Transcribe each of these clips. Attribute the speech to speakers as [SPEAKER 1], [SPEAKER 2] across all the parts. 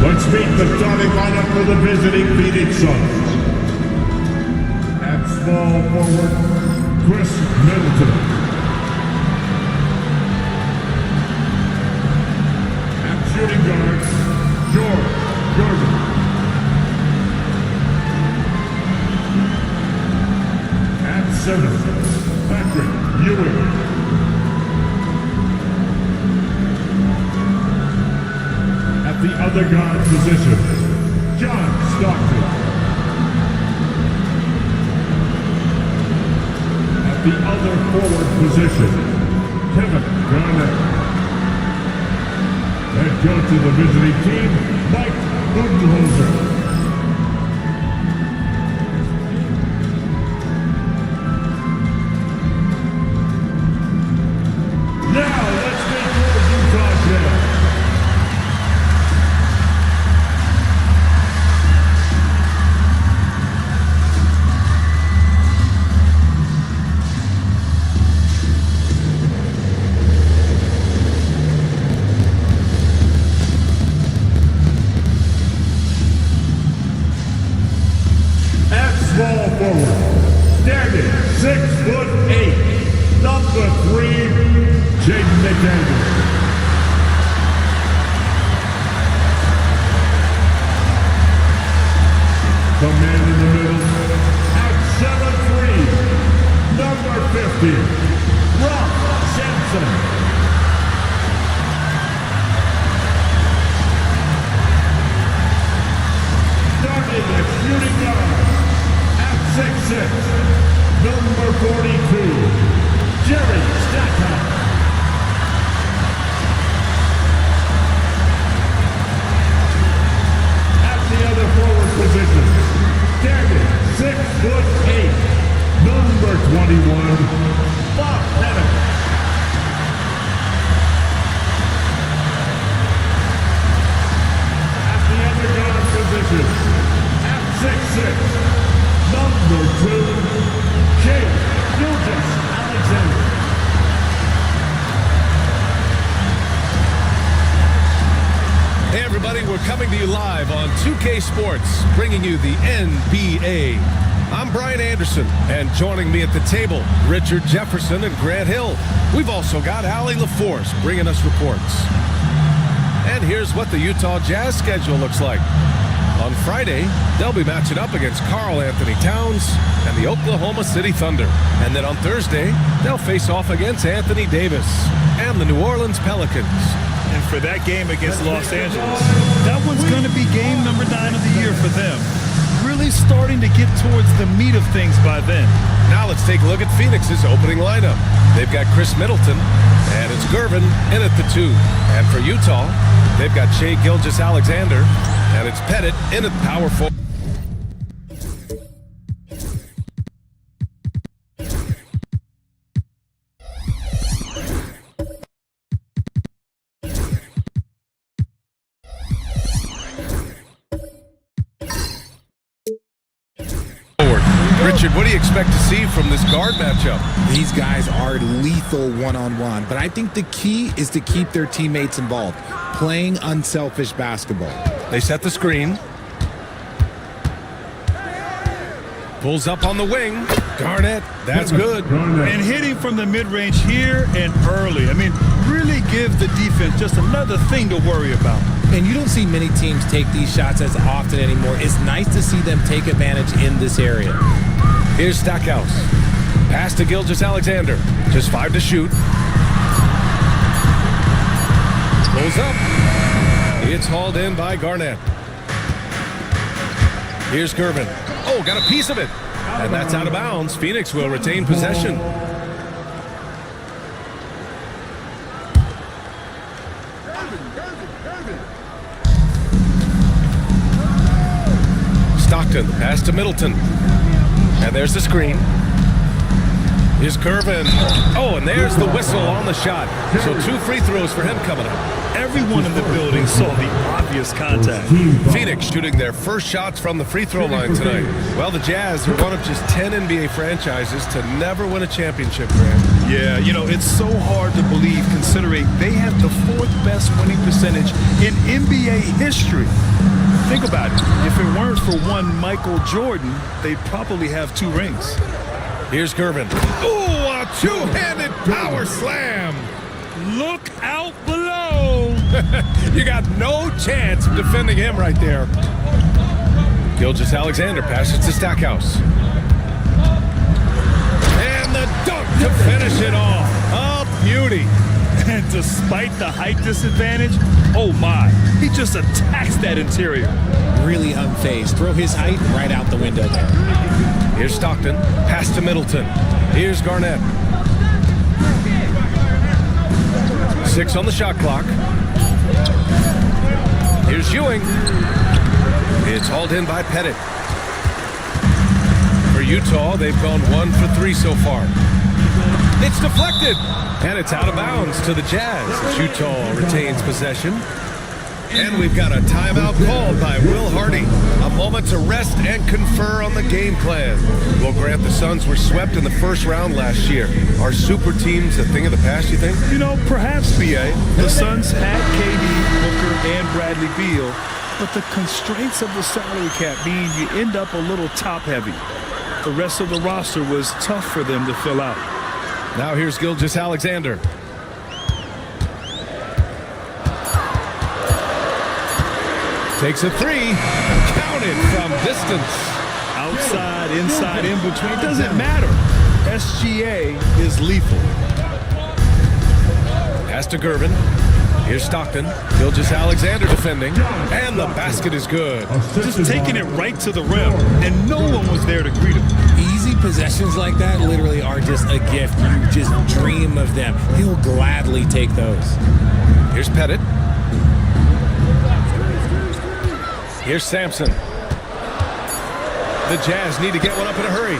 [SPEAKER 1] Let's meet the starting lineup for the visiting Phoenix Suns. At small forward, Chris Middleton. At shooting guard, George Gervin. At center, Patrick Ewing. At the other guard position, John Stockton. At the other forward position, Kevin Garnett. Head coach of the visiting team, Mike Budenholzer. Now let's make your Utah Jazz. Small forward, standing 6'8", number 3, Jaden McDaniel. The man in the middle, at 7'3", number 50, Rob Sampson. Starting at shooting guard. 6'6", number 42, Jerry Stackhouse. At the other forward position, standing 6'8", number 21, Bob Pettit. At the other guard position, at 6'6", number 2, Jake Alexander.
[SPEAKER 2] Hey everybody, we're coming to you live on 2K Sports, bringing you the NBA. I'm Brian Anderson, and joining me at the table, Richard Jefferson and Grant Hill. We've also got Allie LaForce bringing us reports. And here's what the Utah Jazz schedule looks like. On Friday, they'll be matching up against Karl Anthony Towns and the Oklahoma City Thunder. And then on Thursday, they'll face off against Anthony Davis and the New Orleans Pelicans.
[SPEAKER 3] And for that game against Los Angeles, that one's going to be game number 9 of the year for them. Really starting to get towards the meat of things by then.
[SPEAKER 2] Now let's take a look at Phoenix's opening lineup. They've got Chris Middleton, and it's Gervin in at the 2. And for Utah, they've got Shai Gilgeous-Alexander, and it's Pettit in at power forward. Richard, what do you expect to see from this guard matchup?
[SPEAKER 4] These guys are lethal one-on-one, but I think the key is to keep their teammates involved, playing unselfish basketball.
[SPEAKER 2] They set the screen. Pulls up on the wing. Garnett, that's good.
[SPEAKER 3] And hitting from the mid-range here and early. I mean, really give the defense just another thing to worry about.
[SPEAKER 4] And you don't see many teams take these shots as often anymore. It's nice to see them take advantage in this area.
[SPEAKER 2] Here's Stackhouse. Pass to Gilgeous-Alexander. Just 5 to shoot. Pulls up. It's hauled in by Garnett. Here's Gervin. Oh, got a piece of it. And that's out of bounds. Phoenix will retain possession. Stockton, pass to Middleton. And there's the screen. Here's Curvin. Oh, and there's the whistle on the shot. So 2 free throws for him coming up.
[SPEAKER 3] Everyone in the building saw the obvious contact.
[SPEAKER 2] Phoenix shooting their first shots from the free throw line tonight. Well, the Jazz are one of just 10 NBA franchises to never win a championship, Grant.
[SPEAKER 3] Yeah, you know, it's so hard to believe considering they have the 4th best winning percentage in NBA history. Think about it. If it weren't for one Michael Jordan, they'd probably have 2 rings.
[SPEAKER 2] Here's Gervin. Ooh, a two-handed power slam.
[SPEAKER 3] Look out below.
[SPEAKER 2] You got no chance of defending him right there. Gilgeous-Alexander passes to Stackhouse. And the dunk to finish it off. A beauty.
[SPEAKER 3] And despite the height disadvantage, oh my, he just attacks that interior.
[SPEAKER 4] Really unfazed. Throw his height right out the window there.
[SPEAKER 2] Here's Stockton. Pass to Middleton. Here's Garnett. 6 on the shot clock. Here's Ewing. It's hauled in by Pettit. For Utah, they've gone 1 for 3 so far. It's deflected, and it's out of bounds to the Jazz as Utah retains possession. And we've got a timeout called by Will Hardy. A moment to rest and confer on the game plan. Well, Grant, the Suns were swept in the first round last year. Are super teams a thing of the past, you think?
[SPEAKER 3] You know, perhaps, B.A. The Suns had KD, Booker, and Bradley Beal, but the constraints of the salary cap mean you end up a little top-heavy. The rest of the roster was tough for them to fill out.
[SPEAKER 2] Now here's Gilgeous-Alexander. Takes a 3. Counted from distance.
[SPEAKER 3] Outside, inside, in between, it doesn't matter. SGA is lethal.
[SPEAKER 2] Pass to Gervin. Here's Stockton. Gilgeous-Alexander defending. And the basket is good.
[SPEAKER 3] Just taking it right to the rim, and no one was there to greet him.
[SPEAKER 4] Easy possessions like that literally are just a gift. You just dream of them. He'll gladly take those.
[SPEAKER 2] Here's Pettit. Here's Sampson. The Jazz need to get one up in a hurry.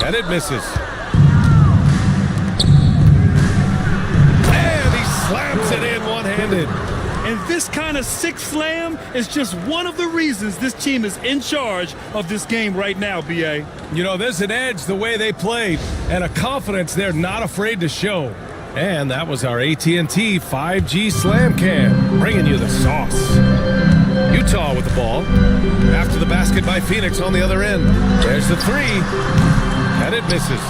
[SPEAKER 2] And it misses. And he slams it in one-handed.
[SPEAKER 3] And this kind of sick slam is just one of the reasons this team is in charge of this game right now, B.A.
[SPEAKER 2] You know, there's an edge the way they played and a confidence they're not afraid to show. And that was our AT&T 5G Slam Cam, bringing you the sauce. Utah with the ball. After the basket by Phoenix on the other end. There's the 3. And it misses.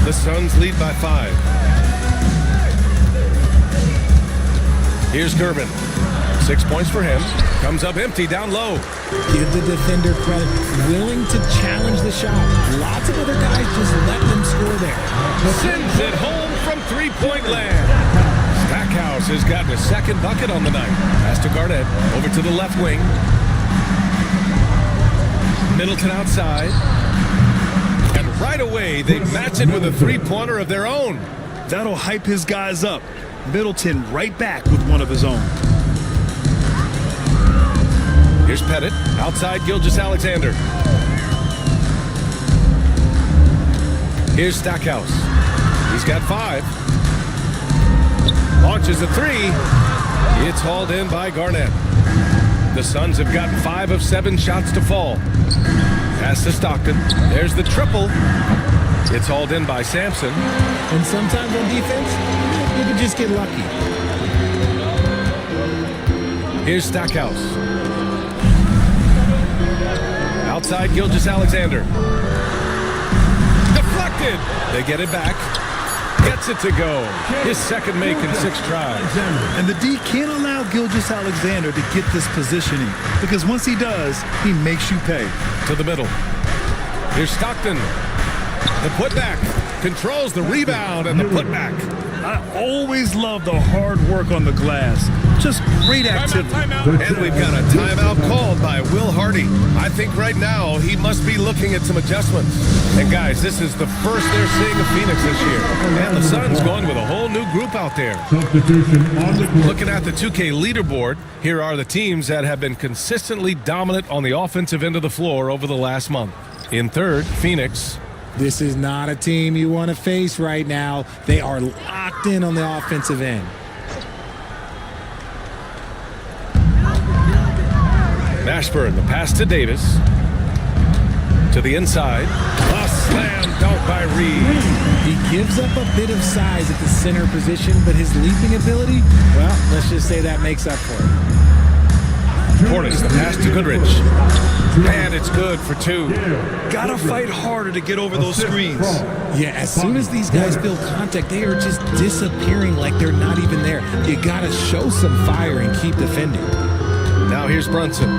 [SPEAKER 2] The Suns lead by 5. Here's Gervin. 6 points for him. Comes up empty down low.
[SPEAKER 4] Give the defender credit. Willing to challenge the shot. Lots of other guys just let them score there.
[SPEAKER 2] Sends it home from three-point land. Stackhouse has gotten a second bucket on the night. Pass to Garnett. Over to the left wing. Middleton outside. And right away, they match it with a three-pointer of their own.
[SPEAKER 3] That'll hype his guys up. Middleton right back with one of his own.
[SPEAKER 2] Here's Pettit. Outside Gilgeous-Alexander. Here's Stackhouse. He's got 5. Launches a 3. It's hauled in by Garnett. The Suns have gotten 5 of 7 shots to fall. Pass to Stockton. There's the triple. It's hauled in by Sampson.
[SPEAKER 4] And sometimes on defense, you can just get lucky.
[SPEAKER 2] Here's Stackhouse. Outside Gilgeous-Alexander. Deflected. They get it back. Gets it to go. His second make in 6 tries.
[SPEAKER 3] And the D can't allow Gilgeous-Alexander to get this positioning because once he does, he makes you pay.
[SPEAKER 2] To the middle. Here's Stockton. The putback. Controls the rebound and the putback.
[SPEAKER 3] I always love the hard work on the glass. Just great activity.
[SPEAKER 2] And we've got a timeout called by Will Hardy. I think right now he must be looking at some adjustments. And guys, this is the first they're seeing of Phoenix this year. And the Suns going with a whole new group out there.
[SPEAKER 1] Substitution on the court.
[SPEAKER 2] Looking at the 2K leaderboard, here are the teams that have been consistently dominant on the offensive end of the floor over the last month. In third, Phoenix.
[SPEAKER 4] This is not a team you want to face right now. They are locked in on the offensive end.
[SPEAKER 2] Mashburn, the pass to Davis. To the inside. A slam dunk by Reed.
[SPEAKER 4] He gives up a bit of size at the center position, but his leaping ability, well, let's just say that makes up for it.
[SPEAKER 2] Portis, the pass to Goodrich. And it's good for 2.
[SPEAKER 3] Gotta fight harder to get over those screens.
[SPEAKER 4] Yeah, as soon as these guys feel contact, they are just disappearing like they're not even there. You gotta show some fire and keep defending.
[SPEAKER 2] Now here's Brunson.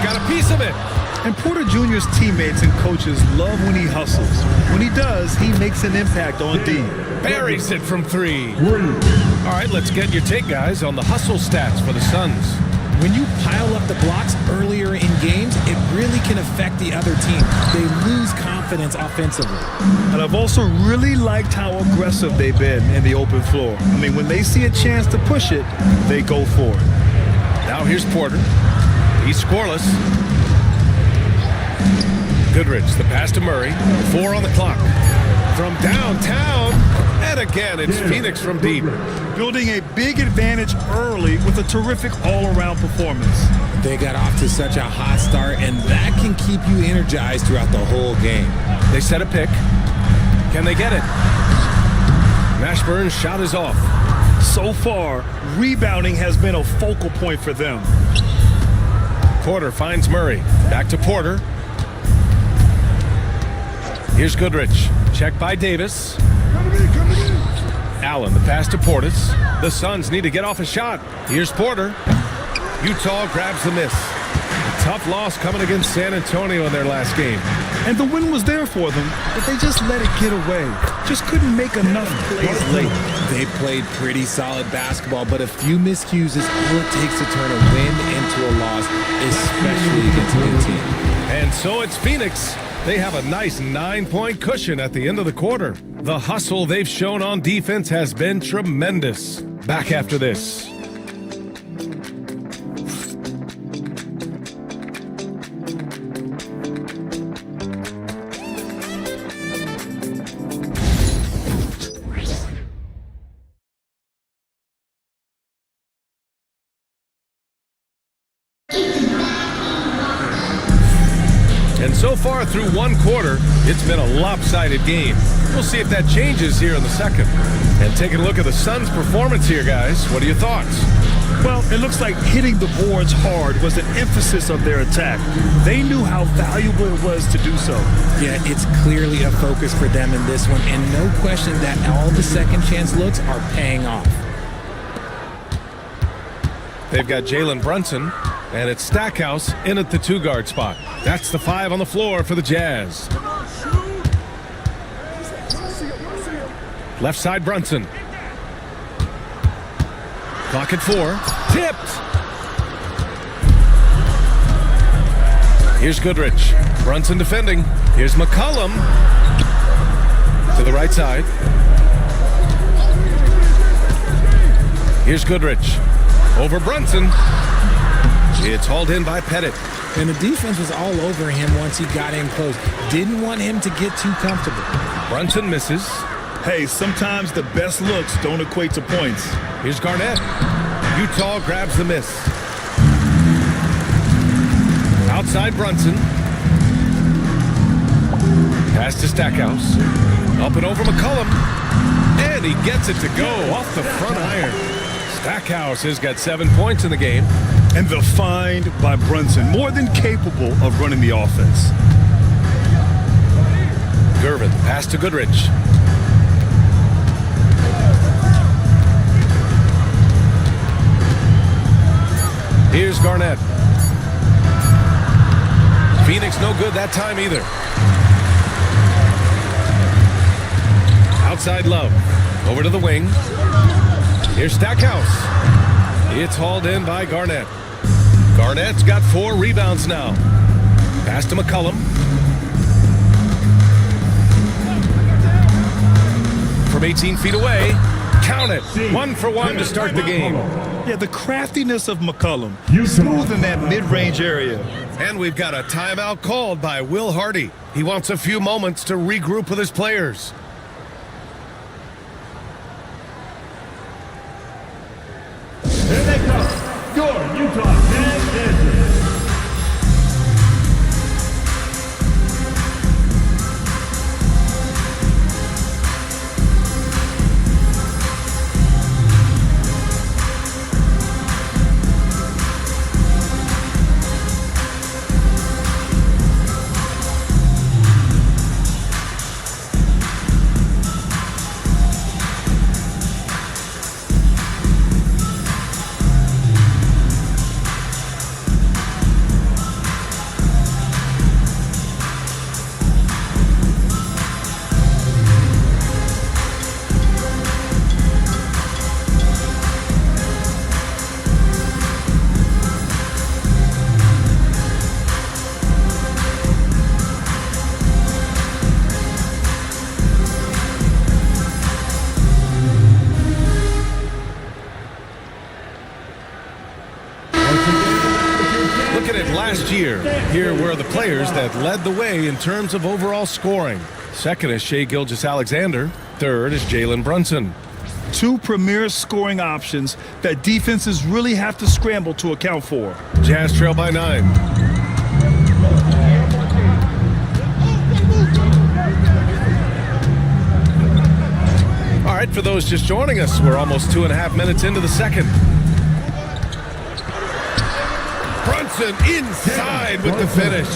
[SPEAKER 2] Got a piece of it.
[SPEAKER 3] And Porter Jr.'s teammates and coaches love when he hustles. When he does, he makes an impact on D.
[SPEAKER 2] Buries it from 3. All right, let's get your take, guys, on the hustle stats for the Suns.
[SPEAKER 4] When you pile up the blocks earlier in games, it really can affect the other team. They lose confidence offensively.
[SPEAKER 3] And I've also really liked how aggressive they've been in the open floor. I mean, when they see a chance to push it, they go for it.
[SPEAKER 2] Now here's Porter. He's scoreless. Goodrich, the pass to Murray. 4 on the clock. From downtown, and again, it's Phoenix from deep.
[SPEAKER 3] Building a big advantage early with a terrific all-around performance.
[SPEAKER 4] They got off to such a hot start, and that can keep you energized throughout the whole game.
[SPEAKER 2] They set a pick. Can they get it? Mashburn's shot is off.
[SPEAKER 3] So far, rebounding has been a focal point for them.
[SPEAKER 2] Porter finds Murray. Back to Porter. Here's Goodrich. Check by Davis. Allen, the pass to Portis. The Suns need to get off a shot. Here's Porter. Utah grabs the miss. A tough loss coming against San Antonio in their last game.
[SPEAKER 3] And the win was there for them, but they just let it get away. Just couldn't make enough plays late.
[SPEAKER 4] They played pretty solid basketball, but a few miscues is all it takes to turn a win into a loss, especially against a good team.
[SPEAKER 2] And so it's Phoenix. They have a nice 9-point cushion at the end of the quarter. The hustle they've shown on defense has been tremendous. Back after this. And so far through one quarter, it's been a lopsided game. We'll see if that changes here in the second. And taking a look at the Suns' performance here, guys. What are your thoughts?
[SPEAKER 3] Well, it looks like hitting the boards hard was an emphasis of their attack. They knew how valuable it was to do so.
[SPEAKER 4] Yeah, it's clearly a focus for them in this one, and no question that all the second chance looks are paying off.
[SPEAKER 2] They've got Jalen Brunson, and it's Stackhouse in at the 2-guard spot. That's the 5 on the floor for the Jazz. Left side Brunson. Clock at 4. Tipped. Here's Goodrich. Brunson defending. Here's McCollum. To the right side. Here's Goodrich. Over Brunson. It's hauled in by Pettit.
[SPEAKER 4] And the defense was all over him once he got in close. Didn't want him to get too comfortable.
[SPEAKER 2] Brunson misses.
[SPEAKER 3] Hey, sometimes the best looks don't equate to points.
[SPEAKER 2] Here's Garnett. Utah grabs the miss. Outside Brunson. Pass to Stackhouse. Up and over McCollum. And he gets it to go off the front iron. Stackhouse has got 7 points in the game.
[SPEAKER 3] And the find by Brunson, more than capable of running the offense.
[SPEAKER 2] Gervin, pass to Goodrich. Here's Garnett. Phoenix no good that time either. Outside Love. Over to the wing. Here's Stackhouse. It's hauled in by Garnett. Garnett's got 4 rebounds now. Pass to McCollum. From 18 feet away. Count it. 1 for 1 to start the game.
[SPEAKER 3] Yeah, the craftiness of McCollum.
[SPEAKER 1] Utah.
[SPEAKER 3] Smooth in that mid-range area.
[SPEAKER 2] And we've got a timeout called by Will Hardy. He wants a few moments to regroup with his players.
[SPEAKER 1] Here they come. Your Utah Jazz.
[SPEAKER 2] Looking at last year, here were the players that led the way in terms of overall scoring. Second is Shai Gilgeous-Alexander. Third is Jalen Brunson.
[SPEAKER 3] Two premier scoring options that defenses really have to scramble to account for.
[SPEAKER 2] Jazz trail by 9. All right, for those just joining us, we're almost 2.5 minutes into the second. Brunson inside with the finish.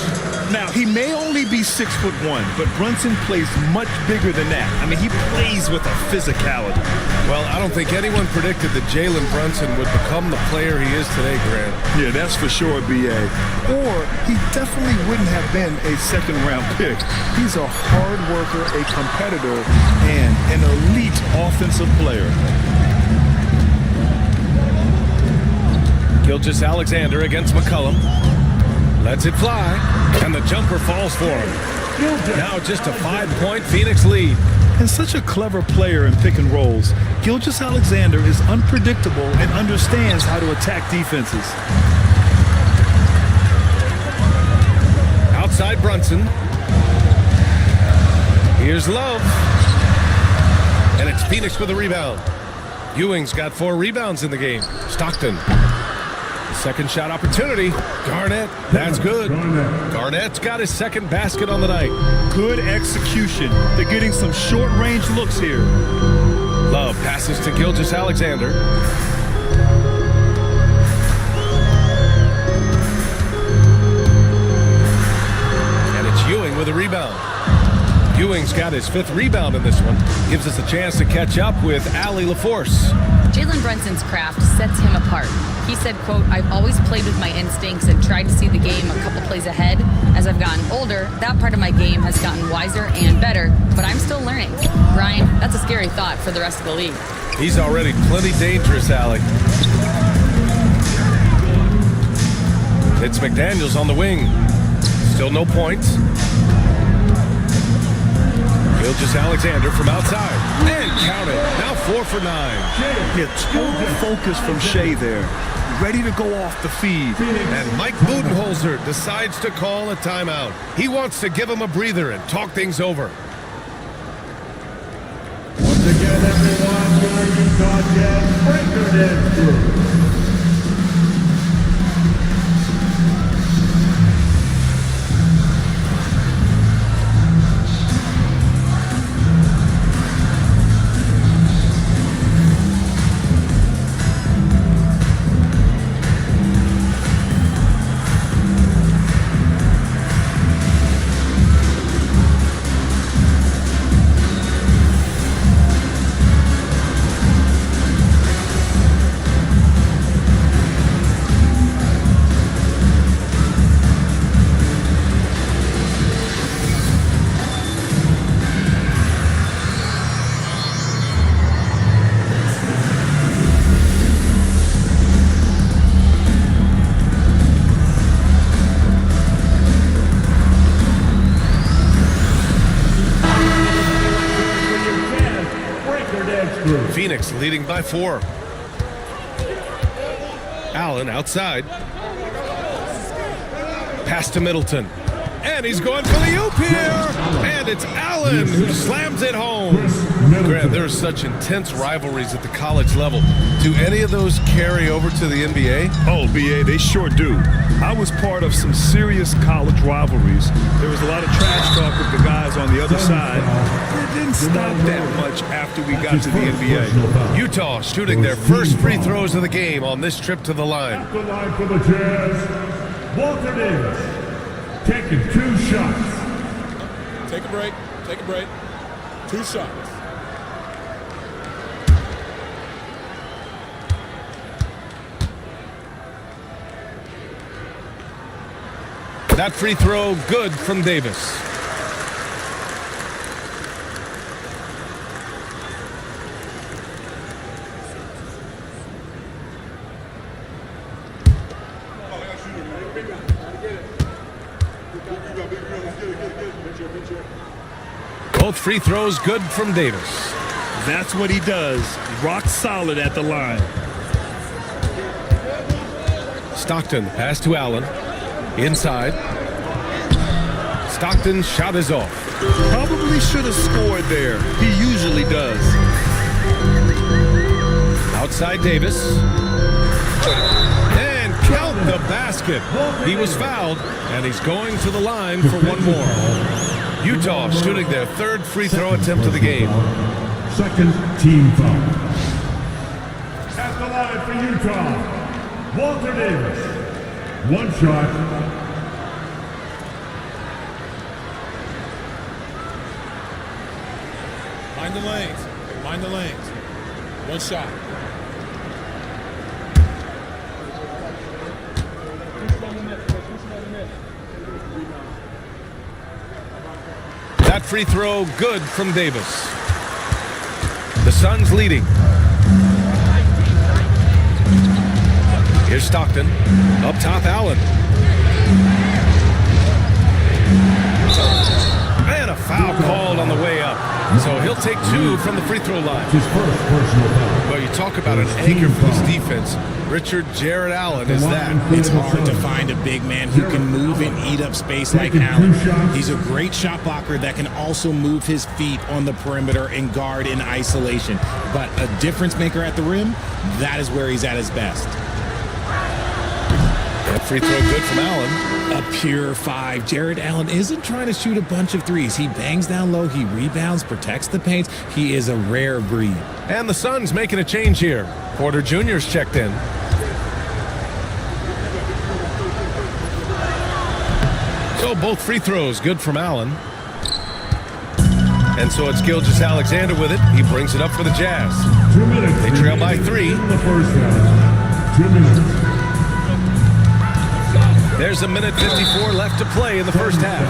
[SPEAKER 3] Now, he may only be 6'1", but Brunson plays much bigger than that. I mean, he plays with a physicality.
[SPEAKER 2] Well, I don't think anyone predicted that Jalen Brunson would become the player he is today, Grant.
[SPEAKER 3] Yeah, that's for sure, B.A. Or he definitely wouldn't have been a second-round pick. He's a hard worker, a competitor, and an elite offensive player.
[SPEAKER 2] Gilgeous-Alexander against McCollum. Lets it fly, and the jumper falls for him. Now just a 5-point Phoenix lead.
[SPEAKER 3] And such a clever player in pick and rolls, Gilgeous-Alexander is unpredictable and understands how to attack defenses.
[SPEAKER 2] Outside Brunson. Here's Love. And it's Phoenix with a rebound. Ewing's got 4 rebounds in the game. Stockton. Second shot opportunity. Garnett. That's good. Garnett's got his second basket on the night.
[SPEAKER 3] Good execution. They're getting some short-range looks here.
[SPEAKER 2] Love passes to Gilgeous-Alexander. And it's Ewing with a rebound. Ewing's got his 5th rebound in this one. Gives us a chance to catch up with Allie LaForce.
[SPEAKER 5] Jalen Brunson's craft sets him apart. He said, quote, "I've always played with my instincts and tried to see the game a couple plays ahead. As I've gotten older, that part of my game has gotten wiser and better, but I'm still learning." Brian, that's a scary thought for the rest of the league.
[SPEAKER 2] He's already plenty dangerous, Allie. It's McDaniels on the wing. Still no points. Gilgeous-Alexander from outside. And count it. Now 4 for 9.
[SPEAKER 3] Yeah, total focus from Shai there. Ready to go off the feed.
[SPEAKER 2] And Mike Budenholzer decides to call a timeout. He wants to give him a breather and talk things over.
[SPEAKER 1] Once again, everyone, your Utah Jazz Breaker Dance Group.
[SPEAKER 2] Phoenix leading by 4. Allen outside. Pass to Middleton. And he's going for the oop here. And it's Allen who slams it home. Grant, there are such intense rivalries at the college level. Do any of those carry over to the NBA?
[SPEAKER 3] Oh, BA, they sure do. I was part of some serious college rivalries. There was a lot of trash talk with the guys on the other side. It didn't stop that much after we got to the NBA.
[SPEAKER 2] Utah shooting their first free throws of the game on this trip to the line.
[SPEAKER 1] At the line for the Jazz, Walter Davis, taking 2 shots.
[SPEAKER 6] Take a break. Take a break. 2 shots.
[SPEAKER 2] That free throw good from Davis. Both free throws good from Davis.
[SPEAKER 3] That's what he does. Rock solid at the line.
[SPEAKER 2] Stockton pass to Allen. Inside. Stockton's shot is off.
[SPEAKER 3] Probably should have scored there. He usually does.
[SPEAKER 2] Outside Davis. And count the basket. He was fouled, and he's going to the line for one more. Utah shooting their 3rd free throw attempt of the game.
[SPEAKER 1] Second team foul. At the line for Utah, Walter Davis. 1 shot.
[SPEAKER 6] Mind the lanes. Mind the lanes. 1 shot.
[SPEAKER 2] That free throw good from Davis. The Suns leading. Here's Stockton. Up top, Allen. And a foul called on the way up. So he'll take 2 from the free throw line.
[SPEAKER 1] His first personal foul.
[SPEAKER 2] Well, you talk about an anchor for this defense. Richard Jared Allen is that.
[SPEAKER 4] It's hard to find a big man who can move and eat up space like Allen. He's a great shot blocker that can also move his feet on the perimeter and guard in isolation. But a difference maker at the rim, that is where he's at his best.
[SPEAKER 2] That free throw good from Allen.
[SPEAKER 4] A pure 5. Jared Allen isn't trying to shoot a bunch of threes. He bangs down low, he rebounds, protects the paint. He is a rare breed.
[SPEAKER 2] And the Suns making a change here. Porter Jr.'s checked in. So both free throws good from Allen. And so it's Gilgeous-Alexander with it. He brings it up for the Jazz.
[SPEAKER 1] 2 minutes.
[SPEAKER 2] They trail by 3.
[SPEAKER 1] In the first half. 2 minutes.
[SPEAKER 2] There's a minute 54 left to play in the first half.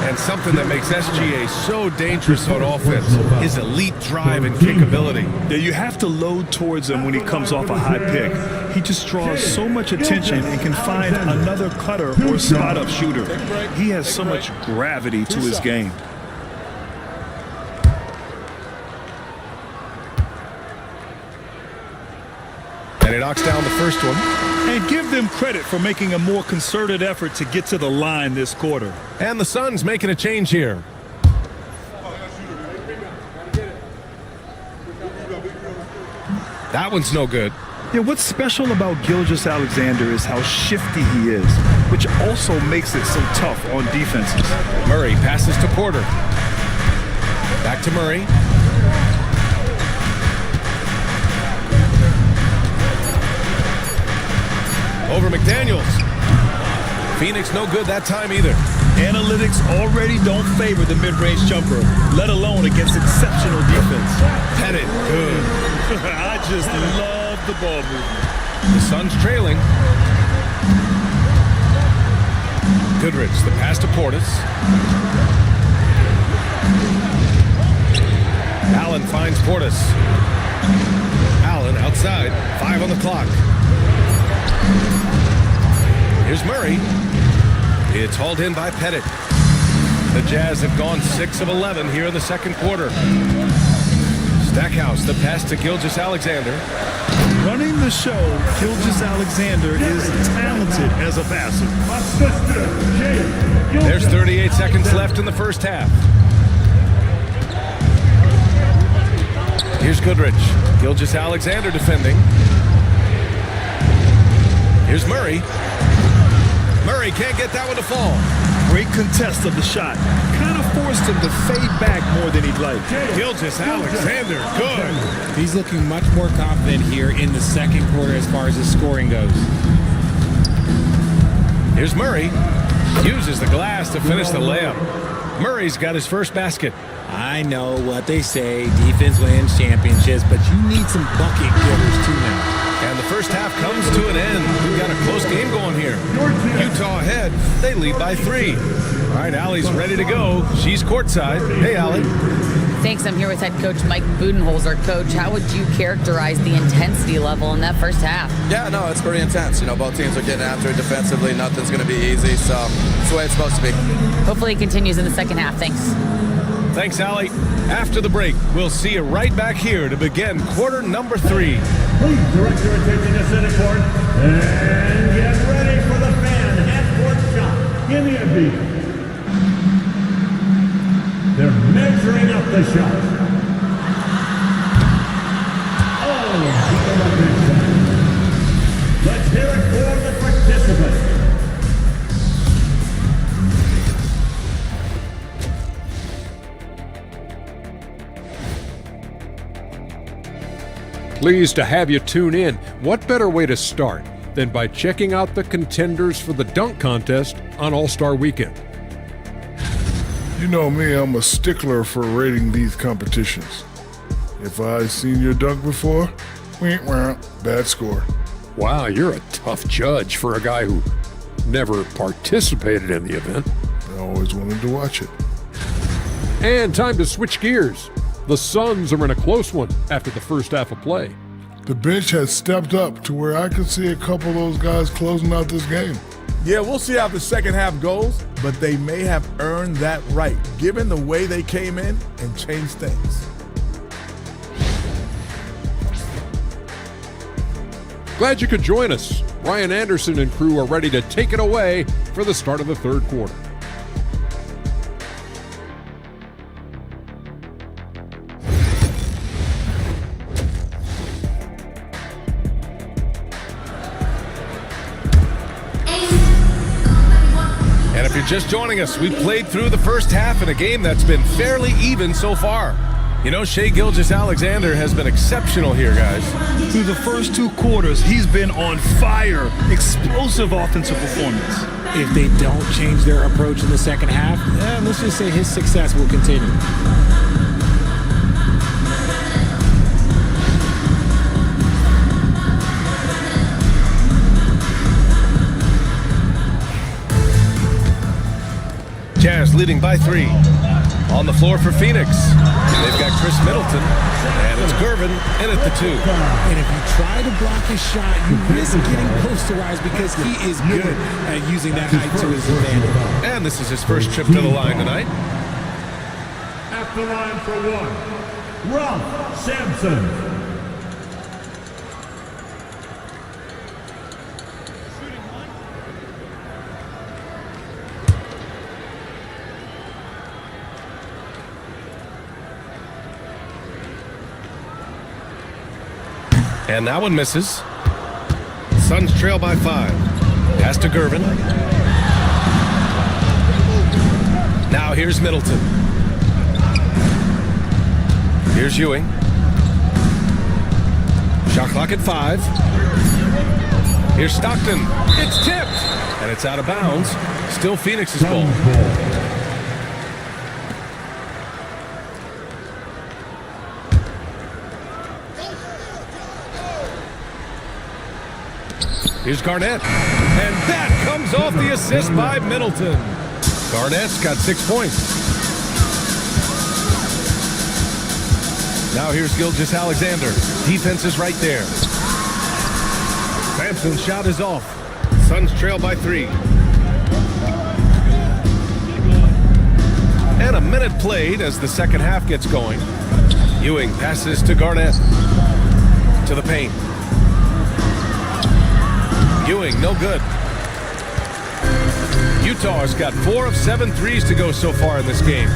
[SPEAKER 2] And something that makes SGA so dangerous on offense, his elite drive and kickability.
[SPEAKER 3] Yeah, you have to load towards him when he comes off a high pick. He just draws so much attention and can find another cutter or spot-up shooter. He has so much gravity to his game.
[SPEAKER 2] And he knocks down the first one.
[SPEAKER 3] And give them credit for making a more concerted effort to get to the line this quarter.
[SPEAKER 2] And the Suns making a change here. That one's no good.
[SPEAKER 3] Yeah, what's special about Gilgeous-Alexander is how shifty he is, which also makes it so tough on defenses.
[SPEAKER 2] Murray passes to Porter. Back to Murray. Over McDaniels. Phoenix no good that time either.
[SPEAKER 3] Analytics already don't favor the mid-range jumper, let alone against exceptional defense.
[SPEAKER 2] Pettit, good.
[SPEAKER 3] I just love the ball movement.
[SPEAKER 2] The Suns trailing. Goodrich, the pass to Portis. Allen finds Portis. Allen outside, 5 on the clock. Here's Murray. It's hauled in by Pettit. The Jazz have gone 6 of 11 here in the second quarter. Stackhouse, the pass to Gilgeous-Alexander.
[SPEAKER 3] Running the show, Gilgeous Alexander is talented as a passer.
[SPEAKER 2] There's 38 seconds left in the first half. Here's Goodrich. Gilgeous Alexander defending. Here's Murray. Murray can't get that one to fall.
[SPEAKER 3] Great contest of the shot. Kind of forced him to fade back more than he'd like.
[SPEAKER 2] Gilgeous Alexander, good.
[SPEAKER 4] He's looking much more confident here in the second quarter as far as his scoring goes.
[SPEAKER 2] Here's Murray. Uses the glass to finish the layup. Murray's got his first basket.
[SPEAKER 4] I know what they say, defense wins championships, but you need some bucket getters too now.
[SPEAKER 2] And the first half comes to an end. We've got a close game going here. Utah ahead. They lead by 3. All right, Allie's ready to go. She's courtside. Hey, Allie.
[SPEAKER 5] Thanks. I'm here with head coach Mike Budenholzer. Coach, how would you characterize the intensity level in that first half?
[SPEAKER 7] Yeah, no, it's pretty intense. You know, both teams are getting after it defensively. Nothing's going to be easy, so it's the way it's supposed to be.
[SPEAKER 5] Hopefully it continues in the second half. Thanks.
[SPEAKER 2] Thanks, Allie. After the break, we'll see you right back here to begin quarter number 3.
[SPEAKER 1] Please direct your attention to center court and get ready for the fan half-court shot. Give me a beat. They're measuring up the shot. Oh, let's hear it for the participants.
[SPEAKER 8] Pleased to have you tune in. What better way to start than by checking out the contenders for the dunk contest on All-Star Weekend?
[SPEAKER 9] You know me, I'm a stickler for rating these competitions. If I seen your dunk before, bad score.
[SPEAKER 8] Wow, you're a tough judge for a guy who never participated in the event.
[SPEAKER 9] I always wanted to watch it.
[SPEAKER 8] And time to switch gears. The Suns are in a close one after the first half of play.
[SPEAKER 9] The bench has stepped up to where I could see a couple of those guys closing out this game.
[SPEAKER 10] Yeah, we'll see how the second half goes, but they may have earned that right, given the way they came in and changed things.
[SPEAKER 8] Glad you could join us. Ryan Anderson and crew are ready to take it away for the start of the third quarter.
[SPEAKER 2] And if you're just joining us, we played through the first half in a game that's been fairly even so far. You know, Shai Gilgeous-Alexander has been exceptional here, guys.
[SPEAKER 3] Through the first 2 quarters, he's been on fire. Explosive offensive performance.
[SPEAKER 4] If they don't change their approach in the second half, let's just say his success will continue.
[SPEAKER 2] Jazz leading by 3. On the floor for Phoenix. They've got Chris Middleton, and it's Gervin in at the 2.
[SPEAKER 4] And if you try to block his shot, you risk getting posterized because he is good at using that height to his advantage.
[SPEAKER 2] And this is his first trip to the line tonight.
[SPEAKER 1] At the line for 1, Ralph Sampson.
[SPEAKER 2] And that one misses. Suns trail by 5. Pass to Gervin. Now here's Middleton. Here's Ewing. Shot clock at 5. Here's Stockton. It's tipped. And it's out of bounds. Still Phoenix's ball. Here's Garnett. And that comes off the assist by Middleton. Garnett's got 6 points. Now here's Gilgeous-Alexander. Defense is right there. Sampson's shot is off. Suns trail by 3. And a minute played as the second half gets going. Ewing passes to Garnett. To the paint. Ewing, no good. Utah has got 4 of 7 threes to go so far in this game.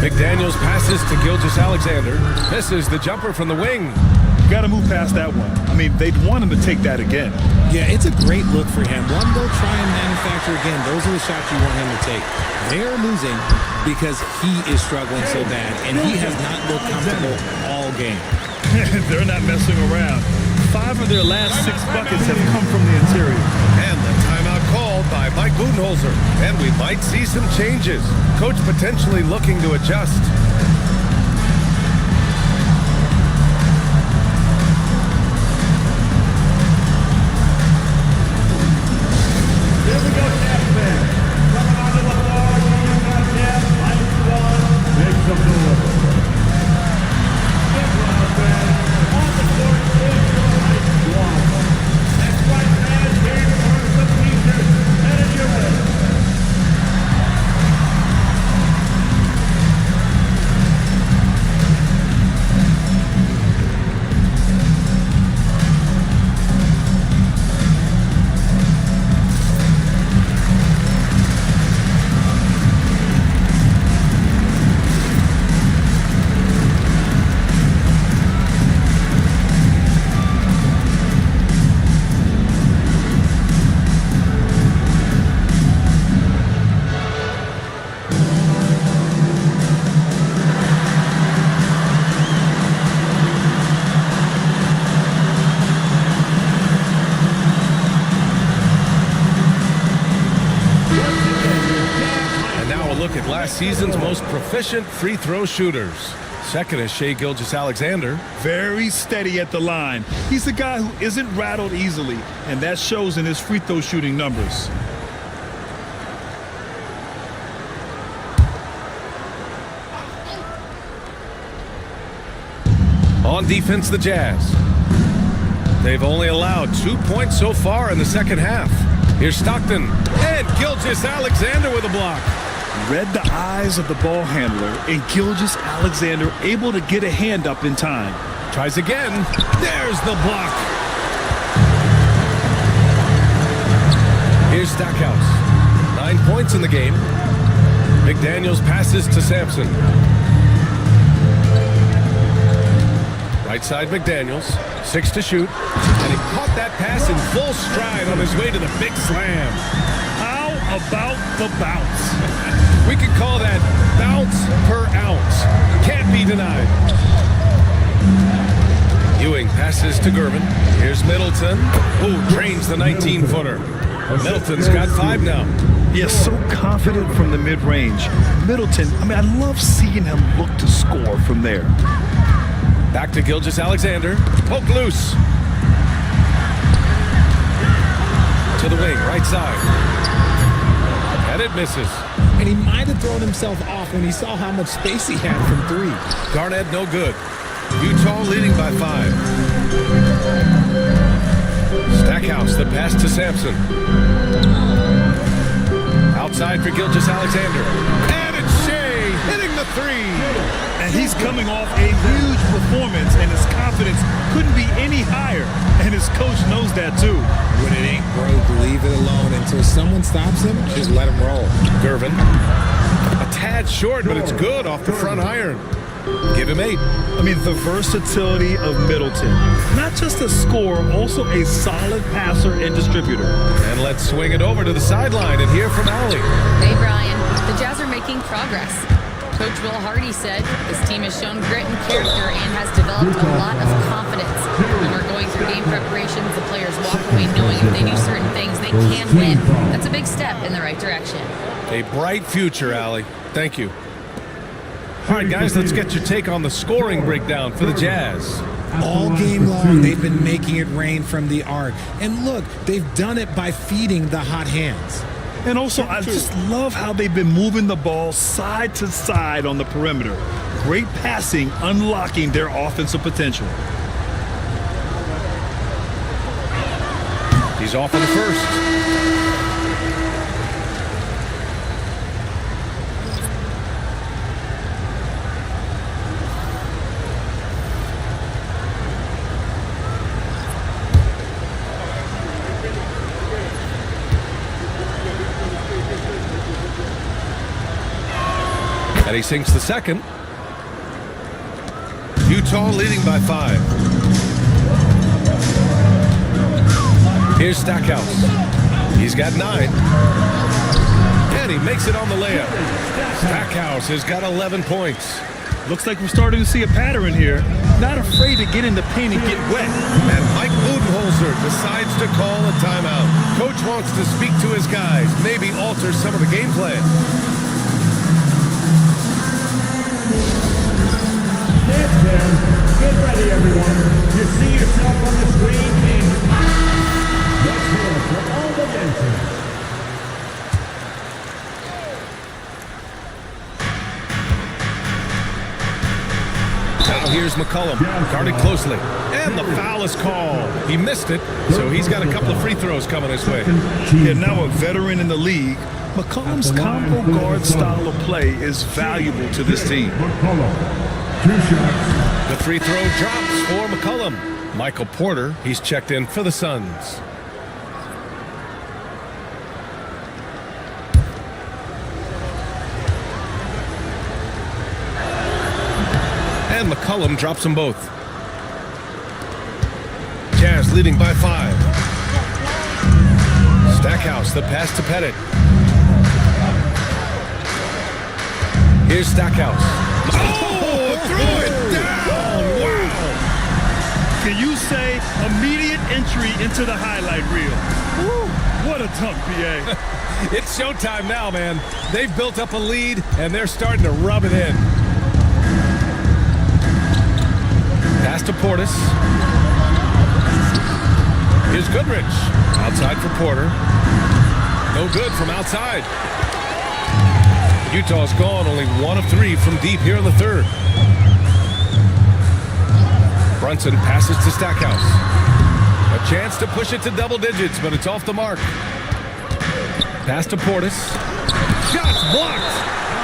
[SPEAKER 2] McDaniels passes to Gilgeous-Alexander. Misses the jumper from the wing.
[SPEAKER 3] Got to move past that one. I mean, they'd want him to take that again.
[SPEAKER 4] Yeah, it's a great look for him. Let him go try and manufacture again. Those are the shots you want him to take. They're losing because he is struggling so bad, and he has not looked comfortable all game.
[SPEAKER 3] They're not messing around. 5 of their last 6 buckets have come from the interior.
[SPEAKER 2] And the timeout called by Mike Budenholzer. And we might see some changes. Coach potentially looking to adjust. Last season's most proficient free throw shooters. Second is Shai Gilgeous-Alexander.
[SPEAKER 3] Very steady at the line. He's a guy who isn't rattled easily, and that shows in his free throw shooting numbers.
[SPEAKER 2] On defense, the Jazz. They've only allowed 2 points so far in the second half. Here's Stockton, and Gilgeous-Alexander with a block.
[SPEAKER 3] Read the eyes of the ball handler, and Gilgeous-Alexander able to get a hand up in time.
[SPEAKER 2] Tries again. There's the block. Here's Stackhouse. 9 points in the game. McDaniels passes to Sampson. Right side McDaniels. 6 to shoot. And he caught that pass in full stride on his way to the big slam.
[SPEAKER 3] How about the bounce?
[SPEAKER 2] We could call that bounce per ounce. Can't be denied. Ewing passes to Gervin. Here's Middleton, who trains the 19-footer. Middleton's got 5 now.
[SPEAKER 3] Yes, so confident from the mid-range. Middleton, I love seeing him look to score from there.
[SPEAKER 2] Back to Gilgeous-Alexander. Poke loose. To the wing, right side. And it misses.
[SPEAKER 4] And he might have thrown himself off when he saw how much space he had from 3.
[SPEAKER 2] Garnett, no good. Utah leading by 5. Stackhouse, the pass to Sampson. Outside for Gilgeous-Alexander. And it's Shai hitting the 3.
[SPEAKER 3] And he's coming off a huge performance, and his confidence couldn't be any higher. And his coach knows that too.
[SPEAKER 4] When it ain't broke, leave it alone. Until someone stops him, just let him roll.
[SPEAKER 2] Gervin. A tad short, but it's good off the front iron. Give him 8.
[SPEAKER 3] The versatility of Middleton. Not just a scorer, also a solid passer and distributor.
[SPEAKER 2] And let's swing it over to the sideline and hear from Allie.
[SPEAKER 5] Hey, Brian. The Jazz are making progress. Coach Will Hardy said this team has shown grit and character and has developed a lot of confidence. When we're going through game preparations, the players walk away knowing if they do certain things, they can win. That's a big step in the right direction.
[SPEAKER 2] A bright future, Allie. Thank you. All right, guys, let's get your take on the scoring breakdown for the Jazz.
[SPEAKER 4] All game long, they've been making it rain from the arc. And look, they've done it by feeding the hot hands.
[SPEAKER 3] And also, I just love how they've been moving the ball side to side on the perimeter. Great passing, unlocking their offensive potential.
[SPEAKER 2] He's off in the first. And he sinks the second. Utah leading by 5. Here's Stackhouse. He's got 9. And he makes it on the layup. Stackhouse has got 11 points.
[SPEAKER 3] Looks like we're starting to see a pattern here. Not afraid to get in the paint and get wet.
[SPEAKER 2] And Mike Budenholzer decides to call a timeout. Coach wants to speak to his guys, maybe alter some of the game plan.
[SPEAKER 1] Stand down. Get ready, everyone. You see yourself on the screen and let's hear it for all the dancers.
[SPEAKER 2] Now here's McCollum, guarded closely. And the foul is called. He missed it, so he's got a couple of free throws coming his way.
[SPEAKER 3] Yeah, now a veteran in the league, McCollum's combo guard style of play is valuable to this team.
[SPEAKER 2] The free throw drops for McCollum. Michael Porter, he's checked in for the Suns. And McCollum drops them both. Jazz leading by 5. Stackhouse, the pass to Pettit. Here's Stackhouse. Oh, throw it down! Wow!
[SPEAKER 3] Can you say immediate entry into the highlight reel? Woo, what a dunk, BA.
[SPEAKER 2] It's showtime now, man. They've built up a lead, and they're starting to rub it in. Pass to Portis. Here's Goodrich. Outside for Porter. No good from outside. Utah's gone only 1 of 3 from deep here in the third. Brunson passes to Stackhouse. A chance to push it to double digits, but it's off the mark. Pass to Portis. Shots blocked!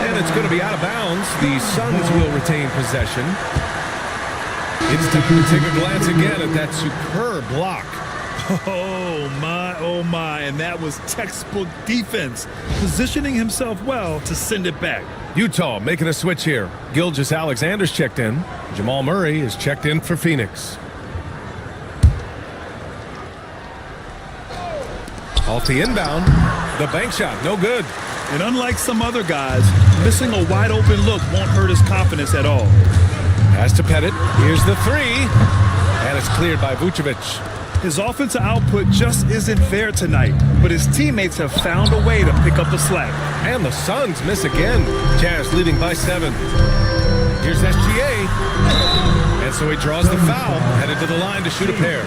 [SPEAKER 2] And it's going to be out of bounds. The Suns will retain possession. It's time to take a glance again at that superb block.
[SPEAKER 3] Oh my, and that was textbook defense. Positioning himself well to send it back.
[SPEAKER 2] Utah making a switch here. Gilgeous-Alexander's checked in. Jamal Murray is checked in for Phoenix. Off the inbound. The bank shot, no good.
[SPEAKER 3] And unlike some other guys, missing a wide open look won't hurt his confidence at all.
[SPEAKER 2] Pass to Pettit. Here's the 3. And it's cleared by Vucevic.
[SPEAKER 3] His offensive output just isn't there tonight, but his teammates have found a way to pick up the slack.
[SPEAKER 2] And the Suns miss again. Jazz leading by 7. Here's SGA. And so he draws the foul, headed to the line to shoot a pair.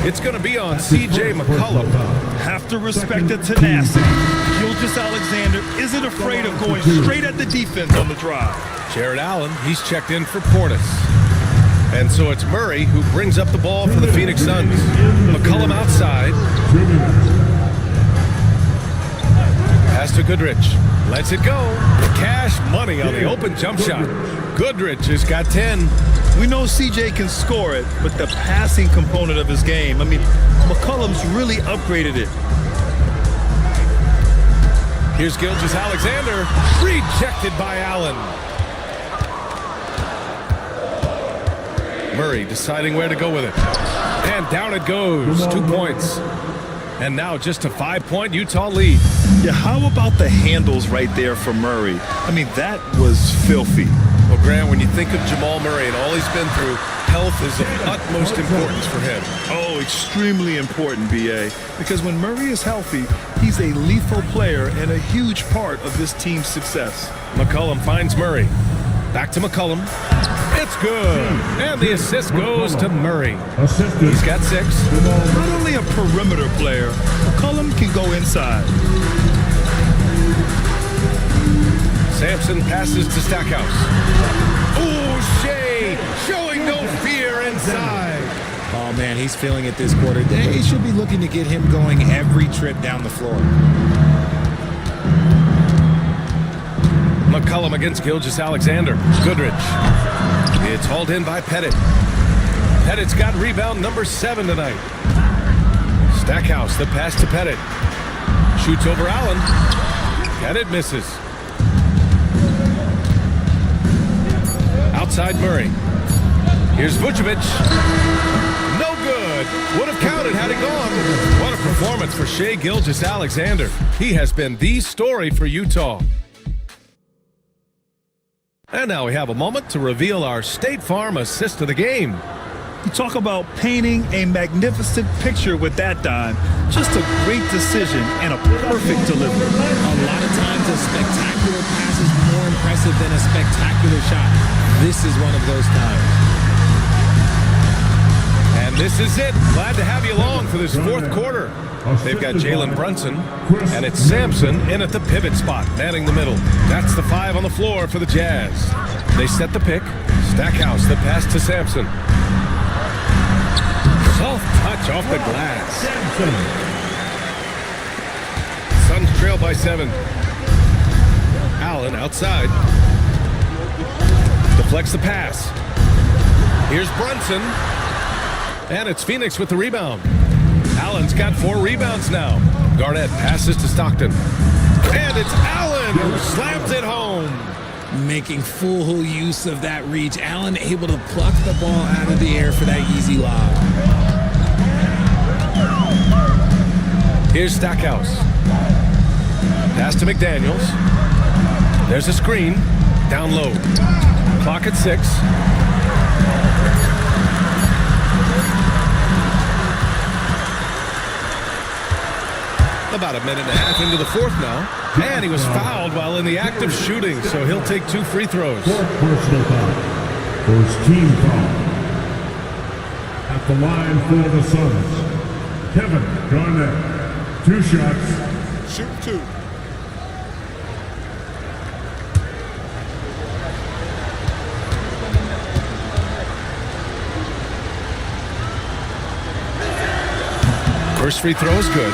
[SPEAKER 2] It's going to be on C.J. McCollum.
[SPEAKER 3] Have to respect the tenacity. Gilgeous-Alexander isn't afraid of going straight at the defense on the drive.
[SPEAKER 2] Jared Allen, he's checked in for Portis. And so it's Murray who brings up the ball for the Phoenix Suns. McCollum outside. Pass to Goodrich. Lets it go. Cash money on the open jump shot. Goodrich has got 10.
[SPEAKER 3] We know CJ can score it, but the passing component of his game, I mean, McCollum's really upgraded it.
[SPEAKER 2] Here's Gilgeous-Alexander. Rejected by Allen. Murray deciding where to go with it. And down it goes. 2 points. And now just a 5-point Utah lead.
[SPEAKER 3] Yeah, how about the handles right there for Murray? I mean, that was filthy.
[SPEAKER 2] Well, Grant, when you think of Jamal Murray and all he's been through, health is of utmost importance for him.
[SPEAKER 3] Oh, extremely important, B.A. Because when Murray is healthy, he's a lethal player and a huge part of this team's success.
[SPEAKER 2] McCollum finds Murray. Back to McCollum. It's good. And the assist goes to Murray. He's got 6.
[SPEAKER 3] Not only a perimeter player, McCollum can go inside.
[SPEAKER 2] Sampson passes to Stackhouse. Ooh, Shea showing no fear inside.
[SPEAKER 4] Oh, man, he's feeling it this quarter. They should be looking to get him going every trip down the floor.
[SPEAKER 2] McCollum against Gilgeous-Alexander. Goodrich. It's hauled in by Pettit. Pettit's got rebound number 7 tonight. Stackhouse, the pass to Pettit. Shoots over Allen. And it misses. Outside Murray. Here's Vucevic. No good. Would have counted had it gone. What a performance for Shai Gilgeous-Alexander. He has been the story for Utah. And now we have a moment to reveal our State Farm assist of the game.
[SPEAKER 3] You talk about painting a magnificent picture with that dime. Just a great decision and a perfect delivery.
[SPEAKER 4] A lot of times a spectacular pass is more impressive than a spectacular shot. This is one of those times.
[SPEAKER 2] And this is it. Glad to have you along for this fourth quarter. They've got Jalen Brunson, and it's Sampson in at the pivot spot, manning the middle. That's the 5 on the floor for the Jazz. They set the pick. Stackhouse, the pass to Sampson. Soft touch off the glass. Suns trail by 7. Allen outside. Deflects the pass. Here's Brunson. And it's Phoenix with the rebound. Allen's got 4 rebounds now. Garnett passes to Stockton. And it's Allen who slams it home.
[SPEAKER 4] Making full use of that reach. Allen able to pluck the ball out of the air for that easy lob.
[SPEAKER 2] Here's Stackhouse. Pass to McDaniels. There's a screen. Down low. Clock at 6. About a minute and a half into the fourth now. And he was fouled while in the act of shooting, so he'll take 2 free throws.
[SPEAKER 1] Personal foul. First team foul. At the line for the Suns, Kevin Garnett. 2 shots.
[SPEAKER 6] Shoot 2.
[SPEAKER 2] First free throw is good.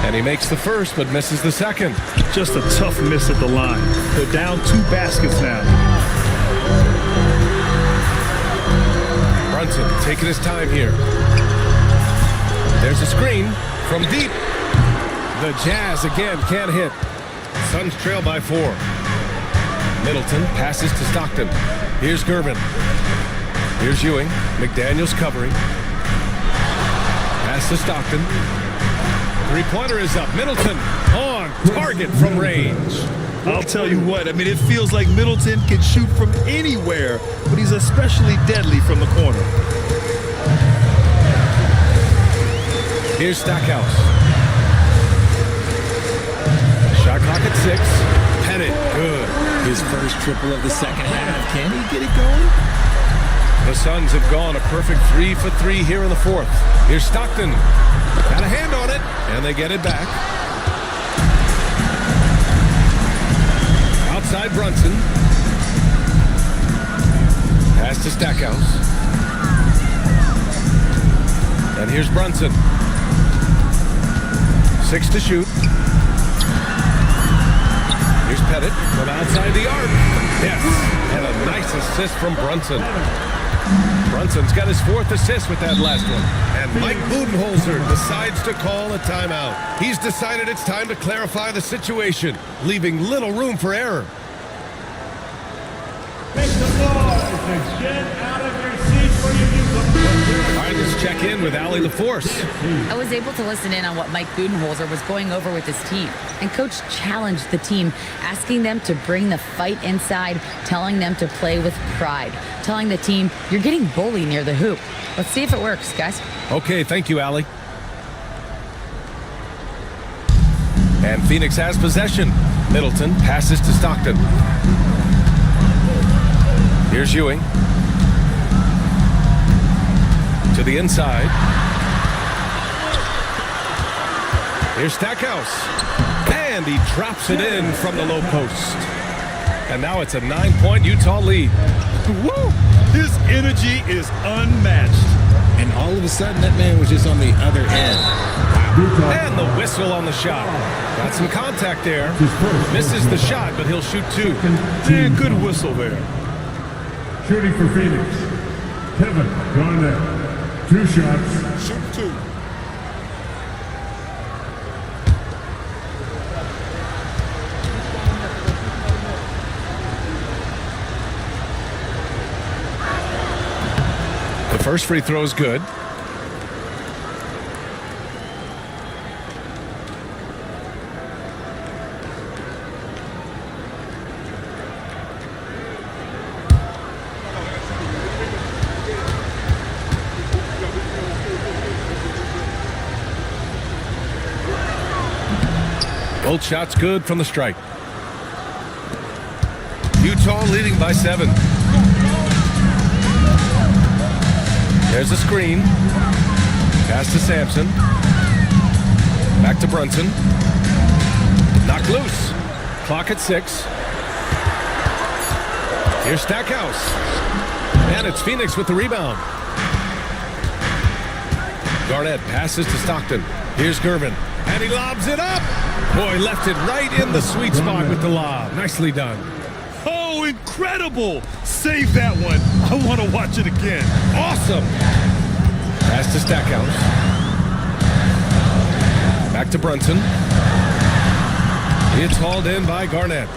[SPEAKER 2] And he makes the first, but misses the second.
[SPEAKER 3] Just a tough miss at the line. They're down 2 baskets now.
[SPEAKER 2] Brunson taking his time here. There's a screen from deep. The Jazz again can't hit. Suns trail by 4. Middleton passes to Stockton. Here's Gervin. Here's Ewing. McDaniels covering. Pass to Stockton. Three-pointer is up. Middleton on target from range.
[SPEAKER 3] I'll tell you what, I mean, it feels like Middleton can shoot from anywhere, but he's especially deadly from the corner.
[SPEAKER 2] Here's Stackhouse. Shot clock at 6. Pettit, good.
[SPEAKER 4] His first triple of the second half. Can he get it going?
[SPEAKER 2] The Suns have gone a perfect 3 for 3 here in the fourth. Here's Stockton. Got a hand on it, and they get it back. Outside Brunson. Pass to Stackhouse. And here's Brunson. 6 to shoot. Here's Pettit from outside the arc. Yes, and a nice assist from Brunson. Brunson's got his 4th assist with that last one. And Mike Budenholzer decides to call a timeout. He's decided it's time to clarify the situation, leaving little room for error.
[SPEAKER 1] Make some noise and get out of your seats where you do
[SPEAKER 2] All right, let's check in with Allie LaForce.
[SPEAKER 5] I was able to listen in on what Mike Budenholzer was going over with his team. And Coach challenged the team, asking them to bring the fight inside, telling them to play with pride, telling the team, you're getting bullied near the hoop. Let's see if it works, guys.
[SPEAKER 2] Okay, thank you, Allie. And Phoenix has possession. Middleton passes to Stockton. Here's Ewing. To the inside. Here's Stackhouse. And he drops it in from the low post. And now it's a 9-point Utah lead.
[SPEAKER 3] Woo! His energy is unmatched.
[SPEAKER 4] And all of a sudden, that man was just on the other end. Wow.
[SPEAKER 2] And the whistle on the shot. Got some contact there. Misses the shot, but he'll shoot 2.
[SPEAKER 3] Yeah, good whistle there.
[SPEAKER 1] Shooting for Phoenix, Kevin Garnett. 2 shots.
[SPEAKER 6] Shoot 2.
[SPEAKER 2] The first free throw is good. Both shots good from the stripe. Utah leading by 7. There's a screen. Pass to Sampson. Back to Brunson. Knocked loose. Clock at 6. Here's Stackhouse. And it's Phoenix with the rebound. Garnett passes to Stockton. Here's Gervin. And he lobs it up. Boy, left it right in the sweet spot with the lob. Nicely done.
[SPEAKER 3] Oh, incredible. Save that one. I want to watch it again.
[SPEAKER 2] Awesome. Pass to Stackhouse. Back to Brunson. It's hauled in by Garnett.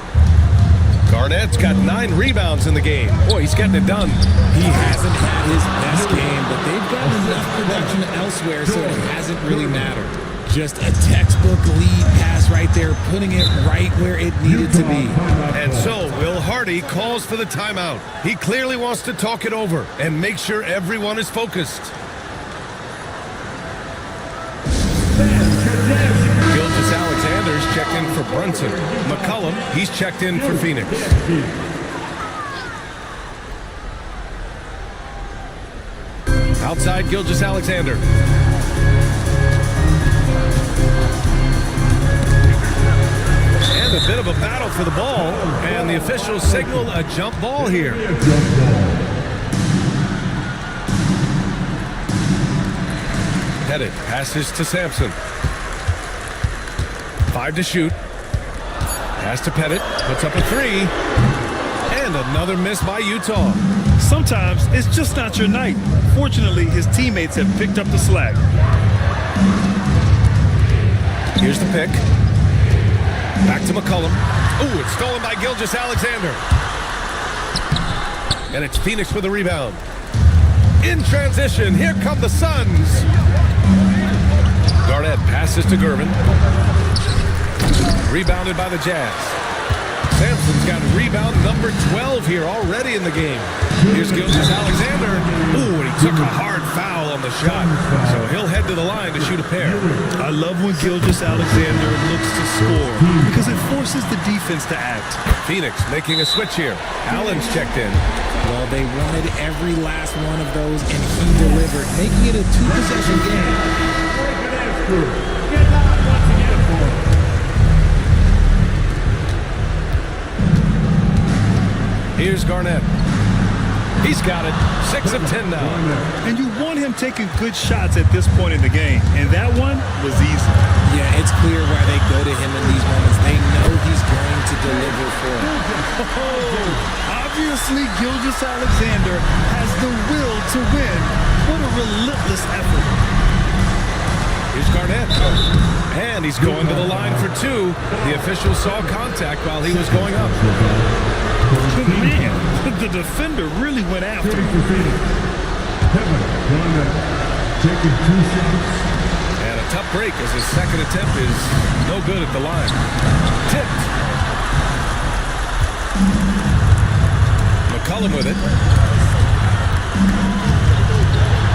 [SPEAKER 2] Garnett's got 9 rebounds in the game. Boy, he's getting it done.
[SPEAKER 4] He hasn't had his best game, but they've got enough production elsewhere, so it hasn't really mattered. Just a textbook lead pass right there, putting it right where it needed to be.
[SPEAKER 2] And so Will Hardy calls for the timeout. He clearly wants to talk it over and make sure everyone is focused. Gilgeous Alexander's checked in for Brunson. McCollum, he's checked in for Phoenix. Outside Gilgeous Alexander. And a bit of a battle for the ball, and the officials signal a jump ball here. Pettit passes to Sampson. 5 to shoot. Pass to Pettit, puts up a 3. And another miss by Utah.
[SPEAKER 3] Sometimes it's just not your night. Fortunately, his teammates have picked up the slack.
[SPEAKER 2] Here's the pick. Back to McCollum. Ooh, it's stolen by Gilgeous Alexander. And it's Phoenix with the rebound. In transition, here come the Suns. Garnett passes to Gervin. Rebounded by the Jazz. Sampson's got rebound number 12 here already in the game. Here's Gilgeous Alexander. Ooh, and he took a hard foul on the shot. So he'll head to the line to shoot a pair.
[SPEAKER 3] I love when Gilgeous Alexander looks to score because it forces the defense to act.
[SPEAKER 2] Phoenix making a switch here. Allen's checked in.
[SPEAKER 4] Well, they wanted every last one of those, and he delivered, making it a 2-possession game.
[SPEAKER 2] Here's Garnett. He's got it. 6 of 10 now.
[SPEAKER 3] And you want him taking good shots at this point in the game, and that one was easy.
[SPEAKER 4] Yeah, it's clear why they go to him in these moments. They know he's going to deliver for them.
[SPEAKER 3] Obviously, Gilgeous Alexander has the will to win. What a relentless effort.
[SPEAKER 2] Here's Garnett. And he's going to the line for 2. The official saw contact while he was going up.
[SPEAKER 3] Man, the defender really went after him.
[SPEAKER 1] Kevin Garnett taking 2 shots.
[SPEAKER 2] And a tough break as his second attempt is no good at the line. Tipped. McCollum with it.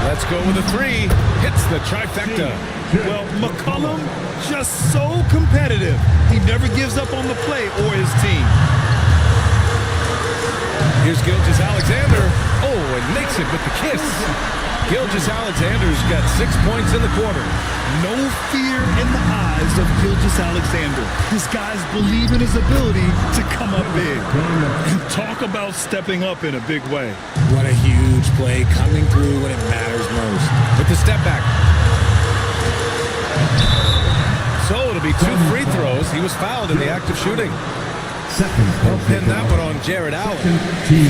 [SPEAKER 2] Let's go with a 3. Hits the trifecta.
[SPEAKER 3] Well, McCollum just so competitive. He never gives up on the play or his team.
[SPEAKER 2] Here's Gilgeous Alexander. Oh, and makes it with the kiss. Gilgeous Alexander's got 6 points in the quarter.
[SPEAKER 3] No fear in the eyes of Gilgeous Alexander. His guys believe in his ability to come up big. And talk about stepping up in a big way.
[SPEAKER 4] What a huge play, coming through when it matters most.
[SPEAKER 2] With the step back. maybe 2 free throws. He was fouled in the act of shooting. They'll pin that one on Jared Allen.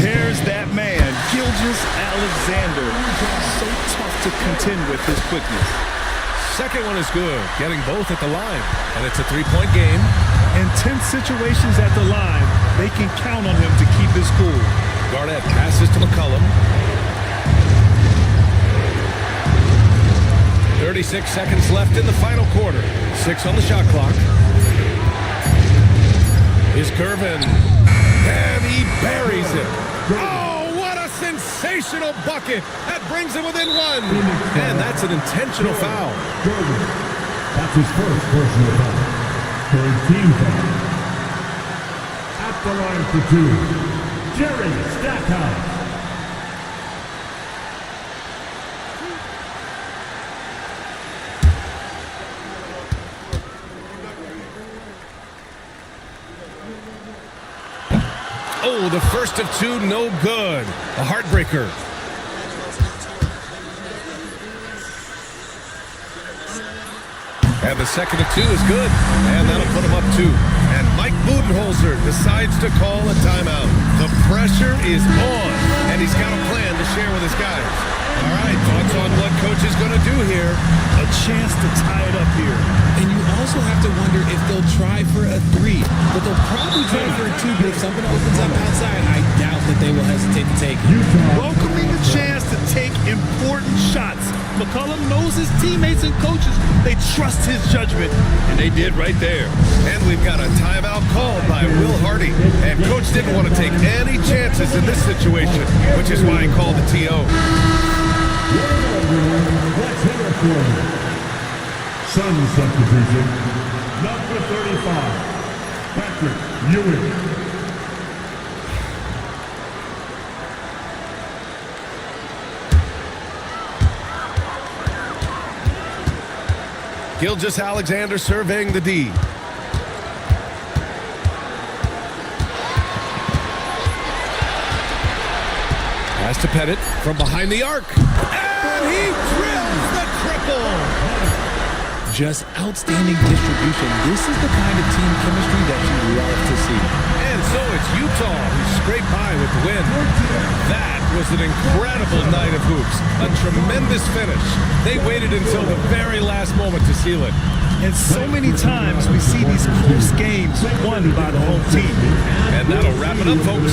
[SPEAKER 3] There's that man, Gilgeous Alexander. So tough to contend with his quickness.
[SPEAKER 2] Second one is good, getting both at the line. And it's a 3-point game.
[SPEAKER 3] In tense situations at the line, they can count on him to keep his cool.
[SPEAKER 2] Garnett passes to McCollum. 36 seconds left in the final quarter. 6 on the shot clock. Is Curvin. And he buries it. Oh, what a sensational bucket. That brings him within 1. And that's an intentional foul.
[SPEAKER 1] That's his first personal foul. Third team foul. At the line for 2, Jerry Stackhouse.
[SPEAKER 2] Oh, the first of 2, no good. A heartbreaker. And the second of 2 is good. And that'll put him up 2. And Mike Budenholzer decides to call a timeout. The pressure is on. And he's got a plan to share with his guys. All right, thoughts on what coach is going to do here?
[SPEAKER 3] A chance to tie it up here.
[SPEAKER 4] And you also have to wonder if they'll try for a 3. But they'll probably try for a 2. But if something opens up outside, I doubt that they will hesitate to take it.
[SPEAKER 3] Welcoming the chance to take important shots. McCollum knows his teammates and coaches. They trust his judgment, and they did right there.
[SPEAKER 2] And we've got a timeout called by Will Hardy. And coach didn't want to take any chances in this situation, which is why he called the TO.
[SPEAKER 1] Let's hear it for you. Sun substitution, number 35, Patrick Ewing.
[SPEAKER 2] Gilgeous Alexander surveying the D. Pass to Pettit from behind the arc. And he drills the triple.
[SPEAKER 4] Just outstanding distribution. This is the kind of team chemistry that you love to see.
[SPEAKER 2] And so it's Utah who scraped by with the win. That was an incredible night of hoops. A tremendous finish. They waited until the very last moment to seal it.
[SPEAKER 3] And so many times we see these close games won by the home team.
[SPEAKER 2] And that'll wrap it up, folks.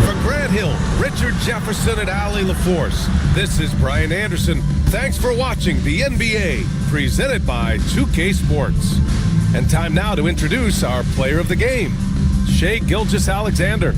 [SPEAKER 2] For Grant Hill, Richard Jefferson, and Allie LaForce, this is Brian Anderson. Thanks for watching the NBA, presented by 2K Sports. And time now to introduce our player of the game, Shai Gilgeous-Alexander.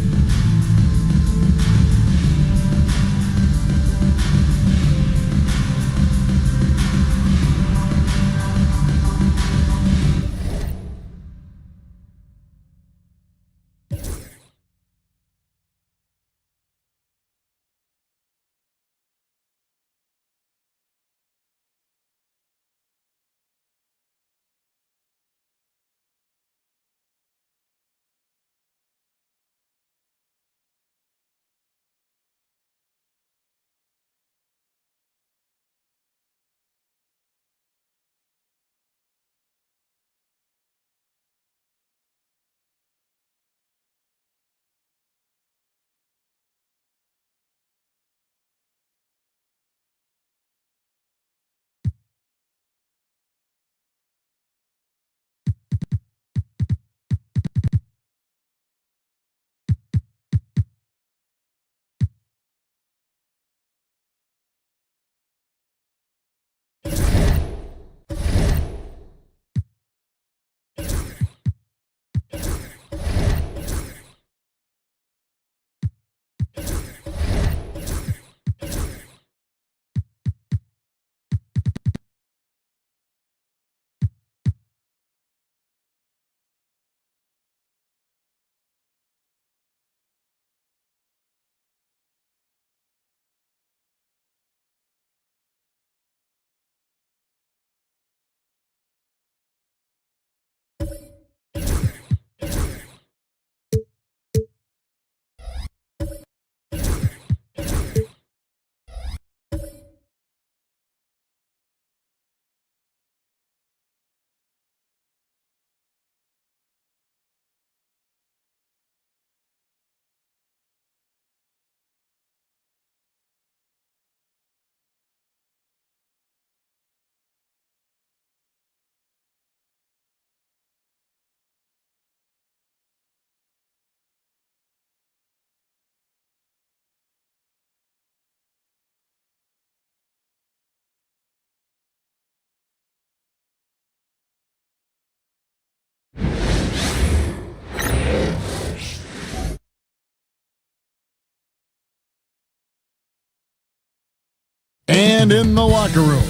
[SPEAKER 11] And in the locker room,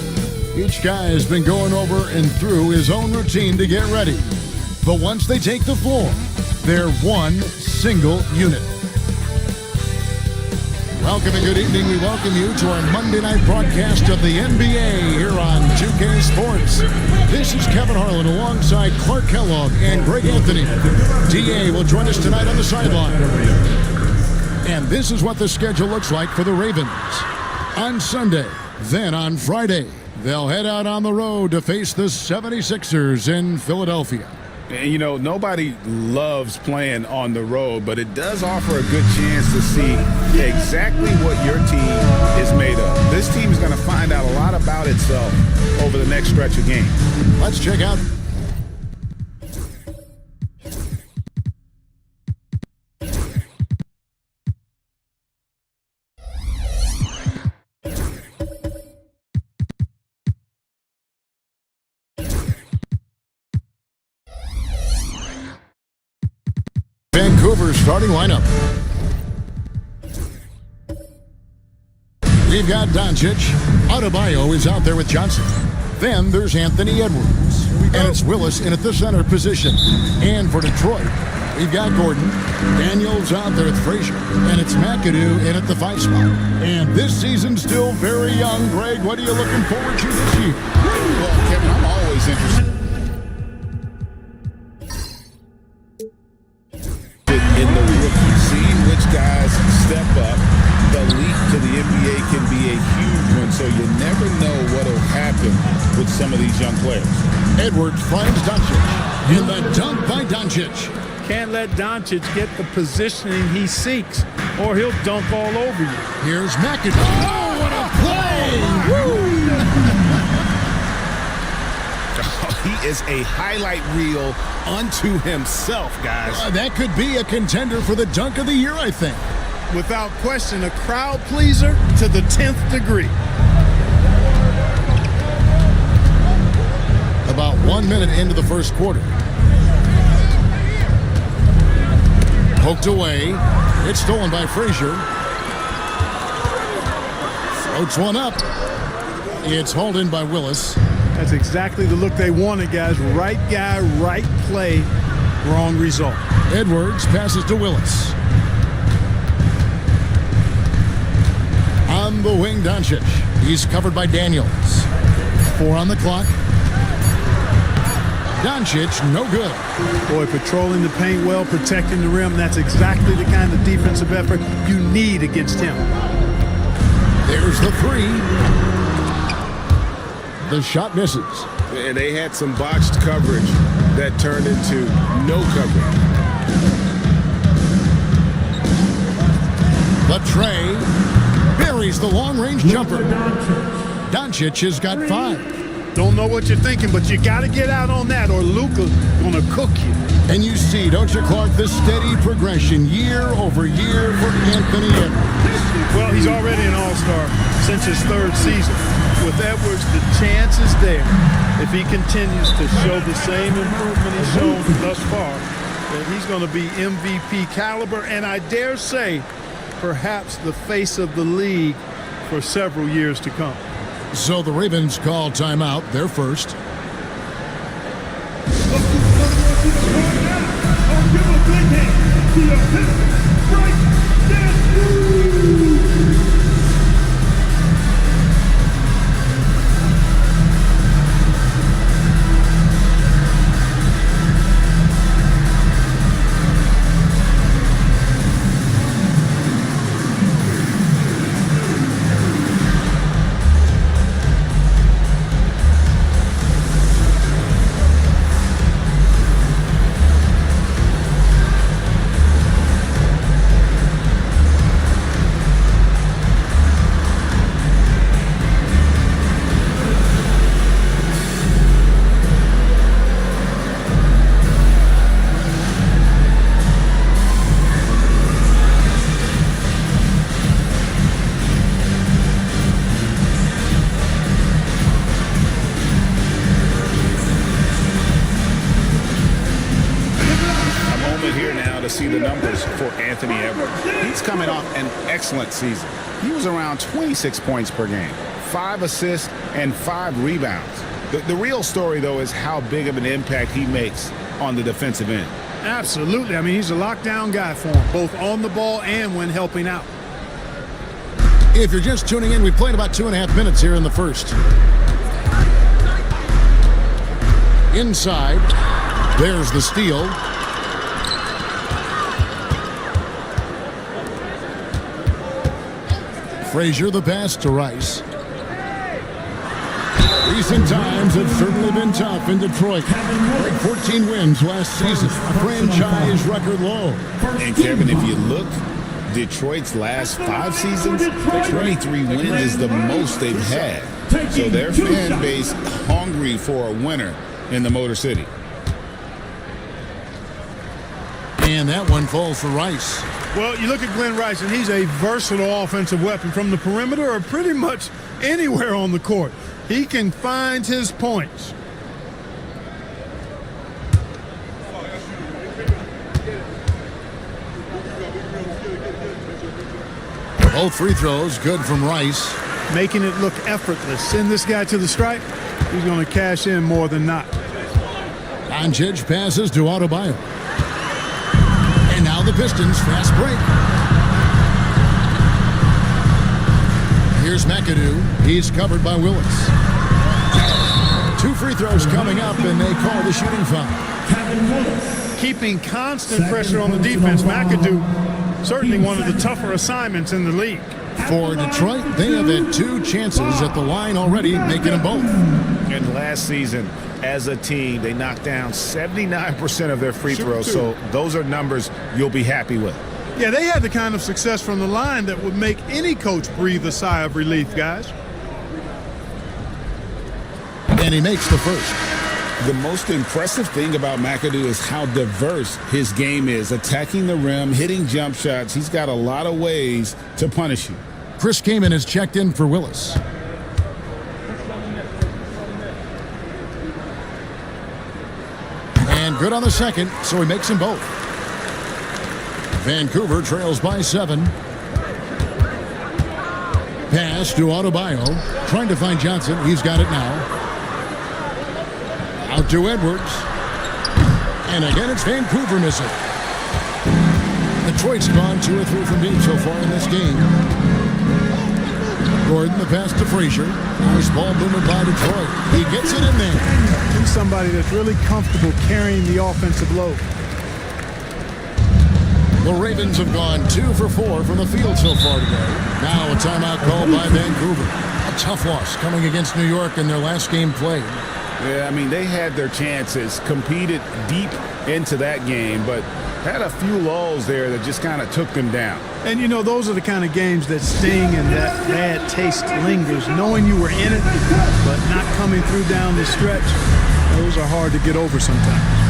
[SPEAKER 11] each guy has been going over and through his own routine to get ready. But once they take the floor, they're one single unit. Welcome and good evening. We welcome you to our Monday night broadcast of the NBA here on 2K Sports. This is Kevin Harlan alongside Clark Kellogg and Greg Anthony. DA will join us tonight on the sideline. And this is what the schedule looks like for the Ravens. On Sunday, then on Friday, they'll head out on the road to face the 76ers in Philadelphia.
[SPEAKER 3] And, you know, nobody loves playing on the road, but it does offer a good chance to see exactly what your team is made of. This team is going to find out a lot about itself over the next stretch of games.
[SPEAKER 11] Let's check out Vancouver's starting lineup. We've got Doncic. Adebayo is out there with Johnson. Then there's Anthony Edwards. And it's Willis in at the center position. And for Detroit, we've got Gordon. Daniels out there with Frazier. And it's McAdoo in at the 5 spot. And this season's still very young. Greg, what are you looking forward to this year?
[SPEAKER 3] Well, Kevin, I'm always interested in the rookie, seeing which guys step up. The leap to the NBA can be a huge one, so you never know what will happen with some of these young players.
[SPEAKER 11] Edwards finds Doncic. In the dunk by Doncic.
[SPEAKER 12] Can't let Doncic get the positioning he seeks, or he'll dunk all over you.
[SPEAKER 11] Here's McAdoo. Oh, what a play! Woo!
[SPEAKER 3] He is a highlight reel unto himself, guys.
[SPEAKER 11] That could be a contender for the dunk of the year, I think.
[SPEAKER 12] Without question, a crowd pleaser to the 10th degree.
[SPEAKER 11] About 1 minute into the first quarter. Poked away. It's stolen by Frazier. Floats one up. It's hauled in by Willis.
[SPEAKER 12] That's exactly the look they wanted, guys. Right guy, right play, wrong result.
[SPEAKER 11] Edwards passes to Willis. On the wing, Doncic. He's covered by Daniels. 4 on the clock. Doncic, no good.
[SPEAKER 12] Boy, patrolling the paint well, protecting the rim. That's exactly the kind of defensive effort you need against him.
[SPEAKER 11] There's the 3. The shot misses.
[SPEAKER 3] And they had some botched coverage that turned into no coverage.
[SPEAKER 11] The tray buries the long-range jumper. Doncic has got 5.
[SPEAKER 12] Don't know what you're thinking, but you got to get out on that or Luka's going to cook you.
[SPEAKER 11] And you see, don't you, Clark, the steady progression year over year for Anthony Edwards.
[SPEAKER 12] Well, he's already an all-star since his 3rd season. With Edwards, the chance is there, if he continues to show the same improvement he's shown thus far, that he's going to be MVP caliber, and I dare say, perhaps the face of the league for several years to come.
[SPEAKER 11] So the Ravens call timeout, their first.
[SPEAKER 3] See the numbers for Anthony Edwards. He's coming off an excellent season. He was around 26 points per game,
[SPEAKER 4] 5 assists, and 5 rebounds. The real story, though, is how big of an impact he makes on the defensive end.
[SPEAKER 12] Absolutely. I mean, he's a lockdown guy for him, both on the ball and when helping out.
[SPEAKER 11] If you're just tuning in, we played about 2.5 minutes here in the first. Inside, there's the steal. Frazier the pass to Rice. Recent times have certainly been tough in Detroit. 14 wins last season, a franchise record low.
[SPEAKER 4] And Kevin, if you look, Detroit's last 5 seasons, 23 wins is the most they've had. So their fan base hungry for a winner in the Motor City.
[SPEAKER 11] And that one falls for Rice.
[SPEAKER 12] Well, you look at Glenn Rice, and he's a versatile offensive weapon from the perimeter or pretty much anywhere on the court. He can find his points.
[SPEAKER 11] Both free throws good from Rice.
[SPEAKER 12] Making it look effortless. Send this guy to the stripe. He's going to cash in more than not.
[SPEAKER 11] Doncic passes to Adebayo. And now the Pistons fast break. Here's McAdoo. He's covered by Willis. 2 free throws coming up, and they call the shooting foul.
[SPEAKER 12] Keeping constant pressure on the defense. McAdoo, certainly one of the tougher assignments in the league.
[SPEAKER 11] For Detroit, they have had 2 chances at the line already, making them both.
[SPEAKER 4] And last season, as a team, they knocked down 79% of their free throws. So those are numbers you'll be happy with.
[SPEAKER 12] Yeah, they had the kind of success from the line that would make any coach breathe a sigh of relief, guys.
[SPEAKER 11] And he makes the first.
[SPEAKER 4] The most impressive thing about McAdoo is how diverse his game is. Attacking the rim, hitting jump shots. He's got a lot of ways to punish you.
[SPEAKER 11] Chris Kaman has checked in for Willis. And good on the second, so he makes them both. Vancouver trails by 7. Pass to Adebayo. Trying to find Johnson. He's got it now. Out to Edwards. And again, it's Vancouver missing. Detroit's gone 2 or 3 from deep so far in this game. Gordon, the pass to Frazier. Nice ball movement by Detroit. He gets it in there.
[SPEAKER 12] He's somebody that's really comfortable carrying the offensive load.
[SPEAKER 11] The Ravens have gone 2 for 4 from the field so far today. Now a timeout called by Vancouver. A tough loss coming against New York in their last game played.
[SPEAKER 4] Yeah, I mean, they had their chances, competed deep into that game, but had a few lulls there that just kind of took them down.
[SPEAKER 12] And, you know, those are the kind of games that sting and that bad taste lingers. Knowing you were in it, but not coming through down the stretch, those are hard to get over sometimes.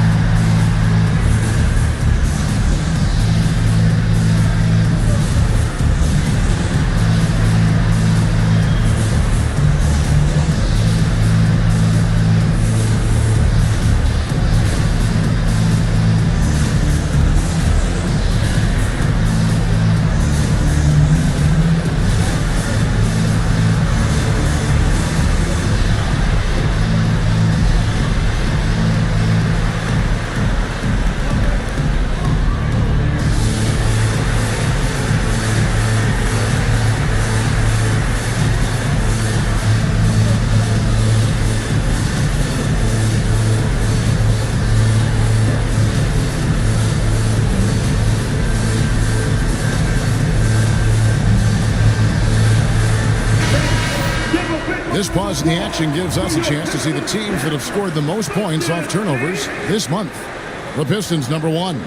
[SPEAKER 11] This pause in the action gives us a chance to see the teams that have scored the most points off turnovers this month. The Pistons, number 1.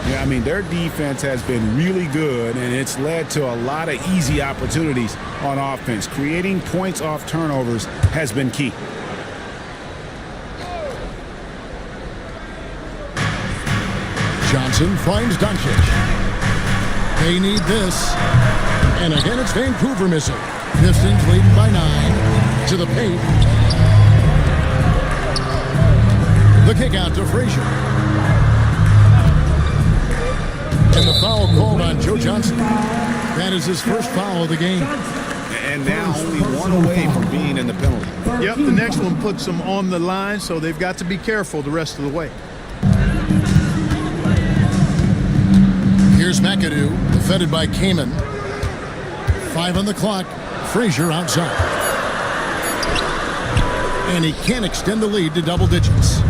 [SPEAKER 4] Yeah, I mean, their defense has been really good, and it's led to a lot of easy opportunities on offense. Creating points off turnovers has been key.
[SPEAKER 11] Johnson finds Doncic. They need this. And again, it's Vancouver missing. Pistons leading by 9 to the paint. The kick out to Frazier. And the foul called on Joe Johnson. That is his first foul of the game.
[SPEAKER 4] and now only one away from being in the penalty.
[SPEAKER 12] Yep, the next one puts them on the line, so they've got to be careful the rest of the way.
[SPEAKER 11] Here's McAdoo, defended by Kamen. 5 on the clock. Frazier outside. And he can't extend the lead to double digits.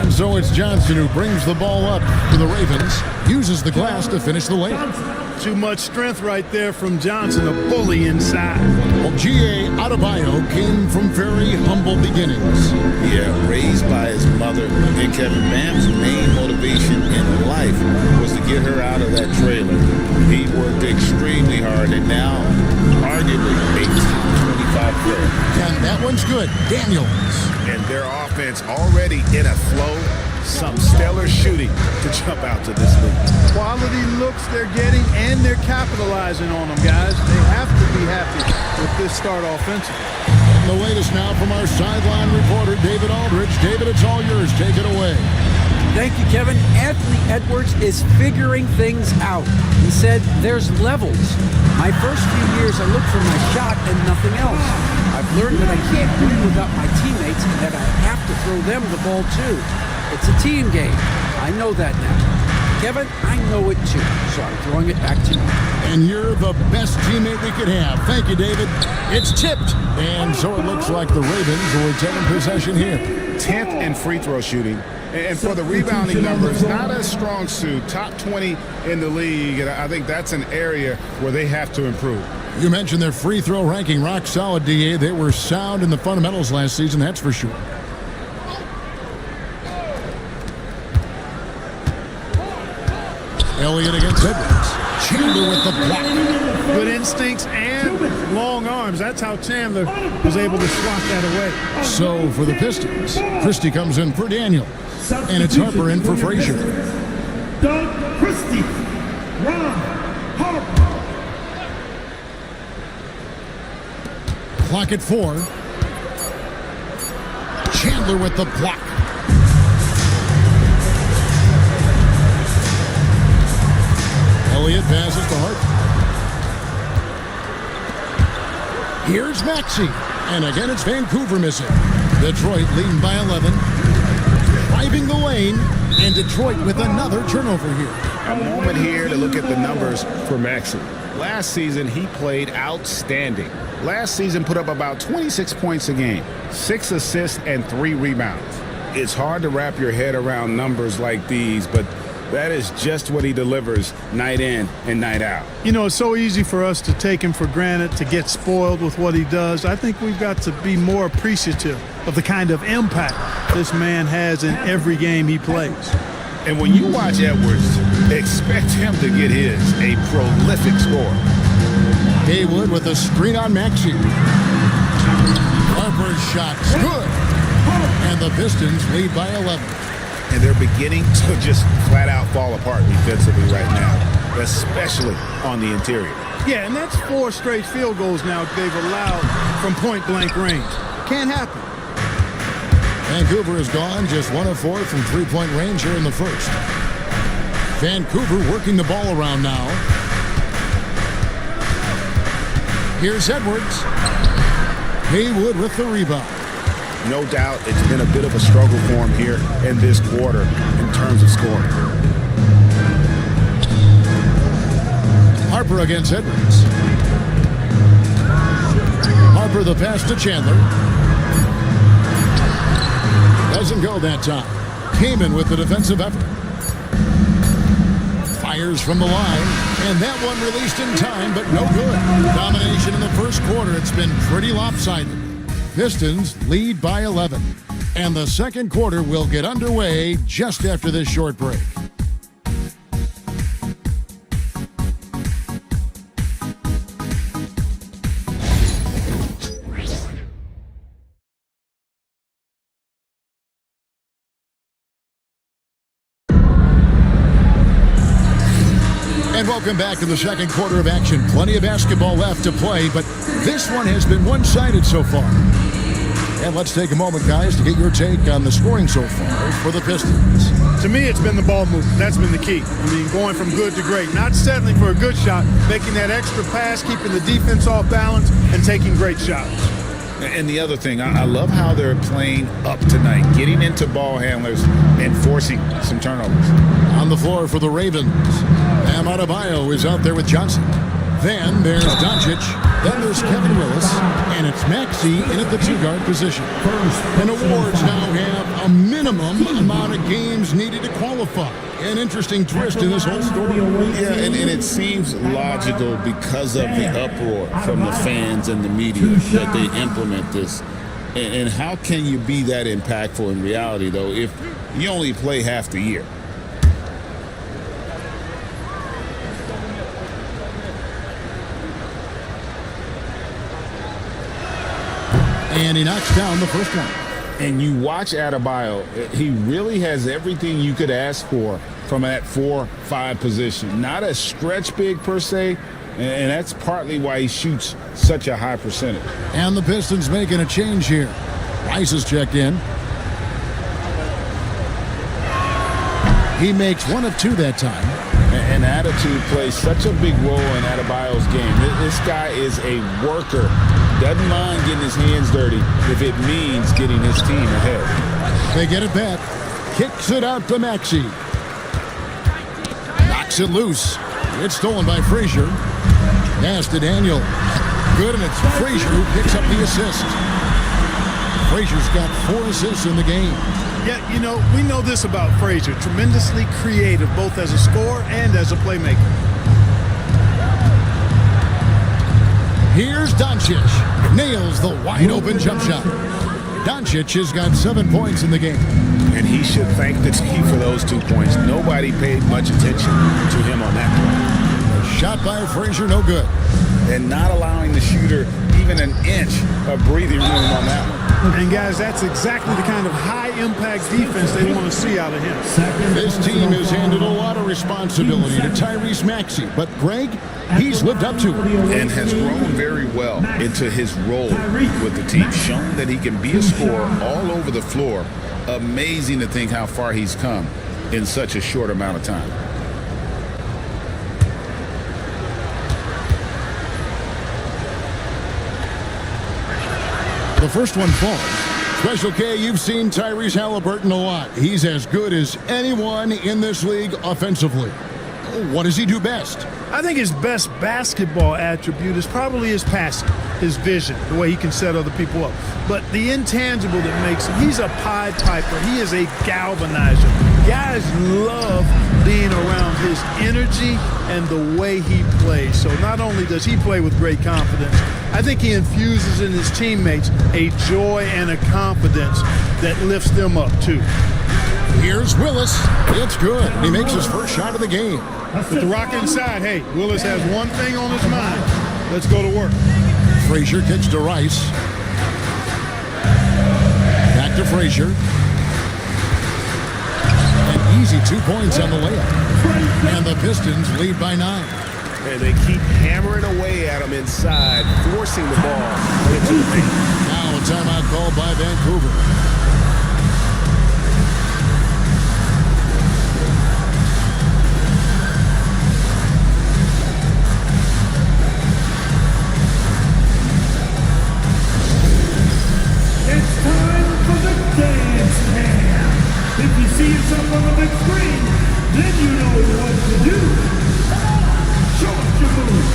[SPEAKER 11] And so it's Johnson who brings the ball up for the Ravens. Uses the glass to finish the lane.
[SPEAKER 12] Too much strength right there from Johnson, a bully inside.
[SPEAKER 11] Well, G.A. Adebayo came from very humble beginnings.
[SPEAKER 4] Yeah, raised by his mother. And Kevin Bam's main motivation in life was to get her out of that trailer. He worked extremely hard, and now, arguably, a top 25 player.
[SPEAKER 11] And that one's good. Daniels.
[SPEAKER 4] And their offense already in a flow. Some stellar shooting to jump out to this league.
[SPEAKER 12] Quality looks they're getting, and they're capitalizing on them, guys. They have to be happy with this start offensively.
[SPEAKER 11] And the latest now from our sideline reporter, David Aldridge. David, it's all yours. Take it away.
[SPEAKER 13] Thank you, Kevin. Anthony Edwards is figuring things out. He said there's levels. My first few years, I looked for my shot and nothing else. I've learned that I can't win without my teammates and that I have to throw them the ball too. It's a team game. I know that now. Kevin, I know it too, so I'm throwing it back to you.
[SPEAKER 11] And you're the best teammate we could have. Thank you, David. It's tipped. And so it looks like the Ravens will take possession here.
[SPEAKER 4] 10th in free throw shooting. And for the rebounding numbers, not a strong suit. Top 20 in the league. And I think that's an area where they have to improve.
[SPEAKER 11] You mentioned their free throw ranking. Rock solid, DA. They were sound in the fundamentals last season, that's for sure. Elliott against Edwards. Chandler with the block.
[SPEAKER 12] Good instincts and long arms. That's how Chandler was able to swat that away.
[SPEAKER 11] So for the Pistons, Christie comes in for Daniel. And it's Harper in for Frazier.
[SPEAKER 1] Doug Christie. Ron Harper.
[SPEAKER 11] Clock at 4. Chandler with the block. Elliott passes to Hart. Here's Maxey. And again, it's Vancouver missing. Detroit leading by 11. Driving the lane. And Detroit with another turnover here.
[SPEAKER 4] A moment here to look at the numbers for Maxey. Last season, he played outstanding. Last season put up about 26 points a game, 6 assists and 3 rebounds. It's hard to wrap your head around numbers like these, but that is just what he delivers night in and night out.
[SPEAKER 12] You know, it's so easy for us to take him for granted, to get spoiled with what he does. I think we've got to be more appreciative of the kind of impact this man has in every game he plays.
[SPEAKER 4] And when you watch Edwards, expect him to get his, a prolific scorer.
[SPEAKER 11] Haywood with a screen on Maxey. Harper's shot's good. And the Pistons lead by 11.
[SPEAKER 4] And they're beginning to just flat out fall apart defensively right now, especially on the interior.
[SPEAKER 12] Yeah, and that's 4 straight field goals now they've allowed from point-blank range. Can't happen.
[SPEAKER 11] Vancouver is gone, just 1 of 4 from three-point range here in the first. Vancouver working the ball around now. Here's Edwards. Haywood with the rebound.
[SPEAKER 4] No doubt it's been a bit of a struggle for him here in this quarter in terms of scoring.
[SPEAKER 11] Harper against Edwards. Harper the pass to Chandler. Doesn't go that time. Kamen with the defensive effort. Fires from the line. And that one released in time, but no good. Domination in the first quarter. It's been pretty lopsided. Pistons lead by 11. And the second quarter will get underway just after this short break. And welcome back to the second quarter of action. Plenty of basketball left to play, but this one has been one-sided so far. And let's take a moment, guys, to get your take on the scoring so far for the Pistons.
[SPEAKER 12] To me, it's been the ball movement. That's been the key. I mean, going from good to great. Not settling for a good shot, making that extra pass, keeping the defense off balance, and taking great shots.
[SPEAKER 4] And the other thing, I love how they're playing up tonight, getting into ball handlers and forcing some turnovers.
[SPEAKER 11] On the floor for the Ravens, Bam Adebayo is out there with Johnson. Then there's Doncic. Then there's Kevin Willis. And it's Maxey in at the two-guard position. And awards now have a minimum amount of games needed to qualify. An interesting twist in this whole story.
[SPEAKER 4] Yeah, and it seems logical because of the uproar from the fans and the media that they implement this. And how can you be that impactful in reality, though, if you only play half the year?
[SPEAKER 11] And he knocks down the first one.
[SPEAKER 4] And you watch Adebayo, he really has everything you could ask for from that 4-5 position. Not a stretch big per se, and that's partly why he shoots such a high percentage.
[SPEAKER 11] And the Pistons making a change here. Rice is checked in. He makes 1 of 2 that time.
[SPEAKER 4] And attitude plays such a big role in Adebayo's game. This guy is a worker. Doesn't mind getting his hands dirty if it means getting his team ahead.
[SPEAKER 11] They get it back. Kicks it out to Maxey. Knocks it loose. It's stolen by Frazier. Pass to Daniel. Good, and it's Frazier who picks up the assist. Frazier's got 4 assists in the game.
[SPEAKER 12] Yeah, you know, we know this about Frazier. Tremendously creative, both as a scorer and as a playmaker.
[SPEAKER 11] Here's Doncic. Nails the wide-open jump shot. Doncic has got 7 points in the game.
[SPEAKER 4] And he should thank the team for those 2 points. Nobody paid much attention to him on that play.
[SPEAKER 11] A shot by Frazier, no good.
[SPEAKER 4] And not allowing the shooter even an inch of breathing room on that one.
[SPEAKER 12] And guys, that's exactly the kind of high-impact defense they want to see out of him.
[SPEAKER 11] This team has handed a lot of responsibility to Tyrese Maxey, but Greg, he's lived up to it.
[SPEAKER 4] And has grown very well into his role with the team. Shown that he can be a scorer all over the floor. Amazing to think how far he's come in such a short amount of time.
[SPEAKER 11] The first one falls. Special K, you've seen Tyrese Halliburton a lot. He's as good as anyone in this league offensively. What does he do best?
[SPEAKER 12] I think his best basketball attribute is probably his passing, his vision, the way he can set other people up. But the intangible that makes him, he's a Pied Piper. He is a galvanizer. Guys love being around his energy and the way he plays. So not only does he play with great confidence, I think he infuses in his teammates a joy and a confidence that lifts them up too.
[SPEAKER 11] Here's Willis. It's good. He makes his first shot of the game.
[SPEAKER 12] With the rock inside, hey, Willis has one thing on his mind. Let's go to work.
[SPEAKER 11] Frazier kicks to Rice. Back to Frazier. An easy 2 points on the layup. And the Pistons lead by 9.
[SPEAKER 2] And they keep hammering away at him inside, forcing the ball into the paint.
[SPEAKER 11] Now a timeout called by Vancouver.
[SPEAKER 1] It's time for the dance cam. If you see yourself on the big screen, then you know what to do. Show us your move.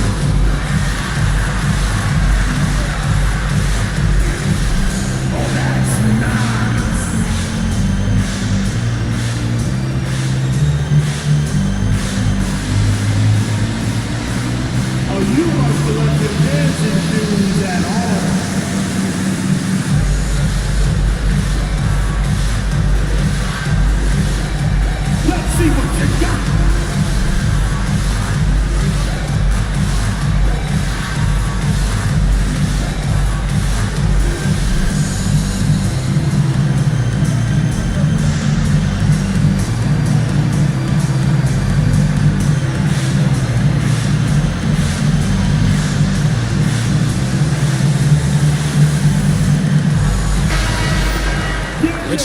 [SPEAKER 1] Oh, that's nice. Oh, you must have left your dancing shoes at home. Let's see what you got.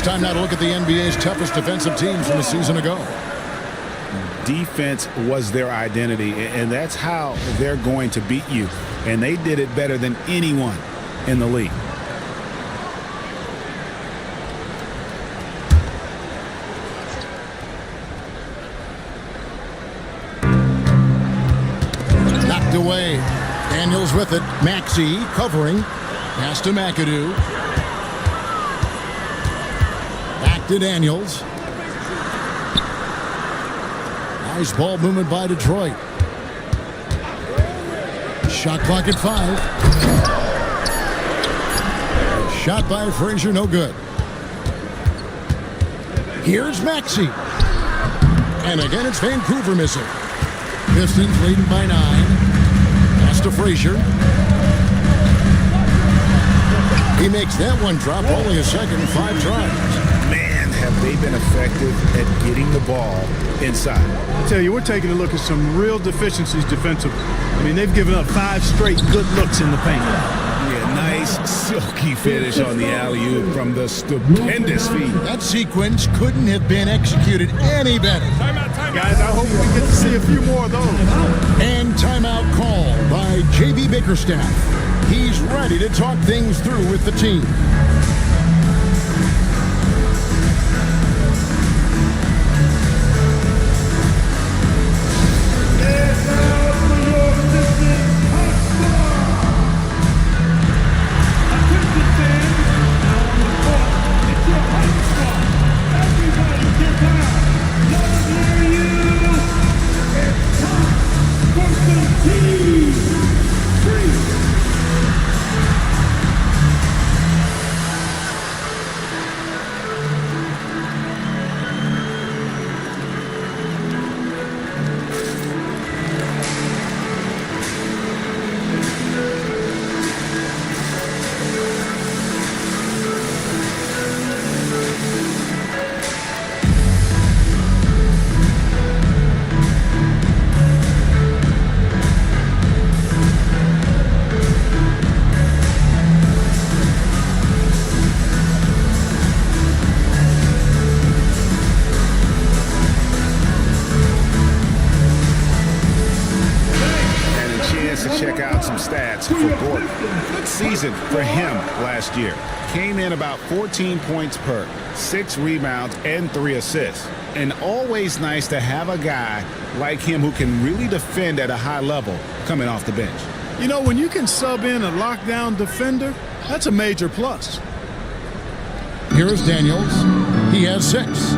[SPEAKER 11] It's time now to look at the NBA's toughest defensive teams from a season ago.
[SPEAKER 4] Defense was their identity, and that's how they're going to beat you. And they did it better than anyone in the league.
[SPEAKER 11] Knocked away. Daniels with it. Maxey covering. Pass to McAdoo. Back to Daniels. Nice ball movement by Detroit. Shot clock at 5. Shot by Frazier, no good. Here's Maxey. And again, it's Vancouver missing. Pistons leading by 9. Pass to Frazier. He makes that one drop, only a second, 5 tries.
[SPEAKER 4] Man, have they been effective at getting the ball inside.
[SPEAKER 12] I tell you, we're taking a look at some real deficiencies defensively. I mean, they've given up 5 straight good looks in the paint.
[SPEAKER 4] Yeah, nice silky finish on the alley-oop from the stupendous feed.
[SPEAKER 11] That sequence couldn't have been executed any better.
[SPEAKER 12] Guys, I hope we get to see a few more of those.
[SPEAKER 11] And timeout call by J.B. Bickerstaff. He's ready to talk things through with the team.
[SPEAKER 4] For him last year, came in about 14 points per, 6 rebounds, and 3 assists. And always nice to have a guy like him who can really defend at a high level coming off the bench.
[SPEAKER 12] You know, when you can sub in a lockdown defender, that's a major plus.
[SPEAKER 11] Here's Daniels. He has 6.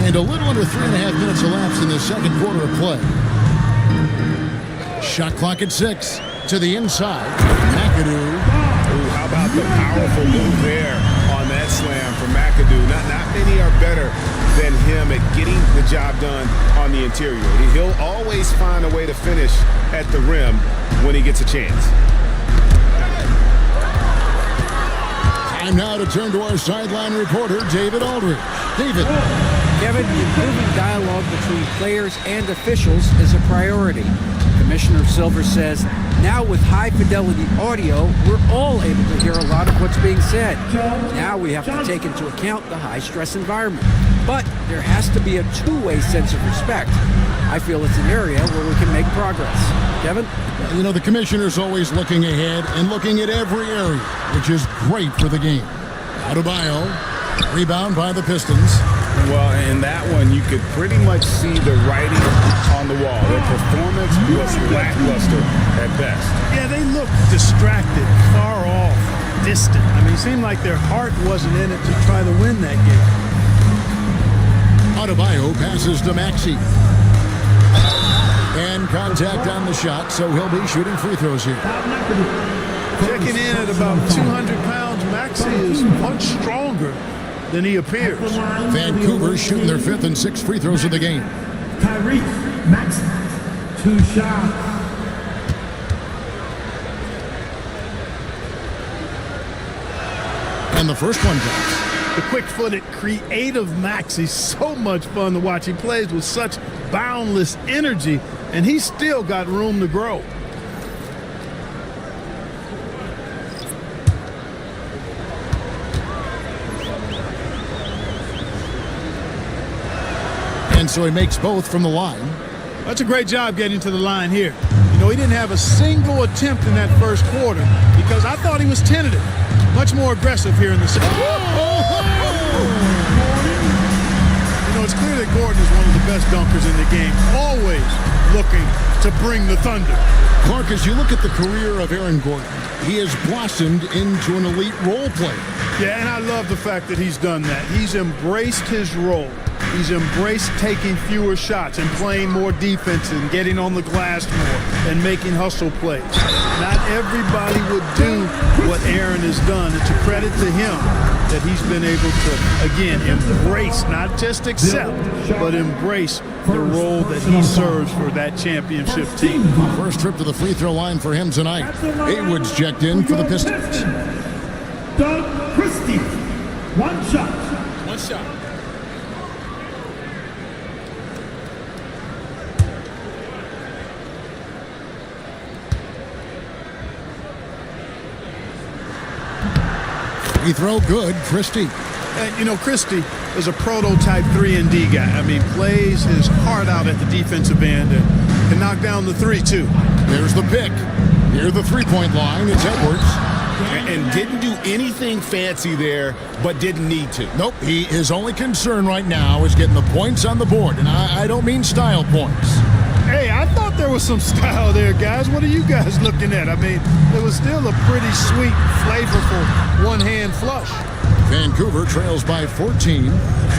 [SPEAKER 11] And a little under 3.5 minutes elapsed in the second quarter of play. Shot clock at 6. To the inside. McAdoo.
[SPEAKER 4] Ooh, how about the powerful move there on that slam for McAdoo? Not many are better than him at getting the job done on the interior. He'll always find a way to finish at the rim when he gets a chance.
[SPEAKER 11] Time now to turn to our sideline reporter, David Aldridge. David.
[SPEAKER 13] Kevin, improving dialogue between players and officials is a priority. Commissioner Silver says, now with high-fidelity audio, we're all able to hear a lot of what's being said. Now we have to take into account the high-stress environment. But there has to be a two-way sense of respect. I feel it's an area where we can make progress. Kevin?
[SPEAKER 11] You know, the commissioner's always looking ahead and looking at every area, which is great for the game. Adebayo, rebound by the Pistons.
[SPEAKER 4] Well, in that one, you could pretty much see the writing on the wall. Their performance was lackluster at best.
[SPEAKER 12] Yeah, they looked distracted, far off, distant. I mean, it seemed like their heart wasn't in it to try to win that game.
[SPEAKER 11] Adebayo passes to Maxey. And contact on the shot, so he'll be shooting free throws here.
[SPEAKER 12] Checking in at about 200 pounds, Maxey is much stronger than he appears.
[SPEAKER 11] Vancouver shooting their 5th and 6th free throws of the game.
[SPEAKER 1] Tyrese Maxey, 2 shots.
[SPEAKER 11] And the first one drops.
[SPEAKER 12] The quick-footed, creative Maxey, so much fun to watch. He plays with such boundless energy, and he's still got room to grow.
[SPEAKER 11] And so he makes both from the line.
[SPEAKER 12] That's a great job getting to the line here. You know, he didn't have a single attempt in that first quarter because I thought he was tentative. Much more aggressive here in the second. You know, it's clear that Gordon is one of the best dunkers in the game, always looking to bring the thunder.
[SPEAKER 11] Clark, as you look at the career of Aaron Gordon, he has blossomed into an elite role player.
[SPEAKER 12] Yeah, and I love the fact that he's done that. He's embraced his role. He's embraced taking fewer shots and playing more defense and getting on the glass more and making hustle plays. Not everybody would do what Aaron has done. It's a credit to him that he's been able to, again, embrace, not just accept, but embrace the role that he serves for that championship team.
[SPEAKER 11] First trip to the free throw line for him tonight. Haywood's checked in for the Pistons.
[SPEAKER 1] Doug Christie, one shot.
[SPEAKER 6] One shot.
[SPEAKER 11] Free throw good, Christie.
[SPEAKER 12] And, you know, Christie is a prototype 3-and-D guy. I mean, plays his heart out at the defensive end and can knock down the three, too.
[SPEAKER 11] There's the pick. Near the three-point line, it's Edwards.
[SPEAKER 4] And didn't do anything fancy there, but didn't need to.
[SPEAKER 11] Nope, his only concern right now is getting the points on the board, and I don't mean style points.
[SPEAKER 12] Hey, I thought there was some style there, guys. What are you guys looking at? I mean, it was still a pretty sweet, flavorful one-hand flush.
[SPEAKER 11] Vancouver trails by 14.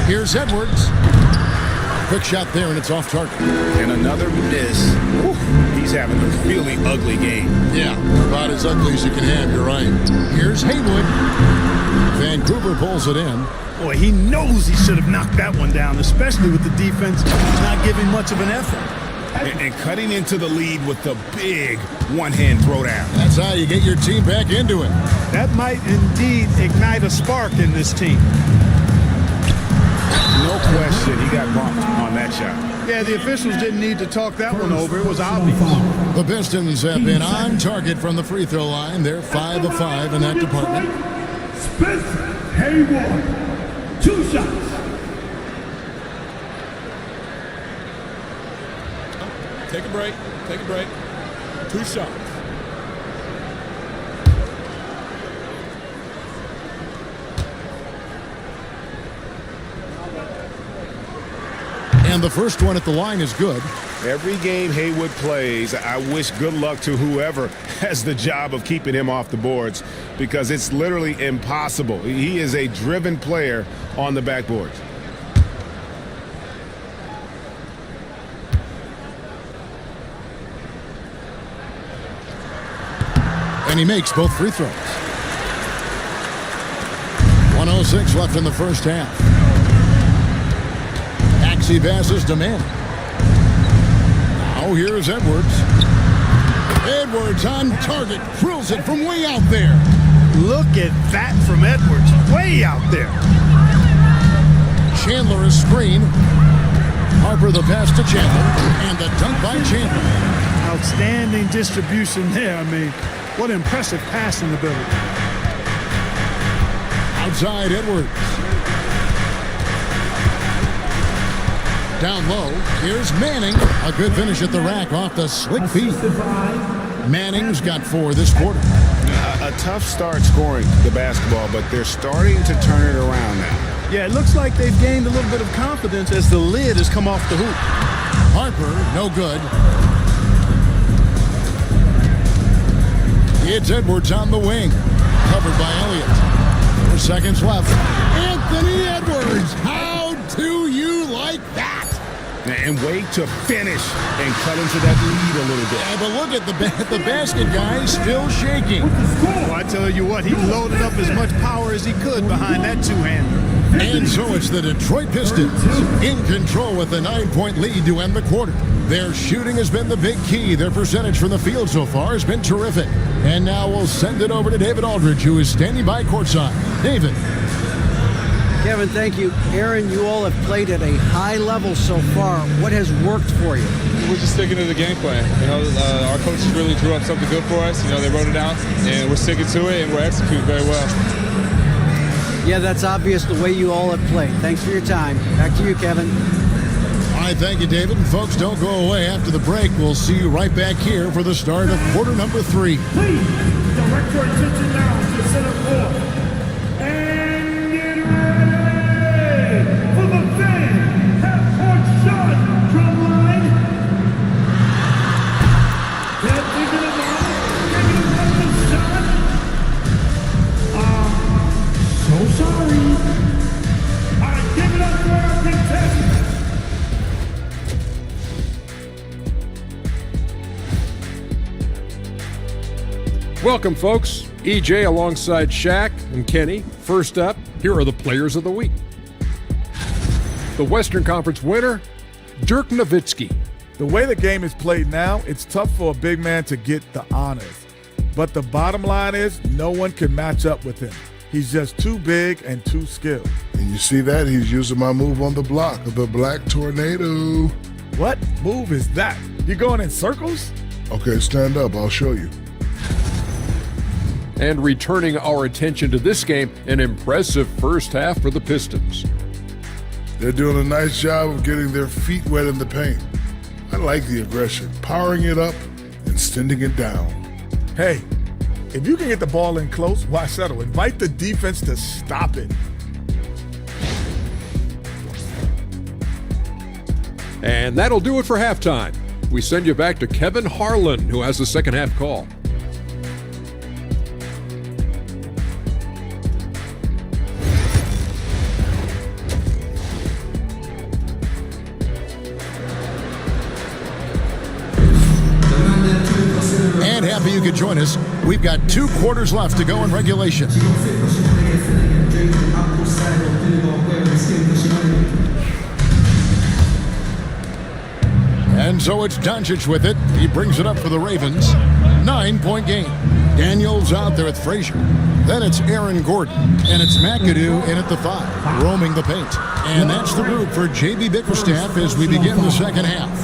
[SPEAKER 11] Here's Edwards. Quick shot there, and it's off target.
[SPEAKER 4] And another miss. Whew, he's having a really ugly game.
[SPEAKER 11] Yeah, about as ugly as you can have, you're right. Here's Haywood. Vancouver pulls it in.
[SPEAKER 12] Boy, he knows he should have knocked that one down, especially with the defense not giving much of an effort.
[SPEAKER 4] And cutting into the lead with the big one-hand throwdown.
[SPEAKER 11] That's how you get your team back into it.
[SPEAKER 12] That might indeed ignite a spark in this team.
[SPEAKER 4] No question, he got bumped on that shot.
[SPEAKER 12] Yeah, the officials didn't need to talk that one over. It was obvious.
[SPEAKER 11] The Pistons have been on target from the free throw line. They're 5 of 5 in that department.
[SPEAKER 1] Spencer Haywood, 2 shots.
[SPEAKER 6] Take a break. Take a break. 2 shots.
[SPEAKER 11] And the first one at the line is good.
[SPEAKER 4] Every game Haywood plays, I wish good luck to whoever has the job of keeping him off the boards because it's literally impossible. He is a driven player on the backboards.
[SPEAKER 11] And he makes both free throws. 1:06 left in the first half. Maxey passes to Manning. Now here's Edwards. Edwards on target. Drills it from way out there.
[SPEAKER 12] Look at that from Edwards. Way out there.
[SPEAKER 11] Chandler is screen. Harper the pass to Chandler. And the dunk by Chandler.
[SPEAKER 12] Outstanding distribution there. I mean, what impressive passing ability.
[SPEAKER 11] Outside Edwards. Down low, here's Manning. A good finish at the rack off the slick feet. Manning's got 4 this quarter.
[SPEAKER 4] A tough start scoring the basketball, but they're starting to turn it around now.
[SPEAKER 12] Yeah, it looks like they've gained a little bit of confidence as the lid has come off the hoop.
[SPEAKER 11] Harper, no good. It's Edwards on the wing. Covered by Elliott. 4 seconds left. Anthony Edwards. How do you like that?
[SPEAKER 4] And wait to finish and cut into that lead a little bit.
[SPEAKER 11] Yeah, but look at the basket, guys. Still shaking.
[SPEAKER 12] Oh, I tell you what, he loaded up as much power as he could behind that two-hander.
[SPEAKER 11] And so it's the Detroit Pistons in control with a 9-point lead to end the quarter. Their shooting has been the big key. Their percentage from the field so far has been terrific. And now we'll send it over to David Aldridge, who is standing by courtside. David.
[SPEAKER 13] Kevin, thank you. Aaron, you all have played at a high level so far. What has worked for you?
[SPEAKER 14] We're just sticking to the game plan. You know, our coaches really drew up something good for us. You know, they wrote it down, and we're sticking to it, and we're executing very well.
[SPEAKER 13] Yeah, that's obvious the way you all have played. Thanks for your time. Back to you, Kevin.
[SPEAKER 11] right, thank you, David. And folks, don't go away after the break. We'll see you right back here for the start of quarter number 3.
[SPEAKER 1] Please direct your attention now to center court. And get ready for the big half-court shot drum line. They're thinking about the shot. So sorry. All right, give it up for our contestant.
[SPEAKER 8] Welcome, folks. EJ alongside Shaq and Kenny. First up, here are the players of the week. The Western Conference winner, Dirk Nowitzki.
[SPEAKER 10] The way the game is played now, it's tough for a big man to get the honors. But the bottom line is no one can match up with him. He's just too big and too skilled.
[SPEAKER 9] And you see that? He's using my move on the block of the Black Tornado.
[SPEAKER 10] What move is that? You going in circles?
[SPEAKER 9] Okay, stand up. I'll show you.
[SPEAKER 8] And returning our attention to this game, an impressive first half for the Pistons.
[SPEAKER 9] They're doing a nice job of getting their feet wet in the paint. I like the aggression, powering it up and sending it down.
[SPEAKER 10] Hey, if you can get the ball in close, why settle? Invite the defense to stop it.
[SPEAKER 8] And that'll do it for halftime. We send you back to Kevin Harlan, who has the second half call.
[SPEAKER 11] And happy you could join us. We've got 2 quarters left to go in regulation. And so it's Doncic with it. He brings it up for the Ravens. 9-point game. Daniels out there with Frazier. Then it's Aaron Gordon. And it's McAdoo in at the 5, roaming the paint. And that's the group for J.B. Bickerstaff as we begin the second half.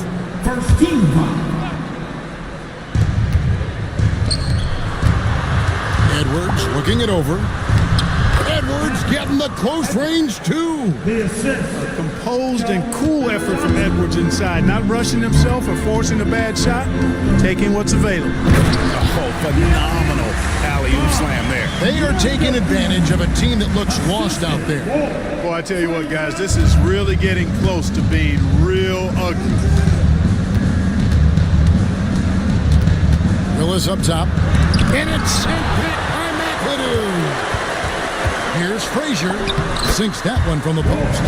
[SPEAKER 1] First team foul.
[SPEAKER 11] Edwards looking it over. Edwards getting the close range too.
[SPEAKER 1] The assist.
[SPEAKER 12] A composed and cool effort from Edwards inside, not rushing himself or forcing a bad shot, taking what's available.
[SPEAKER 4] Oh, phenomenal alley-oop slam there.
[SPEAKER 11] They are taking advantage of a team that looks lost out there.
[SPEAKER 12] Boy, I tell you what, guys, this is really getting close to being real ugly.
[SPEAKER 11] Willis up top. And it's sent back by McAdoo. Here's Frazier. Sinks that one from the post.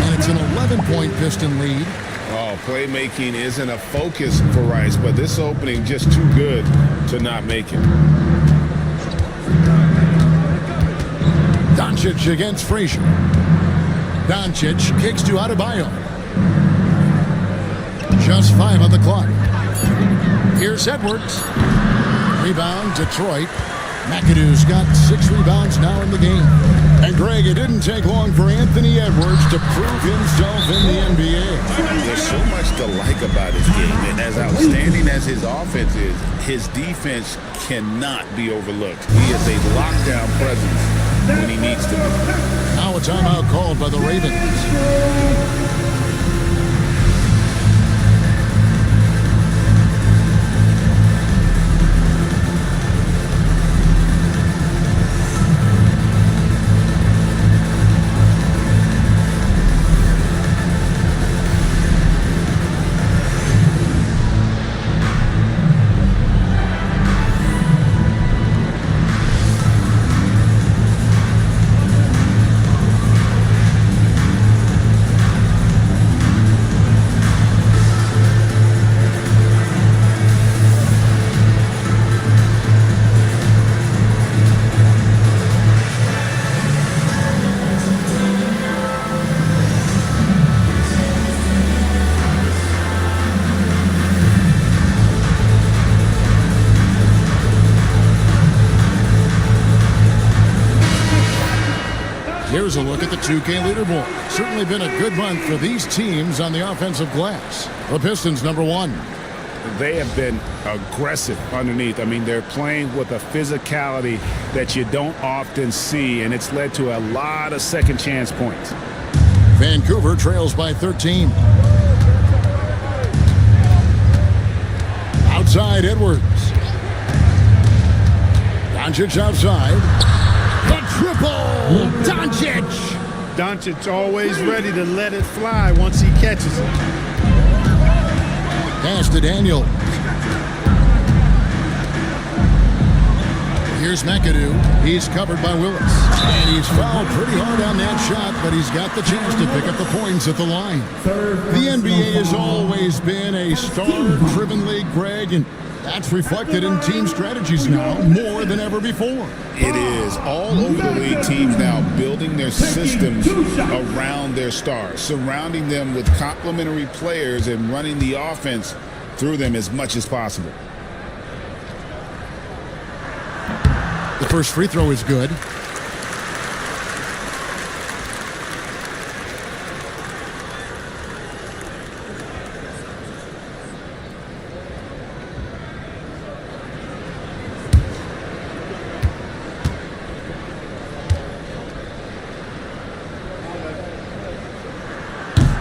[SPEAKER 11] And it's an 11-point Piston lead.
[SPEAKER 4] Oh, playmaking isn't a focus for Rice, but this opening just too good to not make it.
[SPEAKER 11] Doncic against Frazier. Doncic kicks to Adebayo. Just 5 on the clock. Here's Edwards. Rebound, Detroit. McAdoo's got 6 rebounds now in the game. And Greg, it didn't take long for Anthony Edwards to prove himself in the NBA.
[SPEAKER 4] There's so much to like about his game. And as outstanding as his offense is, his defense cannot be overlooked. He is a lockdown presence when he needs to be.
[SPEAKER 11] Now a timeout called by the Ravens. Here's a look at the 2K leaderboard. Certainly been a good month for these teams on the offensive glass. The Pistons, number 1.
[SPEAKER 4] They have been aggressive underneath. I mean, they're playing with a physicality that you don't often see, and it's led to a lot of second chance points.
[SPEAKER 11] Vancouver trails by 13. Outside Edwards. Doncic outside. The triple! Doncic!
[SPEAKER 12] Doncic always ready to let it fly once he catches it.
[SPEAKER 11] Pass to Daniel. Here's McAdoo. He's covered by Willis. And he's fouled pretty hard on that shot, but he's got the chance to pick up the points at the line. The NBA has always been a star-driven league, Greg, and that's reflected in team strategies now more than ever before.
[SPEAKER 4] It is. All over the league, teams now building their systems around their stars, surrounding them with complementary players and running the offense through them as much as possible.
[SPEAKER 11] The first free throw is good.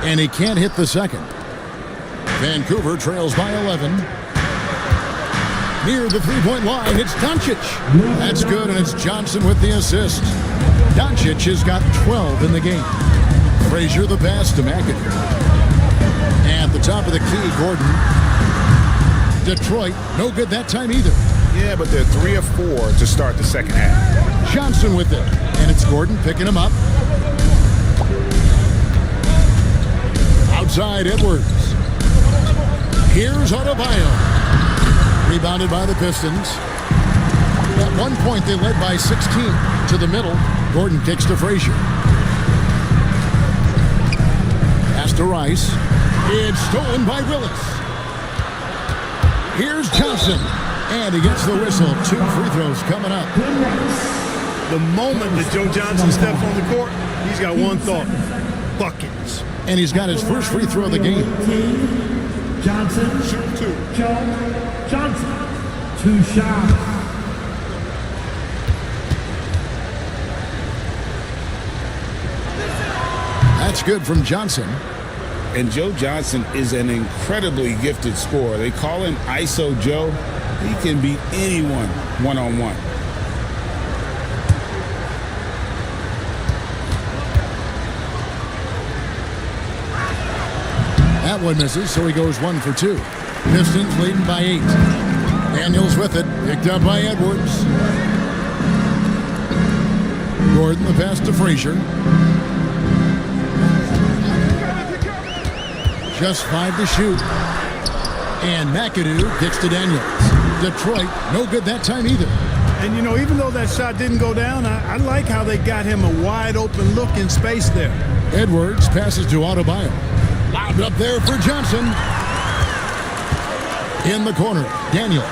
[SPEAKER 11] And he can't hit the second. Vancouver trails by 11. Near the three-point line, it's Doncic. That's good, and it's Johnson with the assist. Doncic has got 12 in the game. Frazier the pass to McAdoo. At the top of the key, Gordon. Detroit, no good that time either.
[SPEAKER 4] Yeah, but they're 3 of 4 to start the second half.
[SPEAKER 11] Johnson with it, and it's Gordon picking him up. Outside Edwards. Here's Adebayo. Rebounded by the Pistons. At one point, they led by 16. To the middle, Gordon kicks to Frazier. Pass to Rice. It's stolen by Willis. Here's Johnson. And he gets the whistle. 2 free throws coming up.
[SPEAKER 12] The moment that Joe Johnson steps on the court, he's got one thought. Buckets.
[SPEAKER 11] And he's got his first free throw of the game.
[SPEAKER 1] Johnson,
[SPEAKER 12] Shoot 2.
[SPEAKER 1] Johnson, 2 shots.
[SPEAKER 11] That's good from Johnson.
[SPEAKER 4] And Joe Johnson is an incredibly gifted scorer. They call him ISO Joe. He can beat anyone one-on-one.
[SPEAKER 11] That one misses, so he goes 1 for 2. Pistons leading by 8. Daniels with it, picked up by Edwards. Gordon the pass to Frazier. Just 5 to shoot. And McAdoo kicks to Daniels. Detroit, no good that time either.
[SPEAKER 12] And, you know, even though that shot didn't go down, I like how they got him a wide open look in space there.
[SPEAKER 11] Edwards passes to Adebayo. Lobbed up there for Johnson. In the corner, Daniels.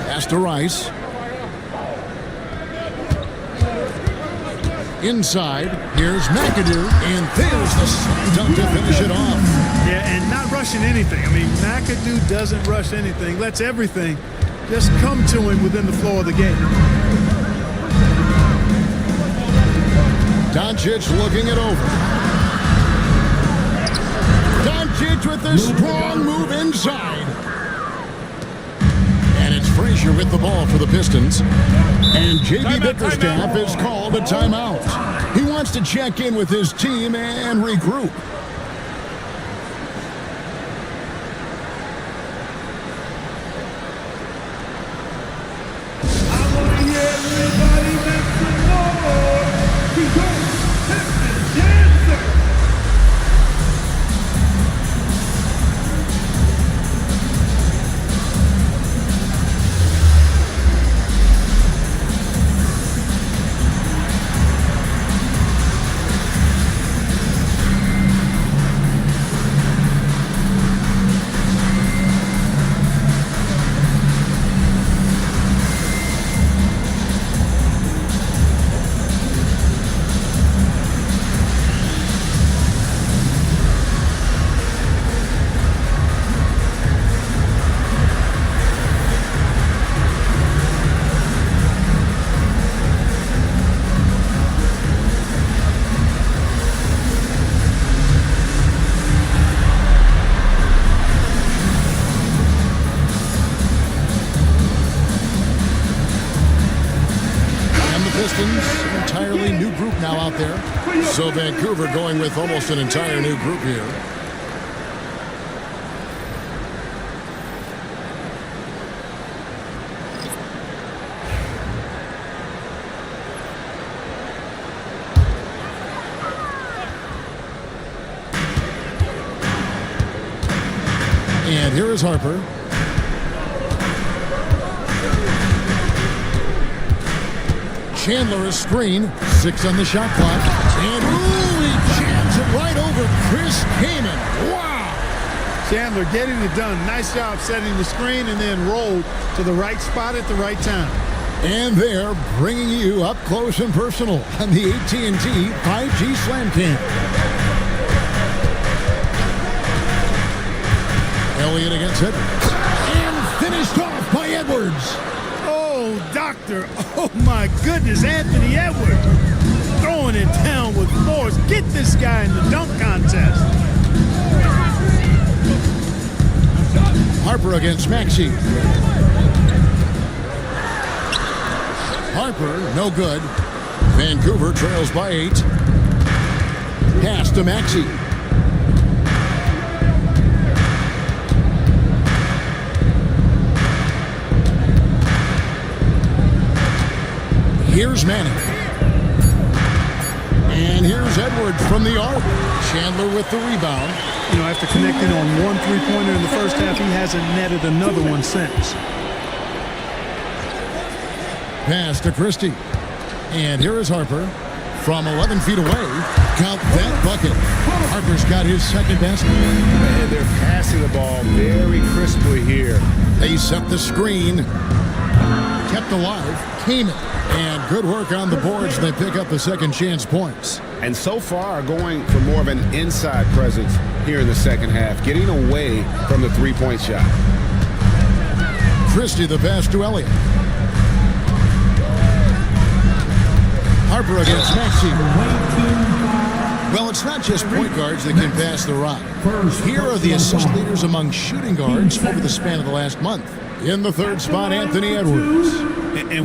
[SPEAKER 11] Pass to Rice. Inside, here's McAdoo, and there's the slam dunk to finish it off.
[SPEAKER 12] Yeah, and not rushing anything. I mean, McAdoo doesn't rush anything. Lets everything just come to him within the flow of the game.
[SPEAKER 11] Doncic looking it over. Doncic with a strong move inside. And it's Frazier with the ball for the Pistons. And J.B. Bickerstaff is called a timeout. He wants to check in with his team and regroup. entirely new group now out there. So Vancouver going with almost an entire new group here. And here is Harper. Chandler a screen. 6 on the shot clock. And ooh, he jams it right over Chris Kaman. Wow!
[SPEAKER 12] Chandler getting it done. Nice job setting the screen and then rolled to the right spot at the right time.
[SPEAKER 11] And they're bringing you up close and personal on the AT&T 5G Slam Cam. Elliott against it. And finished off by Edwards.
[SPEAKER 12] Oh, doctor. Oh, my goodness. Anthony Edwards throwing it down with force. Get this guy in the dunk contest.
[SPEAKER 11] Harper against Maxey. Harper, no good. Vancouver trails by 8. Pass to Maxey. Here's Manning. And here's Edwards from the arc. Chandler with the rebound.
[SPEAKER 12] You know, after connecting on one three-pointer in the first half, he hasn't netted another one since.
[SPEAKER 11] Pass to Christie. And here is Harper from 11 feet away. Count that bucket. Harper's got his second basket.
[SPEAKER 3] And they're passing the ball very crisply here.
[SPEAKER 11] They set the screen. Kept alive. Kaman. And good work on the boards. They pick up the second chance points.
[SPEAKER 3] And so far, going for more of an inside presence here in the second half, getting away from the three-point shot.
[SPEAKER 11] Christie the pass to Elliott. Harper against Maxey. Well, it's not just point guards that can pass the rock. Here are the assist leaders among shooting guards over the span of the last month. In the third spot, Anthony Edwards.
[SPEAKER 3] And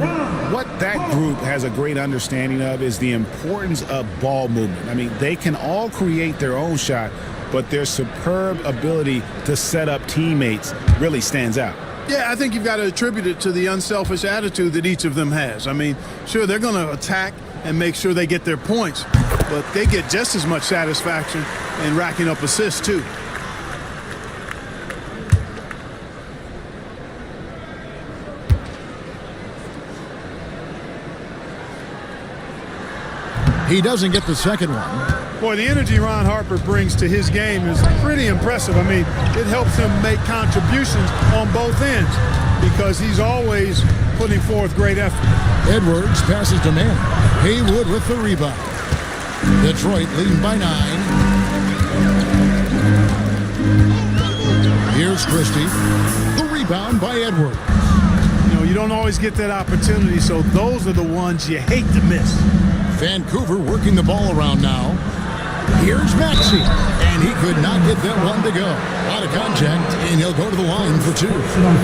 [SPEAKER 3] what that group has a great understanding of is the importance of ball movement. I mean, they can all create their own shot, but their superb ability to set up teammates really stands out.
[SPEAKER 12] Yeah, I think you've got to attribute it to the unselfish attitude that each of them has. I mean, sure, they're going to attack and make sure they get their points, but they get just as much satisfaction in racking up assists, too.
[SPEAKER 11] He doesn't get the second one.
[SPEAKER 12] Boy, the energy Ron Harper brings to his game is pretty impressive. I mean, it helps him make contributions on both ends because he's always putting forth great effort.
[SPEAKER 11] Edwards passes to Manning. Haywood with the rebound. Detroit leading by 9. Here's Christie. The rebound by Edwards.
[SPEAKER 12] You know, you don't always get that opportunity, so those are the ones you hate to miss.
[SPEAKER 11] Vancouver working the ball around now. Here's Maxey, and he could not get that one to go. Out of contact, and he'll go to the line for 2.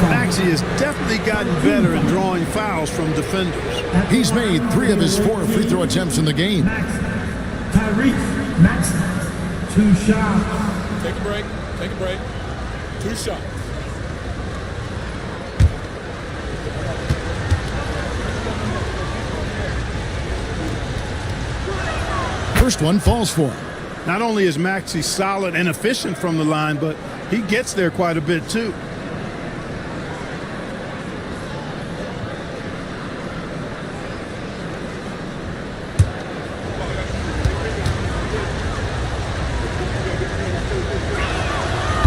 [SPEAKER 12] Maxey has definitely gotten better at drawing fouls from defenders.
[SPEAKER 11] He's made 3 of his 4 free throw attempts in the game.
[SPEAKER 1] Tyrese Maxey, 2 shots.
[SPEAKER 6] Take a break. Take a break. 2 shots.
[SPEAKER 11] First one falls for him.
[SPEAKER 12] Not only is Maxey solid and efficient from the line, but he gets there quite a bit too.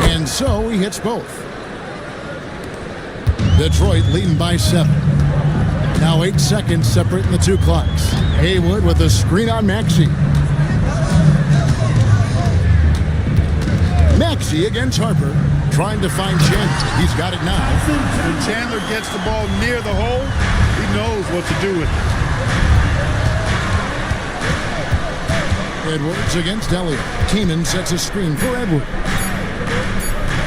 [SPEAKER 11] And so he hits both. Detroit leading by 7. Now 8 seconds separating the 2 clocks. Haywood with a screen on Maxey. Maxey against Harper, trying to find Chandler. He's got it now.
[SPEAKER 12] When Chandler gets the ball near the hole, he knows what to do with it.
[SPEAKER 11] Edwards against Elliott. Keenan sets a screen for Edwards.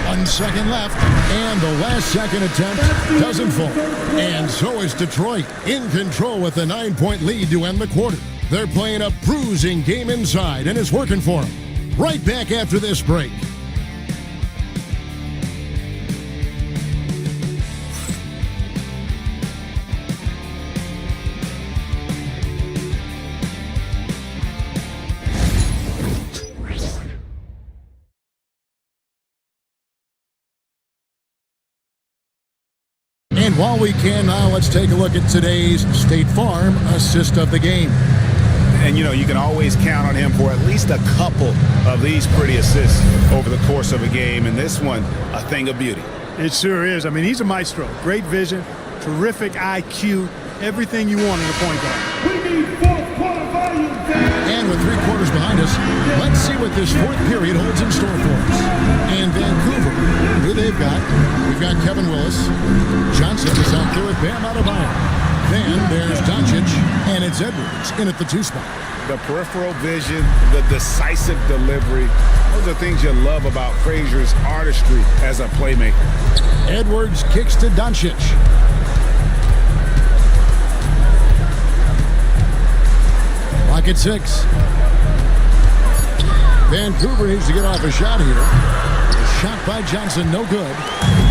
[SPEAKER 11] 1 second left, and the last second attempt doesn't fall. And so is Detroit in control with a 9-point lead to end the quarter. They're playing a bruising game inside, and it's working for them. Right back after this break. And while we can now, let's take a look at today's State Farm assist of the game.
[SPEAKER 15] And, you know, you can always count on him for at least a couple of these pretty assists over the course of a game. And this one, a thing of beauty.
[SPEAKER 12] It sure is. I mean, he's a maestro. Great vision, terrific IQ, everything you want in a point guard.
[SPEAKER 1] We need fourth quarter volume, fans.
[SPEAKER 11] And with 3 quarters behind us, let's see what this fourth period holds in store for us. And Vancouver, who they've got, we've got Kevin Willis. Johnson is out there with Bam Adebayo. Then there's Doncic, and it's Edwards in at the 2 spot.
[SPEAKER 15] The peripheral vision, the decisive delivery, those are things you love about Frazier's artistry as a playmaker.
[SPEAKER 11] Edwards kicks to Doncic. Clock at 6. Vancouver needs to get off a shot here. A shot by Johnson, no good.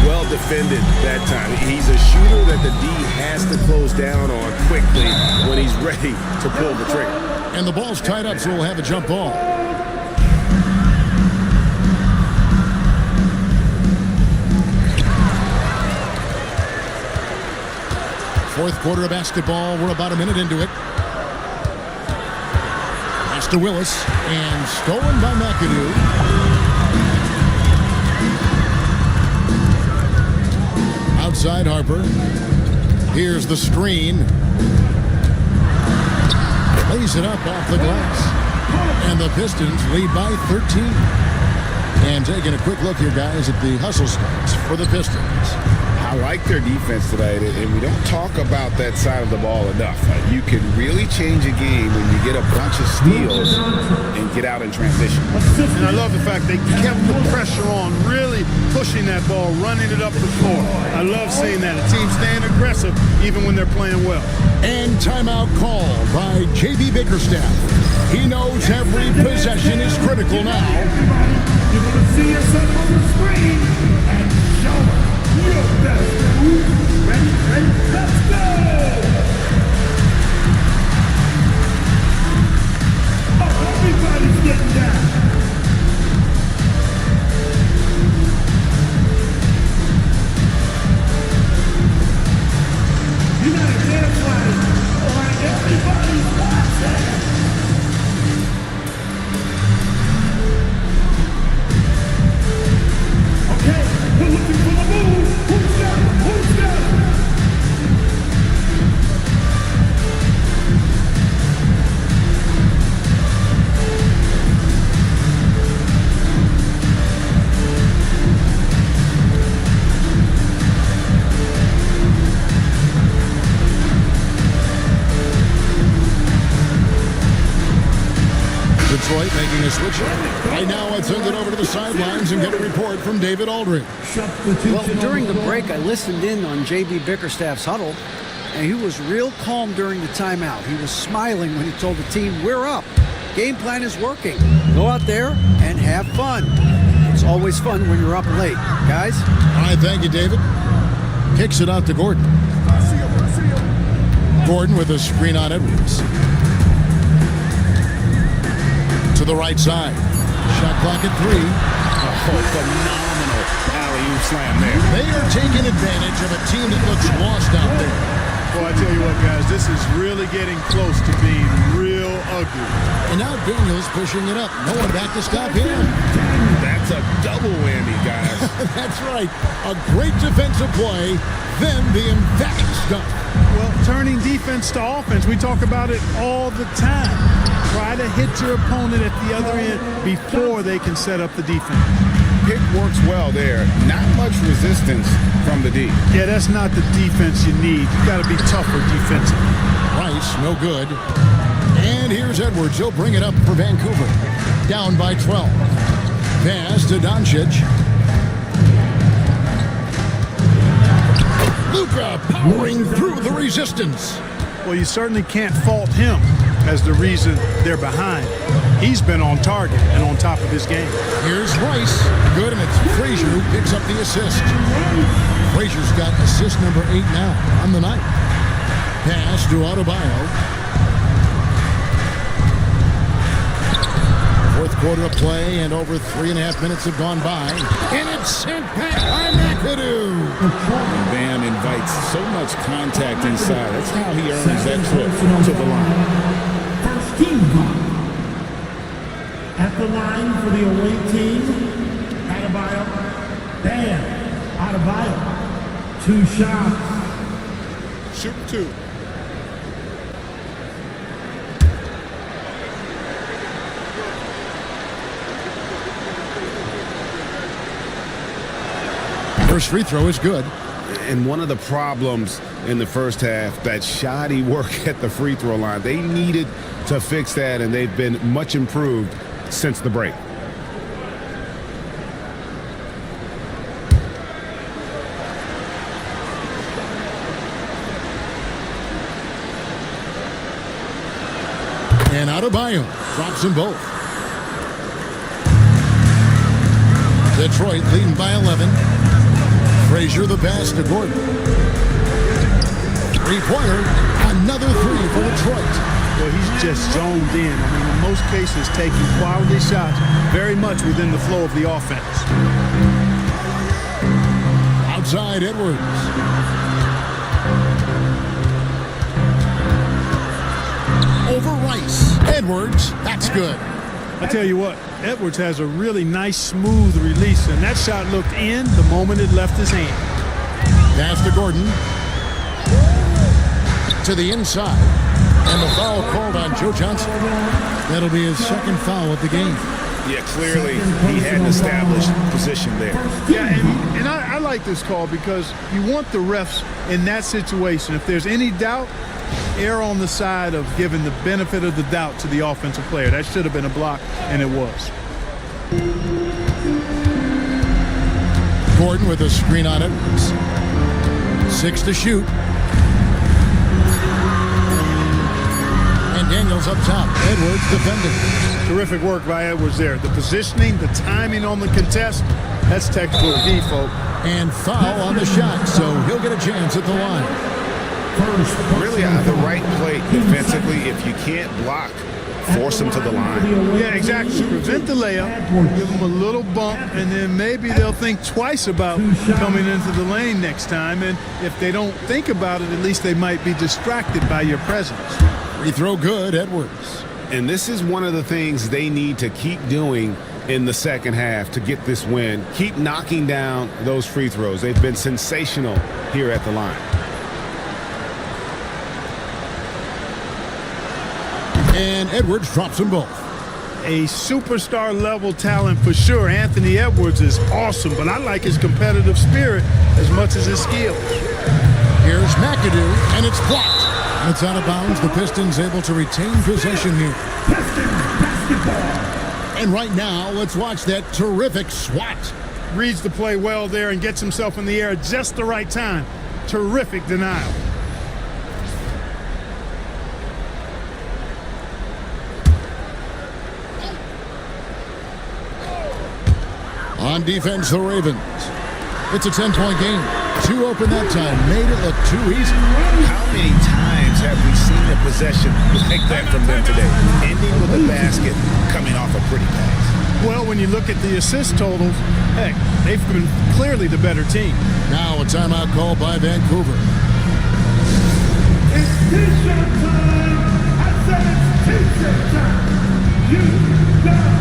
[SPEAKER 15] Well defended that time. He's a shooter that the D has to close down on quickly when he's ready to pull the trigger.
[SPEAKER 11] And the ball's tied up, so we'll have a jump ball. Fourth quarter of basketball. We're about a minute into it. Pass to Willis, and stolen by McAdoo. Outside Harper. Here's the screen. Lays it up off the glass. And the Pistons lead by 13. And taking a quick look here, guys, at the hustle stats for the Pistons.
[SPEAKER 15] I like their defense today, and we don't talk about that side of the ball enough. You can really change a game when you get a bunch of steals and get out in transition.
[SPEAKER 12] And I love the fact they kept the pressure on, really pushing that ball, running it up the floor. I love seeing that. A team staying aggressive even when they're playing well.
[SPEAKER 11] And timeout call by J.B. Bickerstaff. He knows every possession is critical now.
[SPEAKER 1] You're going to see us up on the screen and show us your best move. Ready, let's go! Oh, everybody's getting down. You gotta dance like everybody's watching. We're looking for the move. Who's down? Who's down?
[SPEAKER 11] Detroit making a switch. Right now, I send it over to the sidelines and get a report from David Aldridge.
[SPEAKER 13] Well, during the break, I listened in on J.B. Bickerstaff's huddle, and he was real calm during the timeout. He was smiling when he told the team, we're up. Game plan is working. Go out there and have fun. It's always fun when you're up late. Guys?
[SPEAKER 11] All right, thank you, David. Kicks it out to Gordon. Gordon with a screen on Edwards. To the right side. Shot clock at 3.
[SPEAKER 15] Oh, phenomenal alley-oop slam there.
[SPEAKER 11] They are taking advantage of a team that looks lost out there.
[SPEAKER 12] Well, I tell you what, guys, this is really getting close to being real ugly.
[SPEAKER 11] And now Daniels pushing it up. No one back to stop him.
[SPEAKER 15] That's a double whammy, guys.
[SPEAKER 11] That's right. A great defensive play, then the emphatic stuff.
[SPEAKER 12] Well, turning defense to offense, we talk about it all the time. Try to hit your opponent at the other end before they can set up the defense.
[SPEAKER 15] Pick works well there. Not much resistance from the D.
[SPEAKER 12] Yeah, that's not the defense you need. You got to be tougher defensively.
[SPEAKER 11] Rice, no good. And here's Edwards. He'll bring it up for Vancouver. Down by 12. Pass to Doncic. Luka powering through the resistance.
[SPEAKER 12] Well, you certainly can't fault him. as the reason they're behind. He's been on target and on top of his game.
[SPEAKER 11] Here's Rice. Good, and it's Frazier who picks up the assist. Frazier's got assist number 8 now on the night. Pass to Adebayo. Fourth quarter of play, and over 3.5 minutes have gone by. And it's sent back by McAdoo.
[SPEAKER 15] Bam invites so much contact inside. That's how he earns that trip to the line.
[SPEAKER 1] First team foul. At the line for the away team, Adebayo. Bam. Adebayo. 2 shots.
[SPEAKER 6] Shoot 2.
[SPEAKER 11] First free throw is good.
[SPEAKER 15] And one of the problems in the first half, that shoddy work at the free throw line. They needed to fix that, and they've been much improved since the break.
[SPEAKER 11] And Adebayo drops them both. Detroit leading by 11. Frazier the pass to Gordon. Three-pointer, another 3 for Detroit.
[SPEAKER 12] Well, he's just zoned in. I mean, in most cases, taking quality shots very much within the flow of the offense.
[SPEAKER 11] Outside Edwards. Over Rice. Edwards, that's good.
[SPEAKER 12] I tell you what, Edwards has a really nice, smooth release, and that shot looked in the moment it left his hand.
[SPEAKER 11] Pass to Gordon. To the inside. And the foul called on Joe Johnson. That'll be his second foul of the game.
[SPEAKER 15] Yeah, clearly he had an established position there.
[SPEAKER 12] Yeah, and I like this call because you want the refs in that situation. If there's any doubt, err on the side of giving the benefit of the doubt to the offensive player. That should have been a block, and it was.
[SPEAKER 11] Gordon with a screen on it. 6 to shoot. And Daniels up top. Edwards defending.
[SPEAKER 12] Terrific work by Edwards there. The positioning, the timing on the contest, that's technical default.
[SPEAKER 11] And foul on the shot, so he'll get a chance at the line.
[SPEAKER 15] Really on the right play defensively. If you can't block, force them to the line.
[SPEAKER 12] Yeah, exactly. Prevent the layup, give them a little bump, and then maybe they'll think twice about coming into the lane next time. And if they don't think about it, at least they might be distracted by your presence.
[SPEAKER 11] Free throw good, Edwards.
[SPEAKER 15] And this is one of the things they need to keep doing in the second half to get this win. Keep knocking down those free throws. They've been sensational here at the line.
[SPEAKER 11] And Edwards drops them both.
[SPEAKER 12] A superstar level talent for sure. Anthony Edwards is awesome, but I like his competitive spirit as much as his skill.
[SPEAKER 11] Here's McAdoo, and it's blocked. And it's out of bounds. The Pistons able to retain possession here. And right now, let's watch that terrific swat.
[SPEAKER 12] Reads the play well there and gets himself in the air at just the right time. Terrific denial.
[SPEAKER 11] On defense, the Ravens. It's a 10-point game. 2 open that time. Made it look too easy.
[SPEAKER 15] How many times have we seen a possession like that from them today? Ending with a basket, coming off a pretty pass.
[SPEAKER 12] Well, when you look at the assist totals, heck, they've been clearly the better team.
[SPEAKER 11] Now a timeout call by Vancouver.
[SPEAKER 1] It's T-shirt time. I said it's T-shirt time. You got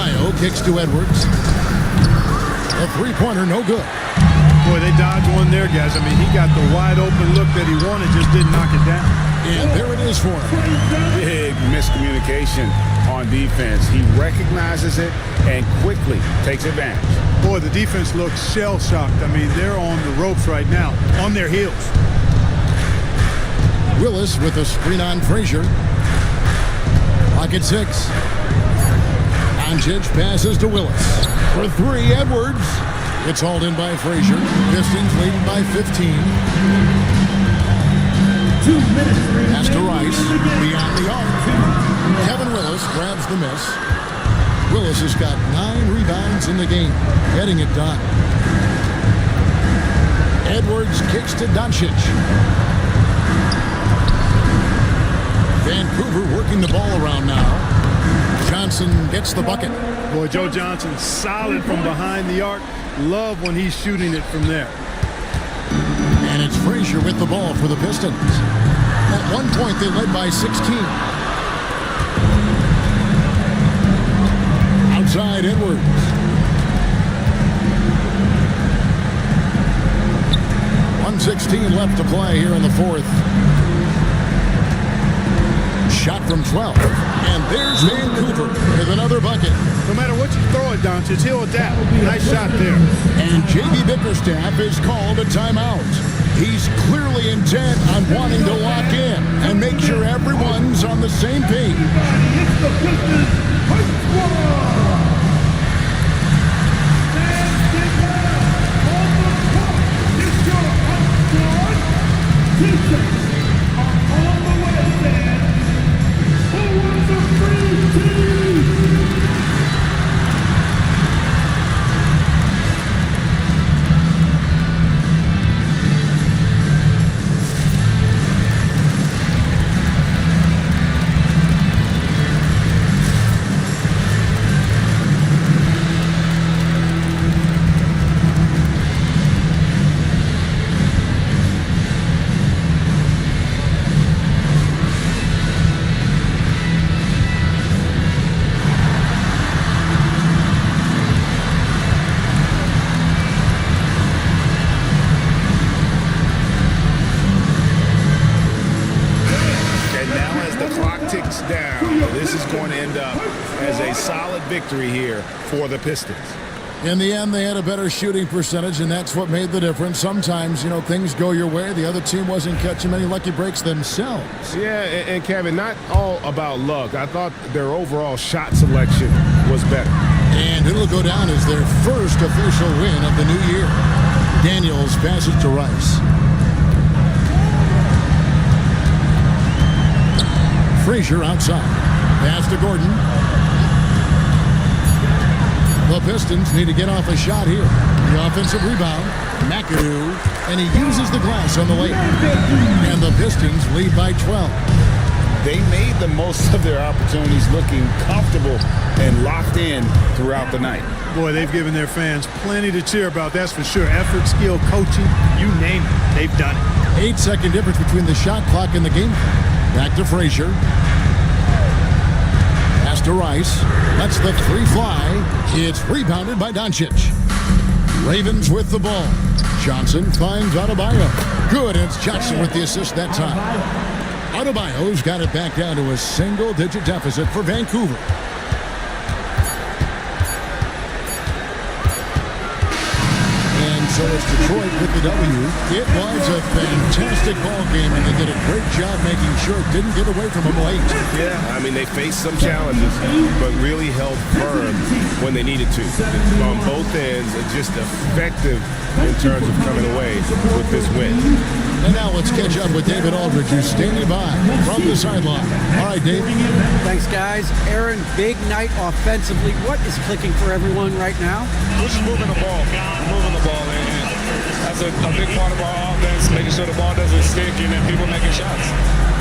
[SPEAKER 11] Adebayo kicks to Edwards. A three-pointer, no good.
[SPEAKER 12] Boy, they dodged one there, guys. I mean, he got the wide open look that he wanted, just didn't knock it down.
[SPEAKER 11] And there it is for him.
[SPEAKER 15] Big miscommunication on defense. He recognizes it and quickly takes advantage.
[SPEAKER 12] Boy, the defense looks shell-shocked. I mean, they're on the ropes right now, on their heels.
[SPEAKER 11] Willis with a screen on Frazier. Clock at 6. Doncic passes to Willis. For 3, Edwards. It's hauled in by Frazier. Pistons leading by 15.
[SPEAKER 1] 2 minutes.
[SPEAKER 11] Pass to Rice. Beyond the arc. Kevin Willis grabs the miss. Willis has got 9 rebounds in the game. Getting it done. Edwards kicks to Doncic. Vancouver working the ball around now. Johnson gets the bucket.
[SPEAKER 12] Boy, Joe Johnson solid from behind the arc. Love when he's shooting it from there.
[SPEAKER 11] And it's Frazier with the ball for the Pistons. At one point, they led by 16. Outside Edwards. .116 left to play here in the fourth. Shot from 12. And there's Vancouver with another bucket.
[SPEAKER 12] No matter what you throw at Doncic, he'll adapt. Nice shot there.
[SPEAKER 11] And J.B. Bickerstaff is called a timeout. He's clearly intent on wanting to lock in and make sure everyone's on the same page.
[SPEAKER 1] It's the Pistons.
[SPEAKER 15] Victory here for the Pistons.
[SPEAKER 11] In the end, they had a better shooting percentage, and that's what made the difference. Sometimes, things go your way. The other team wasn't catching many lucky breaks themselves.
[SPEAKER 15] Yeah, and Kevin, not all about luck. I thought their overall shot selection was better.
[SPEAKER 11] And it'll go down as their first official win of the new year. Daniels passes to Rice. Frazier outside. Pass to Gordon. The Pistons need to get off a shot here. The offensive rebound, McAdoo, and he uses the glass on the layup. And the Pistons lead by 12.
[SPEAKER 15] They made the most of their opportunities, looking comfortable and locked in throughout the night.
[SPEAKER 12] Boy, they've given their fans plenty to cheer about, that's for sure. Effort, skill, coaching, you name it, they've done it.
[SPEAKER 11] 8-second difference between the shot clock and the game. Back to Frazier. To Rice, lets the 3 fly. It's rebounded by Doncic. Ravens with the ball. Johnson finds Adebayo. Good, and it's Johnson with the assist that time. Adebayo's got it back down to a single-digit deficit for Vancouver. So it's Detroit with the W. It was a fantastic ball game, and they did a great job making sure it didn't get away from them late.
[SPEAKER 15] Yeah, I mean, they faced some challenges, but really held firm when they needed to. On both ends, just effective in terms of coming away with this win.
[SPEAKER 11] And now let's catch up with David Aldridge, who's standing by from the sideline. All right, Dave.
[SPEAKER 13] Thanks, guys. Aaron, big night offensively. What is clicking for everyone right now?
[SPEAKER 14] We're just moving the ball. Moving the ball, and that's a big part of our offense, making sure the ball doesn't stick and then people making shots.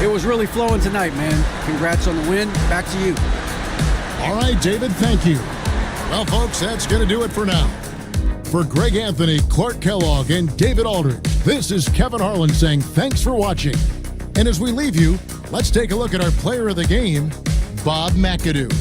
[SPEAKER 13] It was really flowing tonight, man. Congrats on the win. Back to you.
[SPEAKER 11] All right, David, thank you. Well, folks, that's going to do it for now. For Greg Anthony, Clark Kellogg, and David Aldridge, this is Kevin Harlan saying thanks for watching. And as we leave you, let's take a look at our player of the game, Bob McAdoo.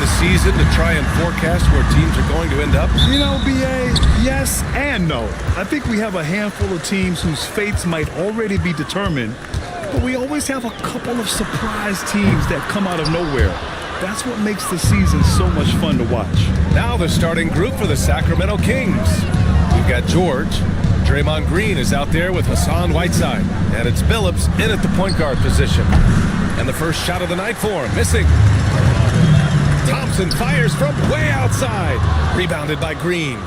[SPEAKER 2] the season to try and forecast where teams are going to end up?
[SPEAKER 3] You know, B.A., yes and no. I think we have a handful of teams whose fates might already be determined, but we always have a couple of surprise teams that come out of nowhere. That's what makes the season so much fun to watch.
[SPEAKER 2] Now the starting group for the Sacramento Kings. We've got George. Draymond Green is out there with Hassan Whiteside. And it's Billups in at the point guard position. And the first shot of the night for him, missing. Thompson fires from way outside. Rebounded by Green.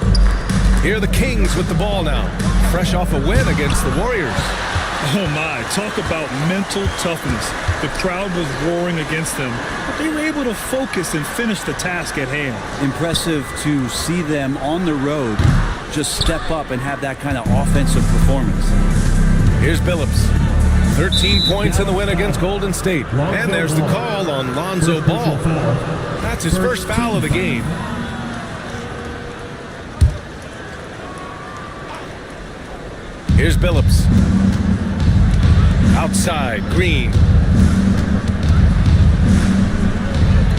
[SPEAKER 2] Here are the Kings with the ball now. Fresh off a win against the Warriors.
[SPEAKER 3] Oh my, talk about mental toughness. The crowd was roaring against them, but they were able to focus and finish the task at hand.
[SPEAKER 16] Impressive to see them on the road just step up and have that kind of offensive performance.
[SPEAKER 2] Here's Billups. 13 points in the win against Golden State. And there's the call on Lonzo Ball. That's his first foul of the game. Here's Billups. Outside, Green.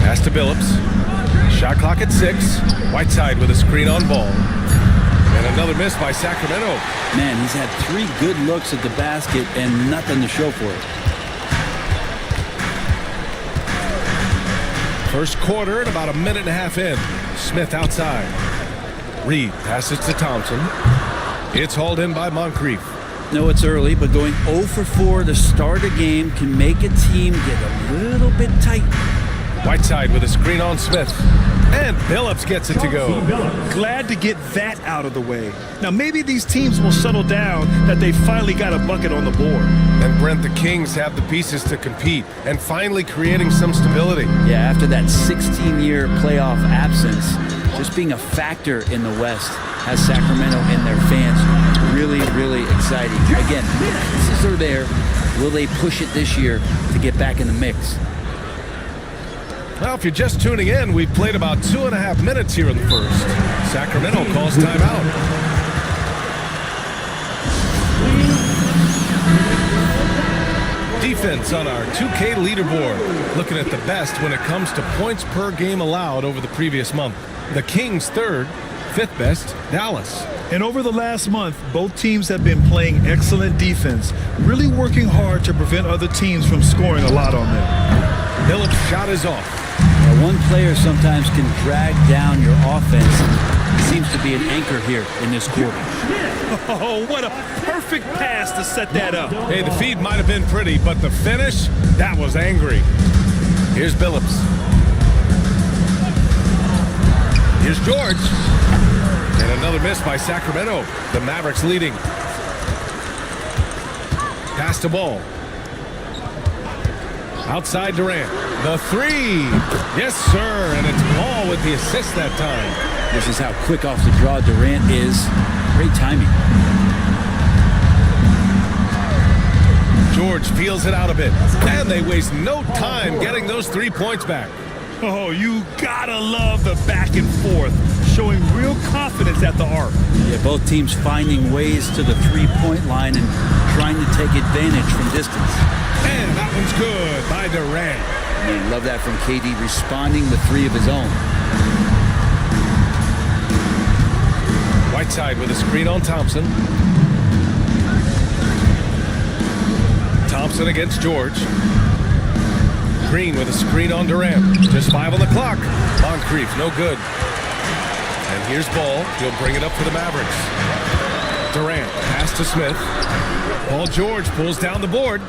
[SPEAKER 2] Pass to Billups. Shot clock at 6. Whiteside with a screen on Ball. And another miss by Sacramento.
[SPEAKER 16] Man, he's had 3 good looks at the basket and nothing to show for it.
[SPEAKER 2] First quarter and about a minute and a half in. Smith outside. Reed passes to Thompson. It's hauled in by Moncrief.
[SPEAKER 16] No, it's early, but going 0 for 4 to start a game can make a team get a little bit tight.
[SPEAKER 2] Whiteside with a screen on Smith. And Billups gets it to go.
[SPEAKER 3] Glad to get that out of the way. Now maybe these teams will settle down that they finally got a bucket on the board.
[SPEAKER 2] And Brent, the Kings have the pieces to compete and finally creating some stability.
[SPEAKER 16] Yeah, after that 16-year playoff absence, just being a factor in the West has Sacramento and their fans really, really exciting. Again, pieces are there. Will they push it this year to get back in the mix?
[SPEAKER 2] Well, if you're just tuning in, we've played about 2.5 minutes here in the first. Sacramento calls timeout. Defense on our 2K leaderboard. Looking at the best when it comes to points per game allowed over the previous month. The Kings third, 5th best, Dallas.
[SPEAKER 3] And over the last month, both teams have been playing excellent defense, really working hard to prevent other teams from scoring a lot on them.
[SPEAKER 2] Billups' shot is off.
[SPEAKER 16] One player sometimes can drag down your offense. He seems to be an anchor here in this quarter.
[SPEAKER 3] Oh, what a perfect pass to set that up.
[SPEAKER 2] Hey, the feed might have been pretty, but the finish, that was angry. Here's Billups. Here's George. And another miss by Sacramento. The Mavericks leading. Pass to Ball. Outside Durant. The 3. Yes, sir. And it's Ball with the assist that time.
[SPEAKER 16] This is how quick off the draw Durant is. Great timing.
[SPEAKER 2] George feels it out a bit. And they waste no time getting those 3 points back.
[SPEAKER 3] Oh, you gotta love the back and forth, showing real confidence at the arc.
[SPEAKER 16] Yeah, both teams finding ways to the 3-point line and trying to take advantage from distance.
[SPEAKER 2] And that one's good by Durant.
[SPEAKER 16] Man, love that from KD, responding with 3 of his own.
[SPEAKER 2] Whiteside with a screen on Thompson. Thompson against George. Green with a screen on Durant. Just 5 on the clock. Moncrief, no good. And here's Ball. He'll bring it up for the Mavericks. Durant, pass to Smith. Paul George pulls down the board.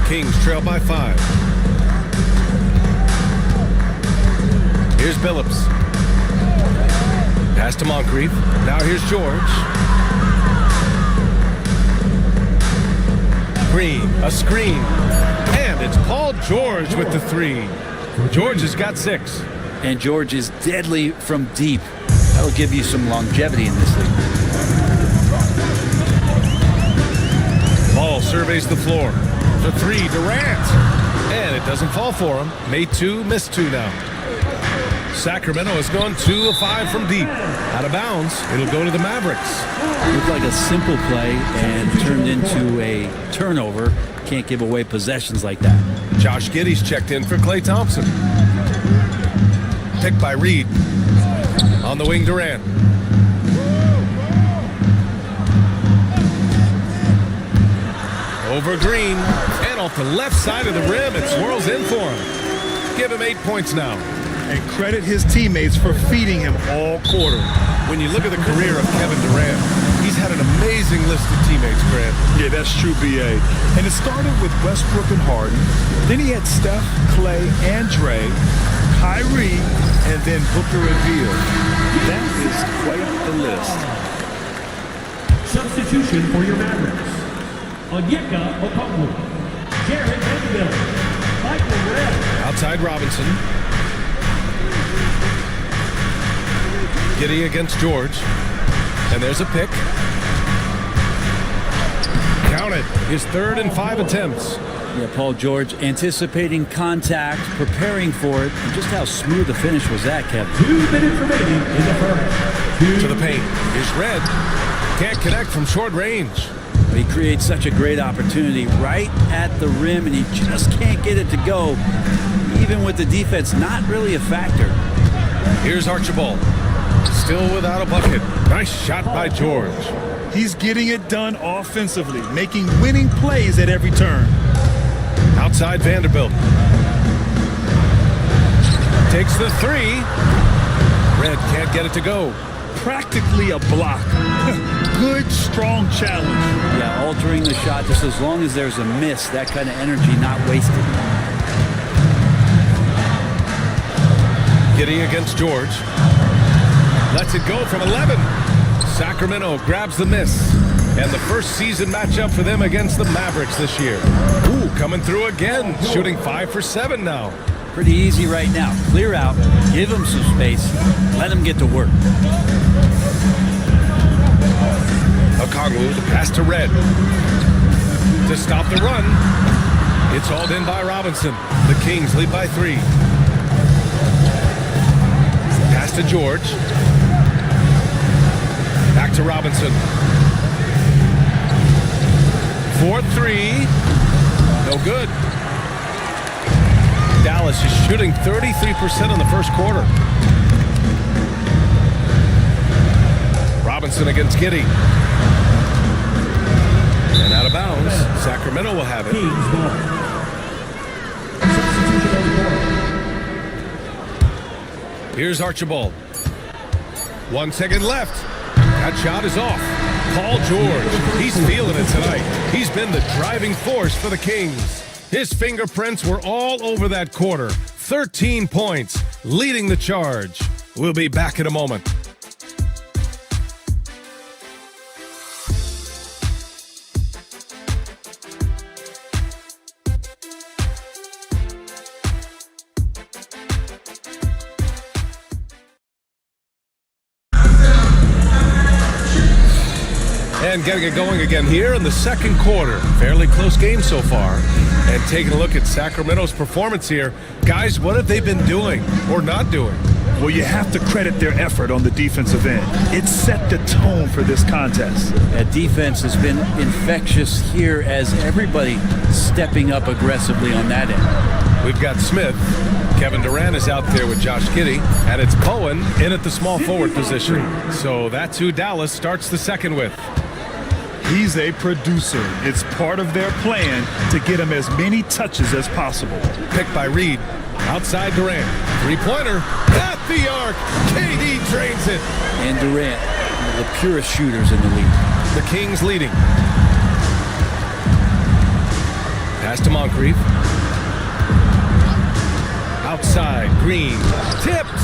[SPEAKER 2] Kings trail by 5. Here's Billups. Pass to Moncrief. Now here's George. Green, a screen. And it's Paul George with the 3. George has got 6.
[SPEAKER 16] And George is deadly from deep. That'll give you some longevity in this league.
[SPEAKER 2] Ball surveys the floor. The 3, Durant. And it doesn't fall for him. Made 2, missed 2 now. Sacramento has gone 2 of 5 from deep. Out of bounds, it'll go to the Mavericks.
[SPEAKER 16] Looked like a simple play and turned into a turnover. Can't give away possessions like that.
[SPEAKER 2] Josh Giddey's checked in for Klay Thompson. Picked by Reed. On the wing, Durant. Over Green. And off the left side of the rim, it swirls in for him. Give him 8 points now.
[SPEAKER 3] And credit his teammates for feeding him all quarter.
[SPEAKER 2] When you look at the career of Kevin Durant, he's had an amazing list of teammates, Grant.
[SPEAKER 3] Yeah, that's true, B.A. And it started with Westbrook and Harden. Then he had Steph, Clay, and Dre, Kyrie, and then Booker and Beal. That is quite the list.
[SPEAKER 1] Substitution for your Mavericks. Onyeka Okongwu. Jared Vanderbilt. Michael Redd.
[SPEAKER 2] Outside Robinson. Giddey against George. And there's a pick. Count it. His 3rd and 5 attempts.
[SPEAKER 16] Yeah, Paul George anticipating contact, preparing for it. And just how smooth the finish was that, Kevin.
[SPEAKER 1] 2 minutes remaining in the first.
[SPEAKER 2] To the paint. Here's Red. Can't connect from short range.
[SPEAKER 16] But he creates such a great opportunity right at the rim, and he just can't get it to go. Even with the defense not really a factor.
[SPEAKER 2] Here's Archibald. Still without a bucket. Nice shot by George.
[SPEAKER 3] He's getting it done offensively, making winning plays at every turn.
[SPEAKER 2] Outside Vanderbilt. Takes the 3. Red can't get it to go.
[SPEAKER 3] Practically a block. Good, strong challenge.
[SPEAKER 16] Yeah, altering the shot just as long as there's a miss. That kind of energy not wasted.
[SPEAKER 2] Giddey against George. Lets it go from 11. Sacramento grabs the miss. And the first season matchup for them against the Mavericks this year. Ooh, coming through again. Shooting 5 for 7 now.
[SPEAKER 16] Pretty easy right now. Clear out. Give him some space. Let him get to work.
[SPEAKER 2] Okongwu, the pass to Red. To stop the run. It's hauled in by Robinson. The Kings lead by 3. Pass to George. Back to Robinson. 4-3. No good. Dallas is shooting 33% in the first quarter. Robinson against Giddey. And out of bounds. Sacramento will have it. Here's Archibald. 1 second left. That shot is off. Paul George, he's feeling it tonight. He's been the driving force for the Kings. His fingerprints were all over that quarter. 13 points, leading the charge. We'll be back in a moment. And getting it going again here in the second quarter. Fairly close game so far. And taking a look at Sacramento's performance here. Guys, what have they been doing or not doing?
[SPEAKER 3] Well, you have to credit their effort on the defensive end. It set the tone for this contest.
[SPEAKER 16] That defense has been infectious here as everybody stepping up aggressively on that end.
[SPEAKER 2] We've got Smith. Kevin Durant is out there with Josh Giddey. And it's Bowen in at the small forward position. So that's who Dallas starts the second with.
[SPEAKER 3] He's a producer. It's part of their plan to get him as many touches as possible.
[SPEAKER 2] Picked by Reed. Outside Durant. Three-pointer. At the arc. KD drains it.
[SPEAKER 16] And Durant, one of the purest shooters in the league.
[SPEAKER 2] The Kings leading. Pass to Moncrief. Outside. Green. Tipped.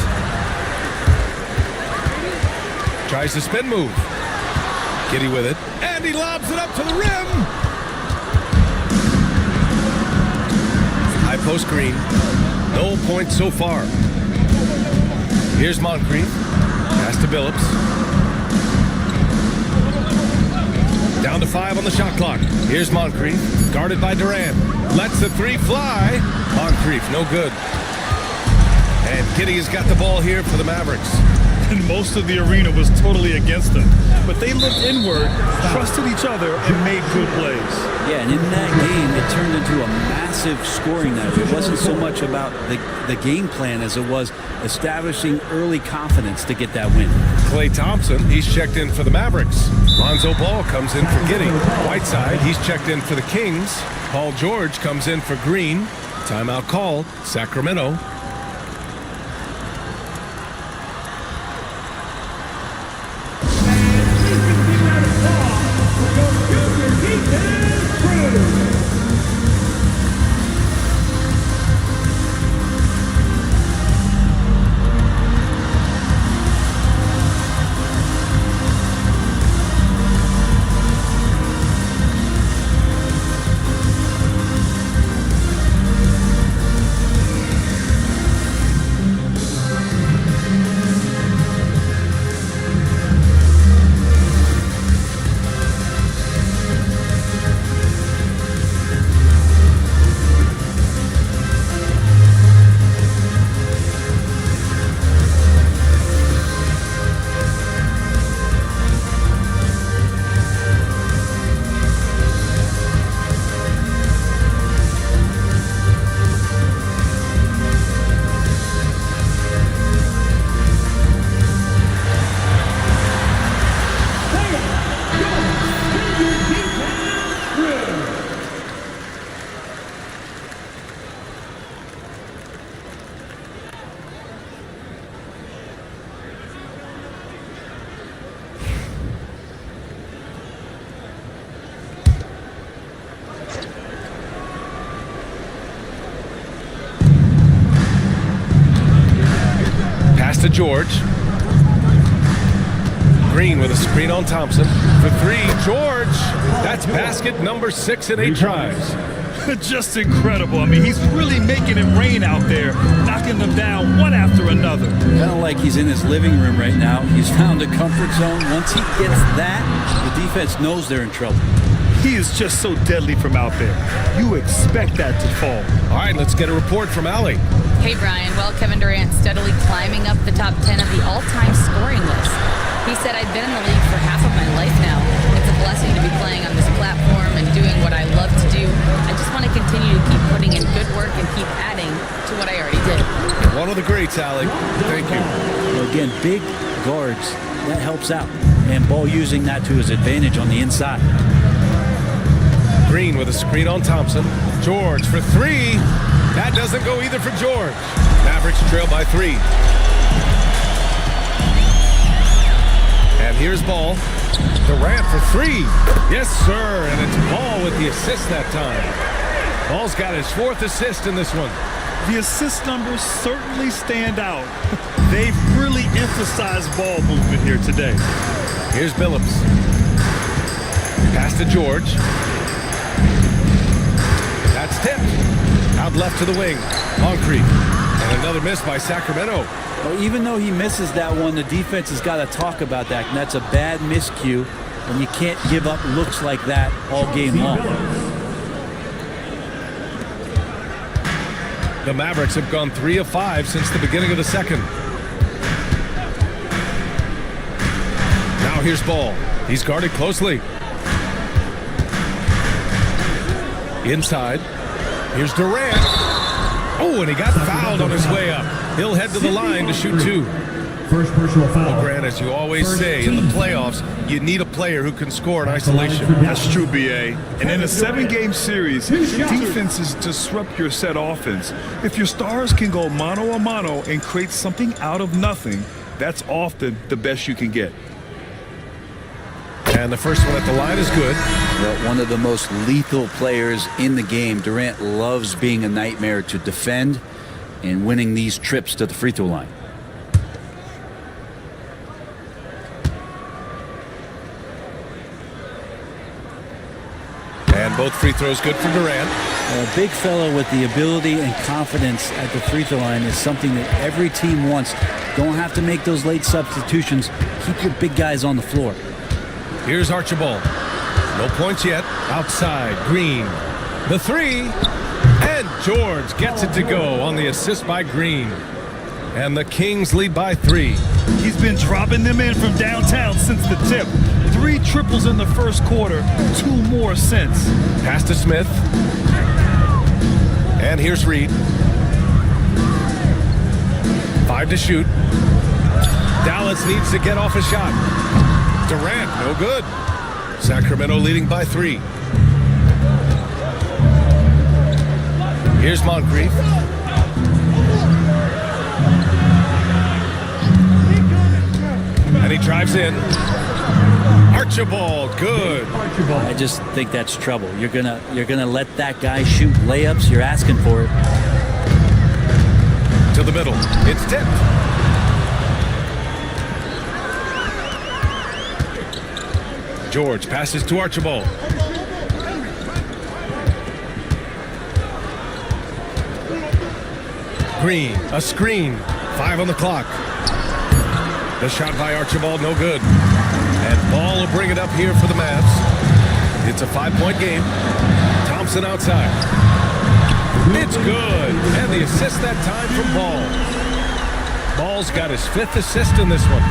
[SPEAKER 2] Tries the spin move. Giddey with it. And he lobs it up to the rim. High post Green. No points so far. Here's Moncrief. Pass to Billups. Down to 5 on the shot clock. Here's Moncrief. Guarded by Durant. Lets the 3 fly. Moncrief, no good. And Giddey has got the ball here for the Mavericks.
[SPEAKER 3] And most of the arena was totally against him. but they looked inward, trusted each other, and made good plays.
[SPEAKER 16] Yeah, and in that game, it turned into a massive scoring night. It wasn't so much about the game plan as it was establishing early confidence to get that win.
[SPEAKER 2] Klay Thompson, he's checked in for the Mavericks. Lonzo Ball comes in for Giddey. Whiteside, he's checked in for the Kings. Paul George comes in for Green. Timeout called, Sacramento. To George. Green with a screen on Thompson. For three, George. That's basket number 6 in 8 tries.
[SPEAKER 3] Just incredible. I mean, he's really making it rain out there, knocking them down one after another.
[SPEAKER 16] Kind of like he's in his living room right now. He's found a comfort zone. Once he gets that, the defense knows they're in trouble.
[SPEAKER 3] He is just so deadly from out there. You expect that to fall.
[SPEAKER 2] All right, let's get a report from Allie.
[SPEAKER 5] Hey, Brian. Well, Kevin Durant steadily climbing up the top 10 of the all-time scoring list. He said, I've been in the league for half of my life now. It's a blessing to be playing on this platform and doing what I love to do. I just want to continue to keep putting in good work and keep adding to what I already did.
[SPEAKER 2] One of the greats, Allie. Thank you.
[SPEAKER 16] Well, again, big guards, that helps out. And Ball using that to his advantage on the inside.
[SPEAKER 2] Green with a screen on Thompson. George for three. That doesn't go either for George. Mavericks trail by 3. And here's Ball. Durant for 3. Yes, sir. And it's Ball with the assist that time. Ball's got his 4th assist in this one.
[SPEAKER 3] The assist numbers certainly stand out. They've really emphasized ball movement here today.
[SPEAKER 2] Here's Elims. Pass to George. That's tipped. Out left to the wing. Moncrief. And another miss by Sacramento.
[SPEAKER 16] Well, even though he misses that one, the defense has got to talk about that. And that's a bad miscue. And you can't give up looks like that all game long.
[SPEAKER 2] The Mavericks have gone 3 of 5 since the beginning of the second. Now here's Ball. He's guarded closely. Inside. Here's Durant. Oh, and he got fouled on his way up. He'll head to the line to shoot 2.
[SPEAKER 1] First personal foul.
[SPEAKER 2] Well, Grant, as you always say, in the playoffs, you need a player who can score in isolation.
[SPEAKER 3] That's true, B.A. And in a 7-game series, defenses disrupt your set offense. If your stars can go mano a mano and create something out of nothing, that's often the best you can get.
[SPEAKER 2] And the first one at the line is good.
[SPEAKER 16] Well, one of the most lethal players in the game. Durant loves being a nightmare to defend and winning these trips to the free throw line.
[SPEAKER 2] And both free throws good for Durant.
[SPEAKER 16] A big fellow with the ability and confidence at the free throw line is something that every team wants. Don't have to make those late substitutions. Keep your big guys on the floor.
[SPEAKER 2] Here's Archibald. No points yet. Outside, Green. The 3. And George gets it to go on the assist by Green. And the Kings lead by 3.
[SPEAKER 3] He's been dropping them in from downtown since the tip. 3 triples in the first quarter, 2 more since.
[SPEAKER 2] Pass to Smith. And here's Reed. 5 to shoot. Dallas needs to get off a shot. Durant, no good. Sacramento leading by 3. Here's Moncrief. And he drives in. Archibald, good.
[SPEAKER 16] I just think that's trouble. You're gonna let that guy shoot layups. You're asking for it.
[SPEAKER 2] To the middle. It's tipped. George passes to Archibald. Green, a screen. 5 on the clock. The shot by Archibald, no good. And Ball will bring it up here for the Mavs. It's a 5-point game. Thompson outside. It's good. And the assist that time from Ball. Ball's got his 5th assist in this one.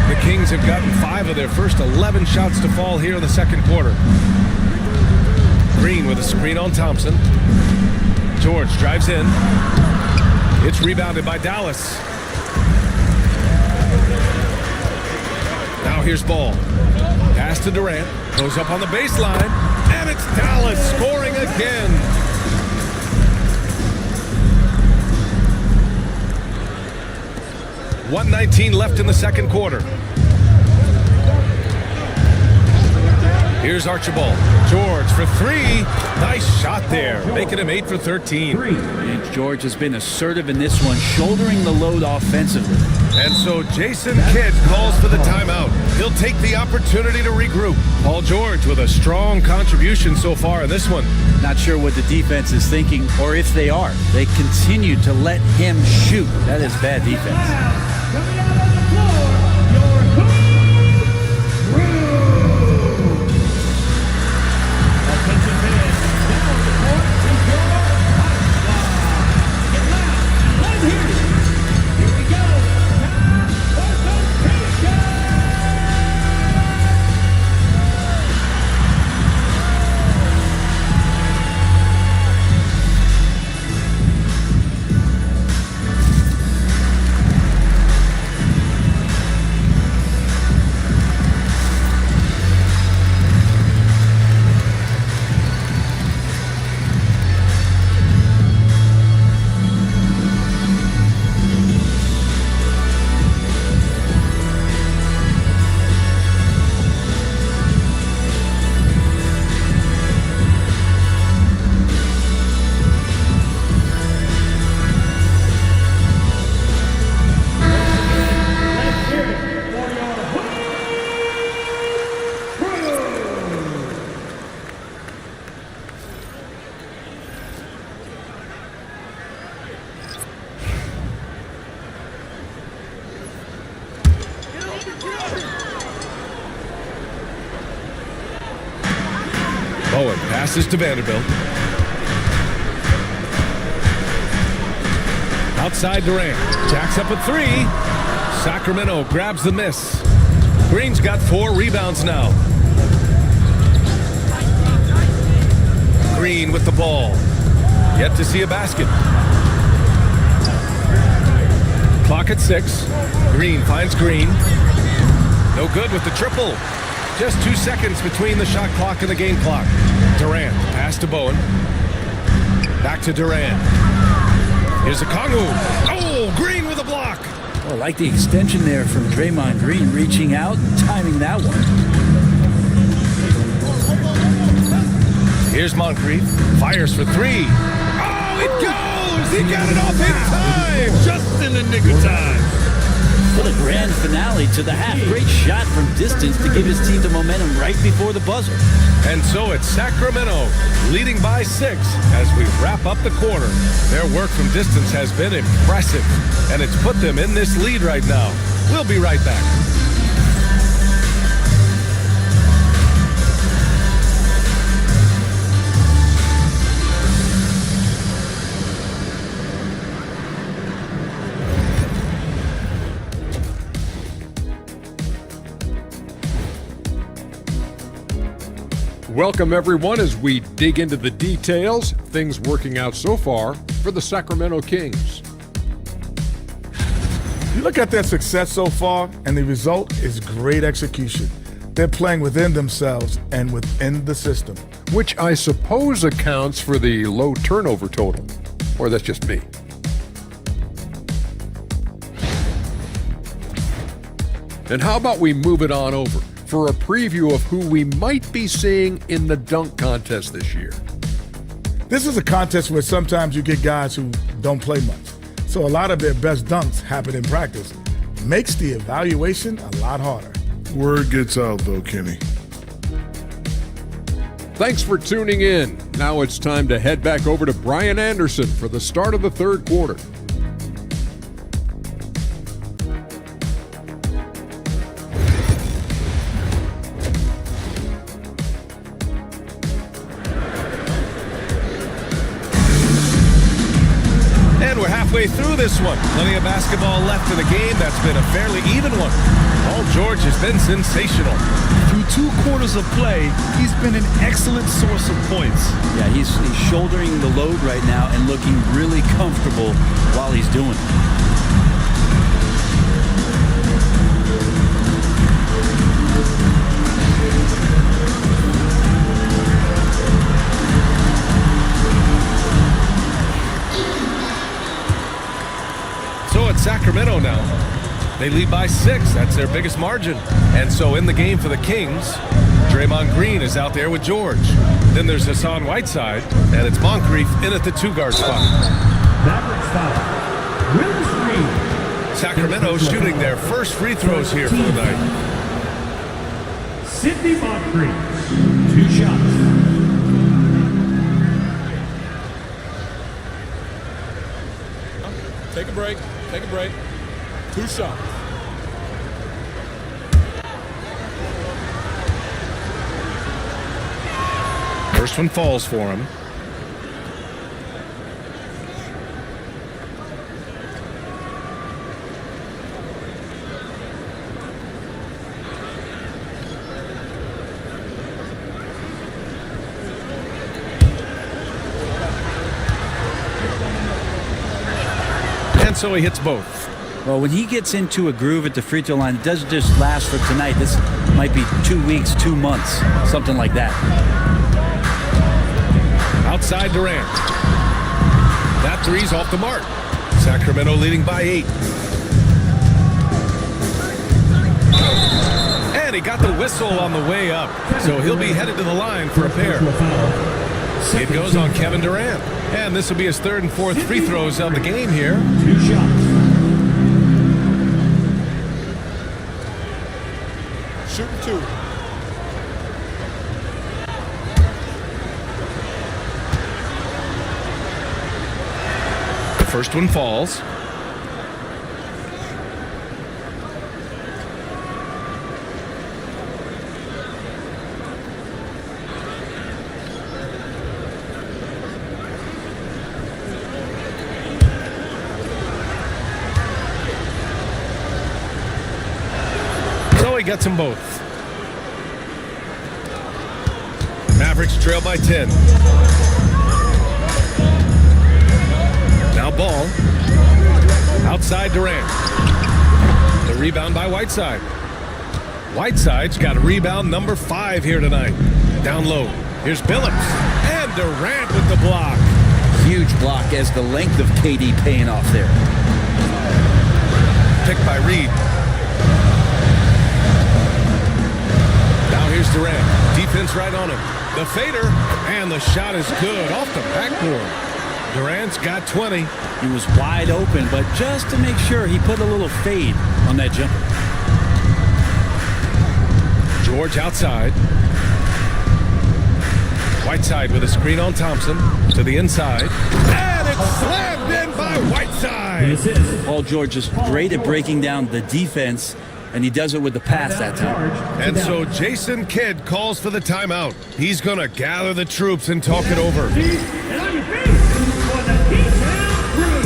[SPEAKER 2] The Kings have gotten 5 of their first 11 shots to fall here in the second quarter. Green with a screen on Thompson. George drives in. It's rebounded by Dallas. Now here's Ball. Pass to Durant. Goes up on the baseline. And it's Dallas scoring again. .119 left in the second quarter. Here's Archibald. George for 3. Nice shot there, making him 8 for 13.
[SPEAKER 16] And George has been assertive in this one, shouldering the load offensively.
[SPEAKER 2] And so Jason Kidd calls for the timeout. He'll take the opportunity to regroup. Paul George with a strong contribution so far in this one.
[SPEAKER 16] Not sure what the defense is thinking, or if they are. They continue to let him shoot. That is bad defense.
[SPEAKER 2] Bowen passes to Vanderbilt. Outside Durant. Jacks up a 3. Sacramento grabs the miss. Green's got 4 rebounds now. Green with the ball. Yet to see a basket. Clock at 6. Green finds Green. No good with the triple. Just 2 seconds between the shot clock and the game clock. Durant, pass to Bowen. Back to Durant. Here's a Kongu. Oh, Green with a block.
[SPEAKER 16] Oh, I like the extension there from Draymond Green, reaching out and timing that one.
[SPEAKER 2] Here's Moncrief. Fires for 3. Oh, it goes! He got it off in time! Just in the nick of time.
[SPEAKER 16] What a grand finale to the half. Great shot from distance to give his team the momentum right before the buzzer.
[SPEAKER 2] And so it's Sacramento leading by 6 as we wrap up the quarter. Their work from distance has been impressive, and it's put them in this lead right now. We'll be right back.
[SPEAKER 8] Welcome, everyone, as we dig into the details, things working out so far for the Sacramento Kings.
[SPEAKER 10] You look at their success so far, and the result is great execution. They're playing within themselves and within the system.
[SPEAKER 8] Which I suppose accounts for the low turnover total. Or that's just me. And how about we move it on over for a preview of who we might be seeing in the dunk contest this year.
[SPEAKER 10] This is a contest where sometimes you get guys who don't play much. So a lot of their best dunks happen in practice. Makes the evaluation a lot harder.
[SPEAKER 9] Word gets out, though, Kenny.
[SPEAKER 8] Thanks for tuning in. Now it's time to head back over to Brian Anderson for the start of the third quarter.
[SPEAKER 2] And we're halfway through this one. Plenty of basketball left in the game. That's been a fairly even one. Paul George has been sensational.
[SPEAKER 3] Through 2 quarters of play, he's been an excellent source of points.
[SPEAKER 16] Yeah, he's shouldering the load right now and looking really comfortable while he's doing it.
[SPEAKER 2] So it's Sacramento now. They lead by 6. That's their biggest margin. And so in the game for the Kings, Draymond Green is out there with George. Then there's Hassan Whiteside, and it's Moncrief in at the 2-guard spot. Sacramento shooting their first free throws here for the night.
[SPEAKER 1] Sidney Moncrief, 2 shots.
[SPEAKER 6] Take a break. Take a break. 2 shots.
[SPEAKER 2] First one falls for him. And so he hits both.
[SPEAKER 16] Well, when he gets into a groove at the free throw line, it doesn't just last for tonight. This might be 2 weeks, 2 months, something like that.
[SPEAKER 2] Outside Durant. That three's off the mark. Sacramento leading by 8. And he got the whistle on the way up, so he'll be headed to the line for a pair. It goes on Kevin Durant. And this will be his 3rd and 4th free throws of the game here.
[SPEAKER 1] 2 shots.
[SPEAKER 6] Shooting 2.
[SPEAKER 2] The first one falls. So he gets them both. Mavericks trail by 10. Now ball. Outside Durant. The rebound by Whiteside. Whiteside's got rebound number 5 here tonight. Down low. Here's Billups. And Durant with the block.
[SPEAKER 16] Huge block as the length of KD paying off there.
[SPEAKER 2] Picked by Reed. Now here's Durant. Defense right on him. The fader. And the shot is good off the backboard. Durant's got 20.
[SPEAKER 16] He was wide open, but just to make sure, he put a little fade on that jumper.
[SPEAKER 2] George outside. Whiteside with a screen on Thompson to the inside. And it's slammed in by Whiteside.
[SPEAKER 16] Paul George is great at breaking down the defense, and he does it with the pass that time.
[SPEAKER 2] And so Jason Kidd calls for the timeout. He's going to gather the troops and talk it over.
[SPEAKER 1] And on your feet for the P-Town Crew.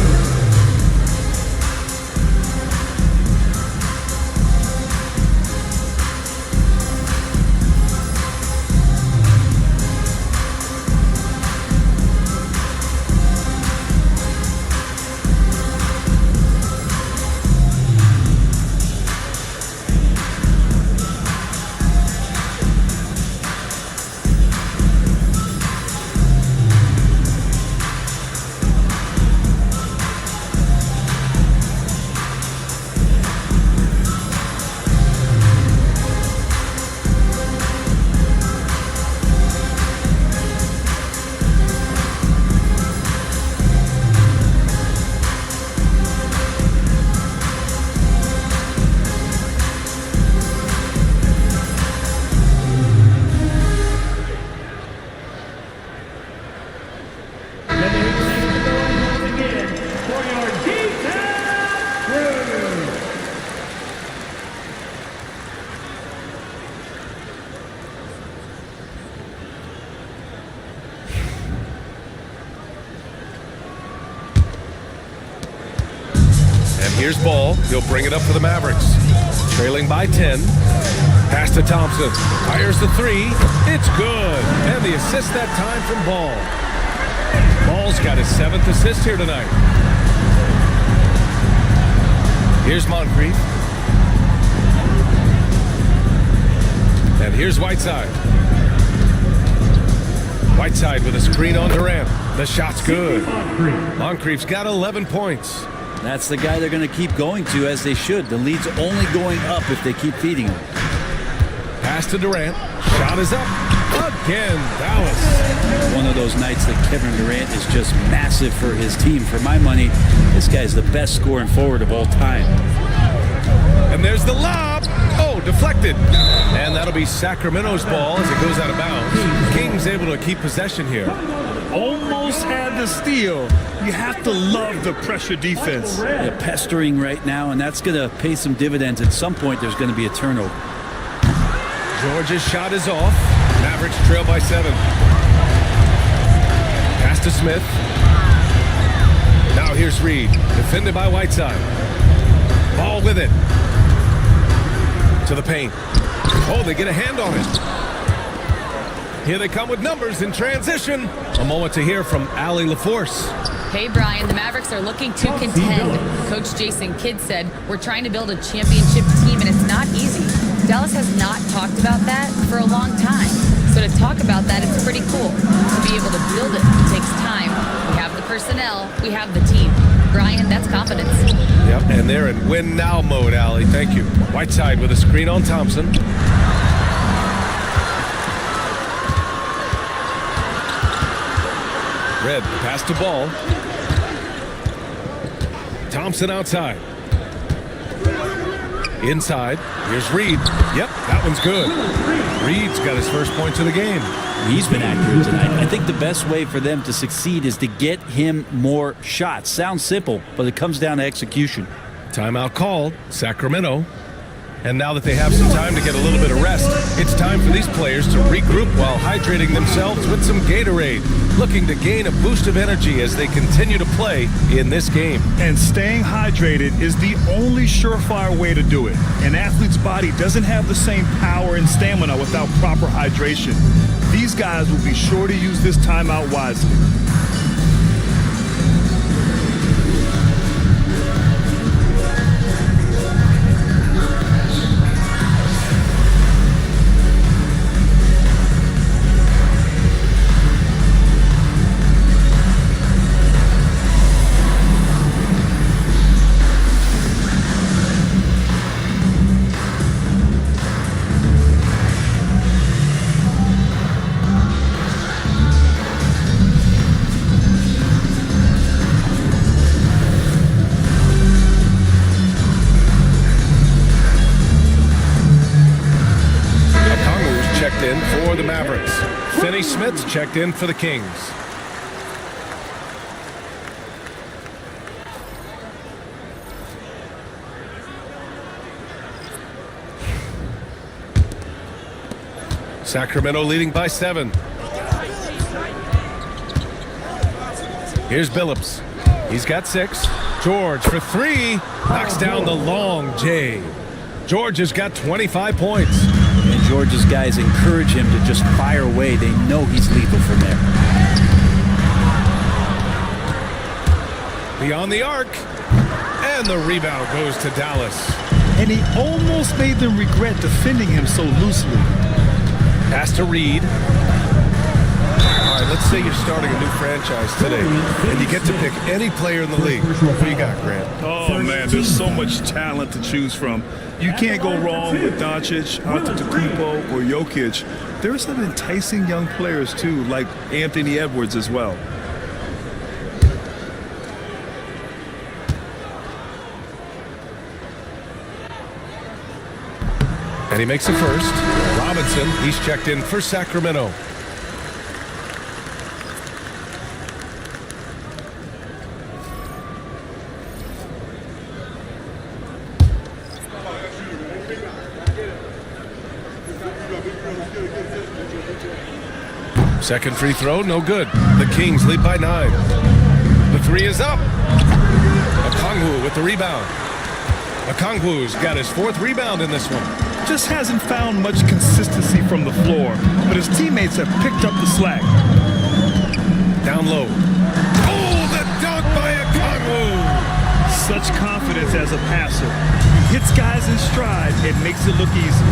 [SPEAKER 2] Here's Ball. He'll bring it up for the Mavericks. Trailing by 10. Pass to Thompson. Fires the three. It's good. And the assist that time from Ball. Ball's got his 7th assist here tonight. Here's Moncrief. And here's Whiteside. Whiteside with a screen on Durant. The shot's good. Moncrief's got 11 points.
[SPEAKER 16] That's the guy they're going to keep going to, as they should. The lead's only going up if they keep feeding him.
[SPEAKER 2] Pass to Durant. Shot is up. Again, Dallas.
[SPEAKER 16] One of those nights that Kevin Durant is just massive for his team. For my money, this guy's the best scoring forward of all time.
[SPEAKER 2] And there's the lob. Oh, deflected. And that'll be Sacramento's ball as it goes out of bounds. Kings able to keep possession here.
[SPEAKER 3] Almost had the steal. You have to love the pressure defense.
[SPEAKER 16] They're pestering right now, and that's going to pay some dividends. At some point, there's going to be a turnover.
[SPEAKER 2] George's shot is off. Mavericks trail by 7. Pass to Smith. Now here's Reed. Defended by Whiteside. Ball with it. To the paint. Oh, they get a hand on it. Here they come with numbers in transition. A moment to hear from Allie LaForce.
[SPEAKER 5] Hey, Brian, the Mavericks are looking to contend. Coach Jason Kidd said, we're trying to build a championship team, and it's not easy. Dallas has not talked about that for a long time. So to talk about that, it's pretty cool. To be able to build it takes time. We have the personnel. We have the team. Brian, that's confidence.
[SPEAKER 2] Yep, and they're in win-now mode, Allie. Thank you. Whiteside with a screen on Thompson. Red, pass to Ball. Thompson outside. Inside. Here's Reed. Yep, that one's good. Reed's got his first points of the game.
[SPEAKER 16] He's been accurate tonight. I think the best way for them to succeed is to get him more shots. Sounds simple, but it comes down to execution.
[SPEAKER 2] Timeout called. Sacramento. And now that they have some time to get a little bit of rest, it's time for these players to regroup while hydrating themselves with some Gatorade, looking to gain a boost of energy as they continue to play in this game.
[SPEAKER 3] And staying hydrated is the only surefire way to do it. An athlete's body doesn't have the same power and stamina without proper hydration. These guys will be sure to use this timeout wisely.
[SPEAKER 2] Smith's checked in for the Kings. Sacramento leading by 7. Here's Billups. He's got 6. George for 3. Knocks down the long J. George has got 25 points.
[SPEAKER 16] And George's guys encourage him to just fire away. They know he's lethal from there.
[SPEAKER 2] Beyond the arc. And the rebound goes to Dallas.
[SPEAKER 3] And he almost made them regret defending him so loosely.
[SPEAKER 2] Pass to Reed. All right, let's say you're starting a new franchise today, and you get to pick any player in the league. Who you got, Grant?
[SPEAKER 3] Oh, man, there's so much talent to choose from. You can't go wrong with Doncic, Antetokounmpo, or Jokic. There are some enticing young players, too, like Anthony Edwards as well.
[SPEAKER 2] And he makes it first. Robinson, he's checked in for Sacramento. Second free throw, no good. The Kings lead by 9. The 3 is up. Okongwu with the rebound. Okongwu's got his 4th rebound in this one.
[SPEAKER 3] Just hasn't found much consistency from the floor, but his teammates have picked up the slack.
[SPEAKER 2] Down low. Oh, the dunk by Okongwu!
[SPEAKER 3] Such confidence as a passer. He hits guys in stride and makes it look easy.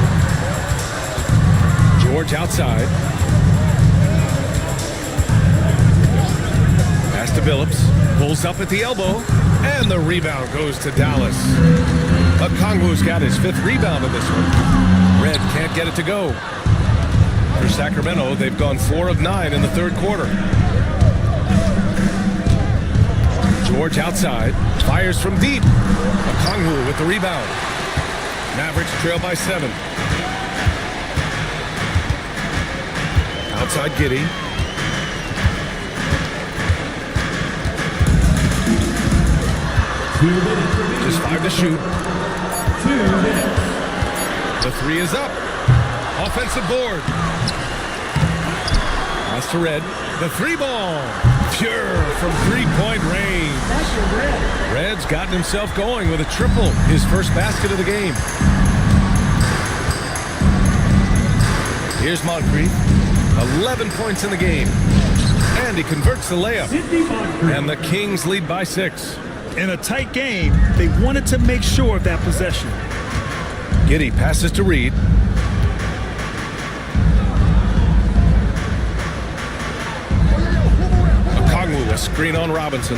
[SPEAKER 2] George outside. Pass to Billups. Pulls up at the elbow. And the rebound goes to Dallas. Okongwu's got his 5th rebound in this one. Red can't get it to go. For Sacramento, they've gone 4 of 9 in the 3rd quarter. George outside. Fires from deep. Okongwu with the rebound. Mavericks trail by 7. Outside Giddey. Just 5 to shoot. The 3 is up. Offensive board. Pass to Red. The 3 ball. Pure from 3-point range. Red's gotten himself going with a triple. His first basket of the game. Here's Moncrief. 11 points in the game. And he converts the layup. And the Kings lead by 6.
[SPEAKER 3] In a tight game, they wanted to make sure of that possession.
[SPEAKER 2] Giddey passes to Reed. Okongwu, a screen on Robinson.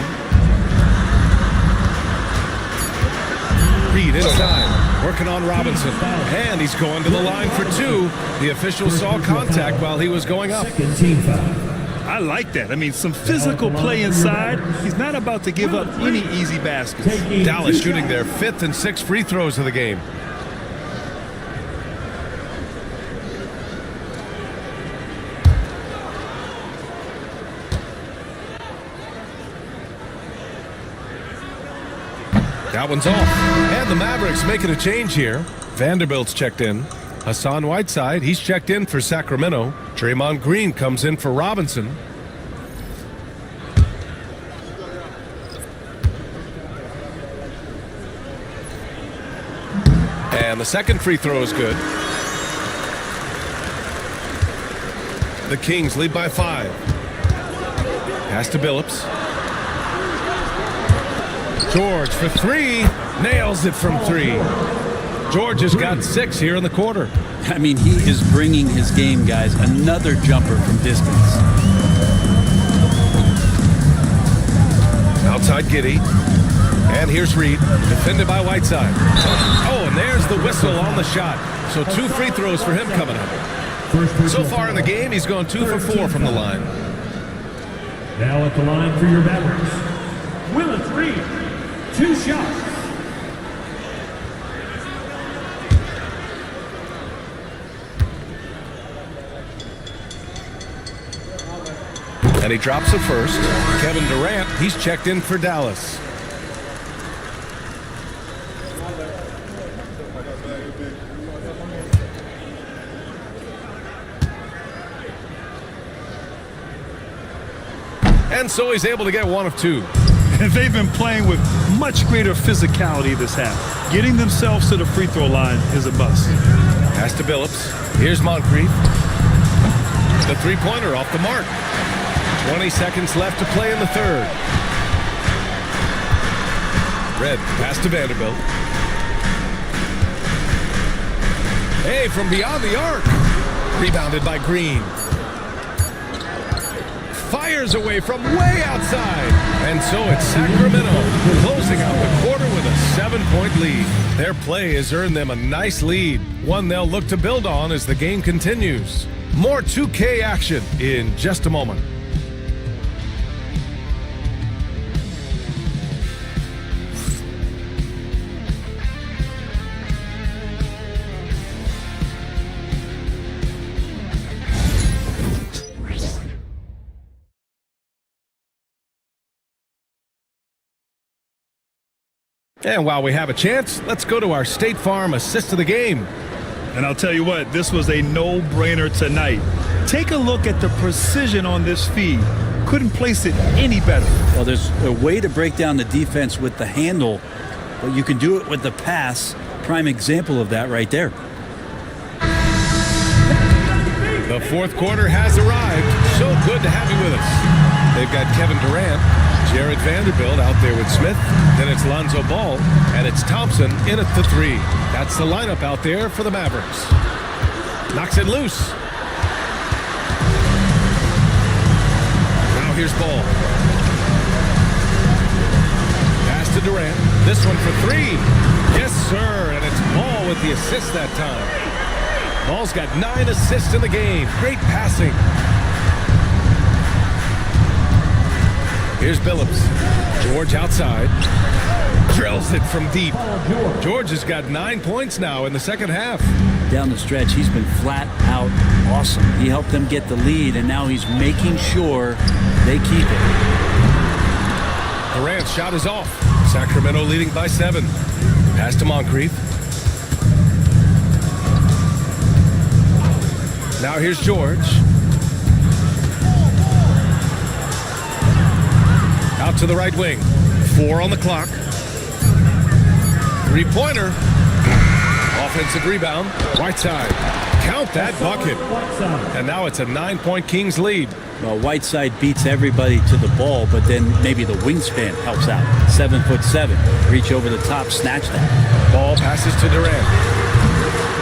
[SPEAKER 2] Reed inside, working on Robinson. And he's going to the line for 2. The official saw contact while he was going up.
[SPEAKER 3] I like that. I mean, some physical play inside. He's not about to give up any easy baskets.
[SPEAKER 2] Dallas shooting their 5th and 6th free throws of the game. That one's off. And the Mavericks making a change here. Vanderbilt's checked in. Hassan Whiteside, he's checked in for Sacramento. Draymond Green comes in for Robinson. And the second free throw is good. The Kings lead by 5. Pass to Billups. George for 3. Nails it from 3. George has got 6 here in the quarter.
[SPEAKER 16] I mean, he is bringing his game, guys. Another jumper from distance.
[SPEAKER 2] Outside Giddey. And here's Reed, defended by Whiteside. Oh, and there's the whistle on the shot. So 2 free throws for him coming up. So far in the game, he's gone 2 for 4 from the line.
[SPEAKER 1] Now at the line for your Mavericks, Willis Reed, 2 shots.
[SPEAKER 2] And he drops it first. Kevin Durant, he's checked in for Dallas. And so he's able to get 1 of 2.
[SPEAKER 3] And they've been playing with much greater physicality this half. Getting themselves to the free throw line is a must.
[SPEAKER 2] Pass to Billups. Here's Moncrief. The 3-pointer off the mark. 20 seconds left to play in the 3rd. Red pass to Vanderbilt. Hey, from beyond the arc. Rebounded by Green. Fires away from way outside. And so it's Sacramento closing out the quarter with a 7-point lead. Their play has earned them a nice lead, one they'll look to build on as the game continues. More 2K action in just a moment. And while we have a chance, let's go to our State Farm assist of the game.
[SPEAKER 3] And I'll tell you what, this was a no-brainer tonight. Take a look at the precision on this feed. Couldn't place it any better.
[SPEAKER 16] Well, there's a way to break down the defense with the handle but you can do it with the pass. Prime example of that right there.
[SPEAKER 2] The fourth quarter has arrived. So good to have you with us. They've got Kevin Durant, Jared Vanderbilt out there with Smith. Then it's Lonzo Ball, and it's Thompson in at the 3. That's the lineup out there for the Mavericks. Knocks it loose. Now here's Ball. Pass to Durant. This one for 3. Yes, sir. And it's Ball with the assist that time. Ball's got 9 assists in the game. Great passing. Here's Billups. George outside. Drills it from deep. George has got 9 points now in the second half.
[SPEAKER 16] Down the stretch, he's been flat out awesome. He helped them get the lead, and now he's making sure they keep it.
[SPEAKER 2] Durant's shot is off. Sacramento leading by 7. Pass to Moncrief. Now here's George. Out to the right wing. 4 on the clock. 3-pointer. Offensive rebound. Right side. Count that bucket. And now it's a 9-point Kings lead.
[SPEAKER 16] Well, Whiteside beats everybody to the ball, but then maybe the wingspan helps out. 7'7". Reach over the top, snatch that.
[SPEAKER 2] Ball passes to Durant.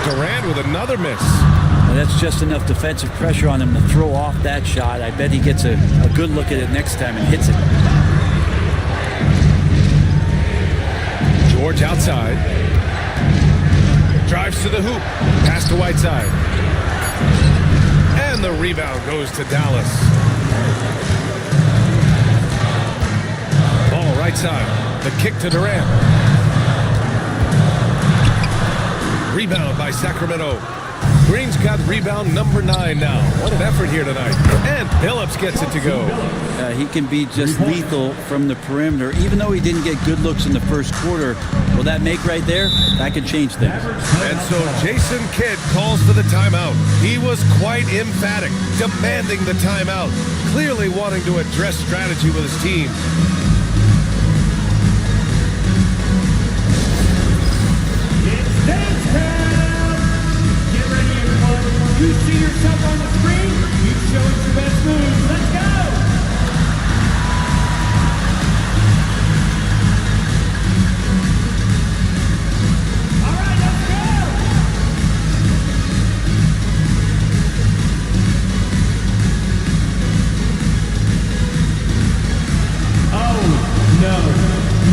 [SPEAKER 2] Durant with another miss.
[SPEAKER 16] Well, that's just enough defensive pressure on him to throw off that shot. I bet he gets a good look at it next time and hits it.
[SPEAKER 2] George outside. Drives to the hoop. Pass to Whiteside. And the rebound goes to Dallas. Ball right side. The kick to Durant. Rebound by Sacramento. Green's got rebound number 9 now. What an effort here tonight. And Billups gets it to go.
[SPEAKER 16] He can be just lethal from the perimeter. Even though he didn't get good looks in the first quarter, will that make right there? That could change things.
[SPEAKER 2] And so Jason Kidd calls for the timeout. He was quite emphatic, demanding the timeout, clearly wanting to address strategy with his team.
[SPEAKER 1] It's dance time! Get ready, everyone. You see yourself on the screen, you show us your best moves. Let's go!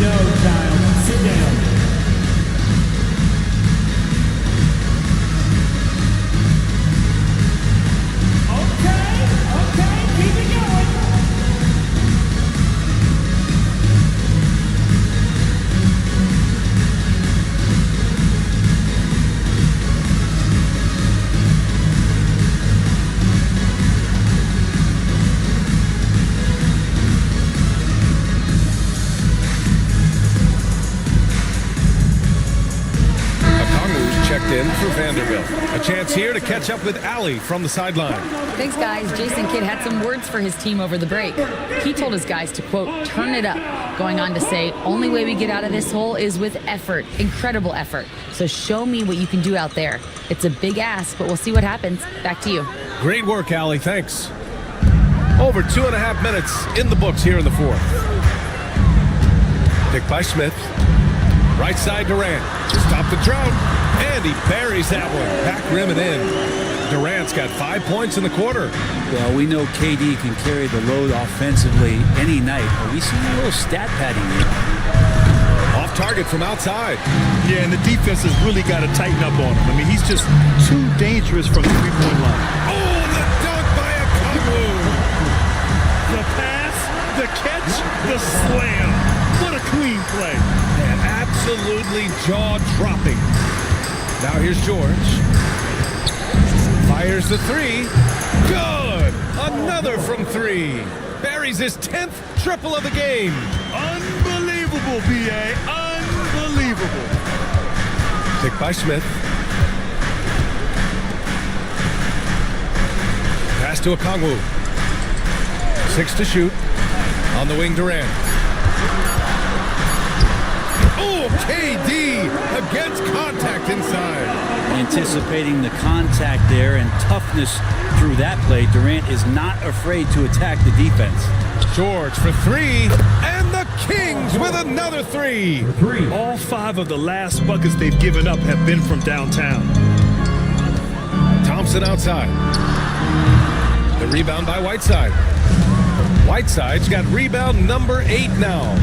[SPEAKER 1] No, child. Sit down. Okay, keep it going.
[SPEAKER 2] In for Vanderbilt. A chance here to catch up with Allie from the sideline.
[SPEAKER 5] Thanks, guys. Jason Kidd had some words for his team over the break. He told his guys to, quote, turn it up, going on to say, only way we get out of this hole is with effort, incredible effort. So show me what you can do out there. It's a big ask, but we'll see what happens. Back to you.
[SPEAKER 2] Great work, Allie. Thanks. Over 2.5 minutes in the books here in the fourth. Pick by Smith. Right side Durant. Stop the drought. And he buries that one. Back rim and in. Durant's got 5 points in the quarter.
[SPEAKER 16] Well, we know KD can carry the load offensively any night, but we see a little stat padding here.
[SPEAKER 2] Off target from outside.
[SPEAKER 12] Yeah, and the defense has really got to tighten up on him. I mean, he's just too dangerous from the three-point line.
[SPEAKER 2] Oh, the dunk by Okongwu.
[SPEAKER 12] The pass, the catch, the slam. What a clean play.
[SPEAKER 2] And absolutely jaw-dropping. Now here's George. Fires the 3. Good! Another from 3. Buries his 10th triple of the game.
[SPEAKER 12] Unbelievable, B.A. Unbelievable.
[SPEAKER 2] Pick by Smith. Pass to Okongwu. 6 to shoot. On the wing, Durant. Oh, Oh, KD against contact inside.
[SPEAKER 16] Anticipating the contact there and toughness through that play, Durant is not afraid to attack the defense.
[SPEAKER 2] George for three, and the Kings with another three.
[SPEAKER 3] All 5 of the last buckets they've given up have been from downtown.
[SPEAKER 2] Thompson outside. The rebound by Whiteside. Whiteside's got rebound number 8 now.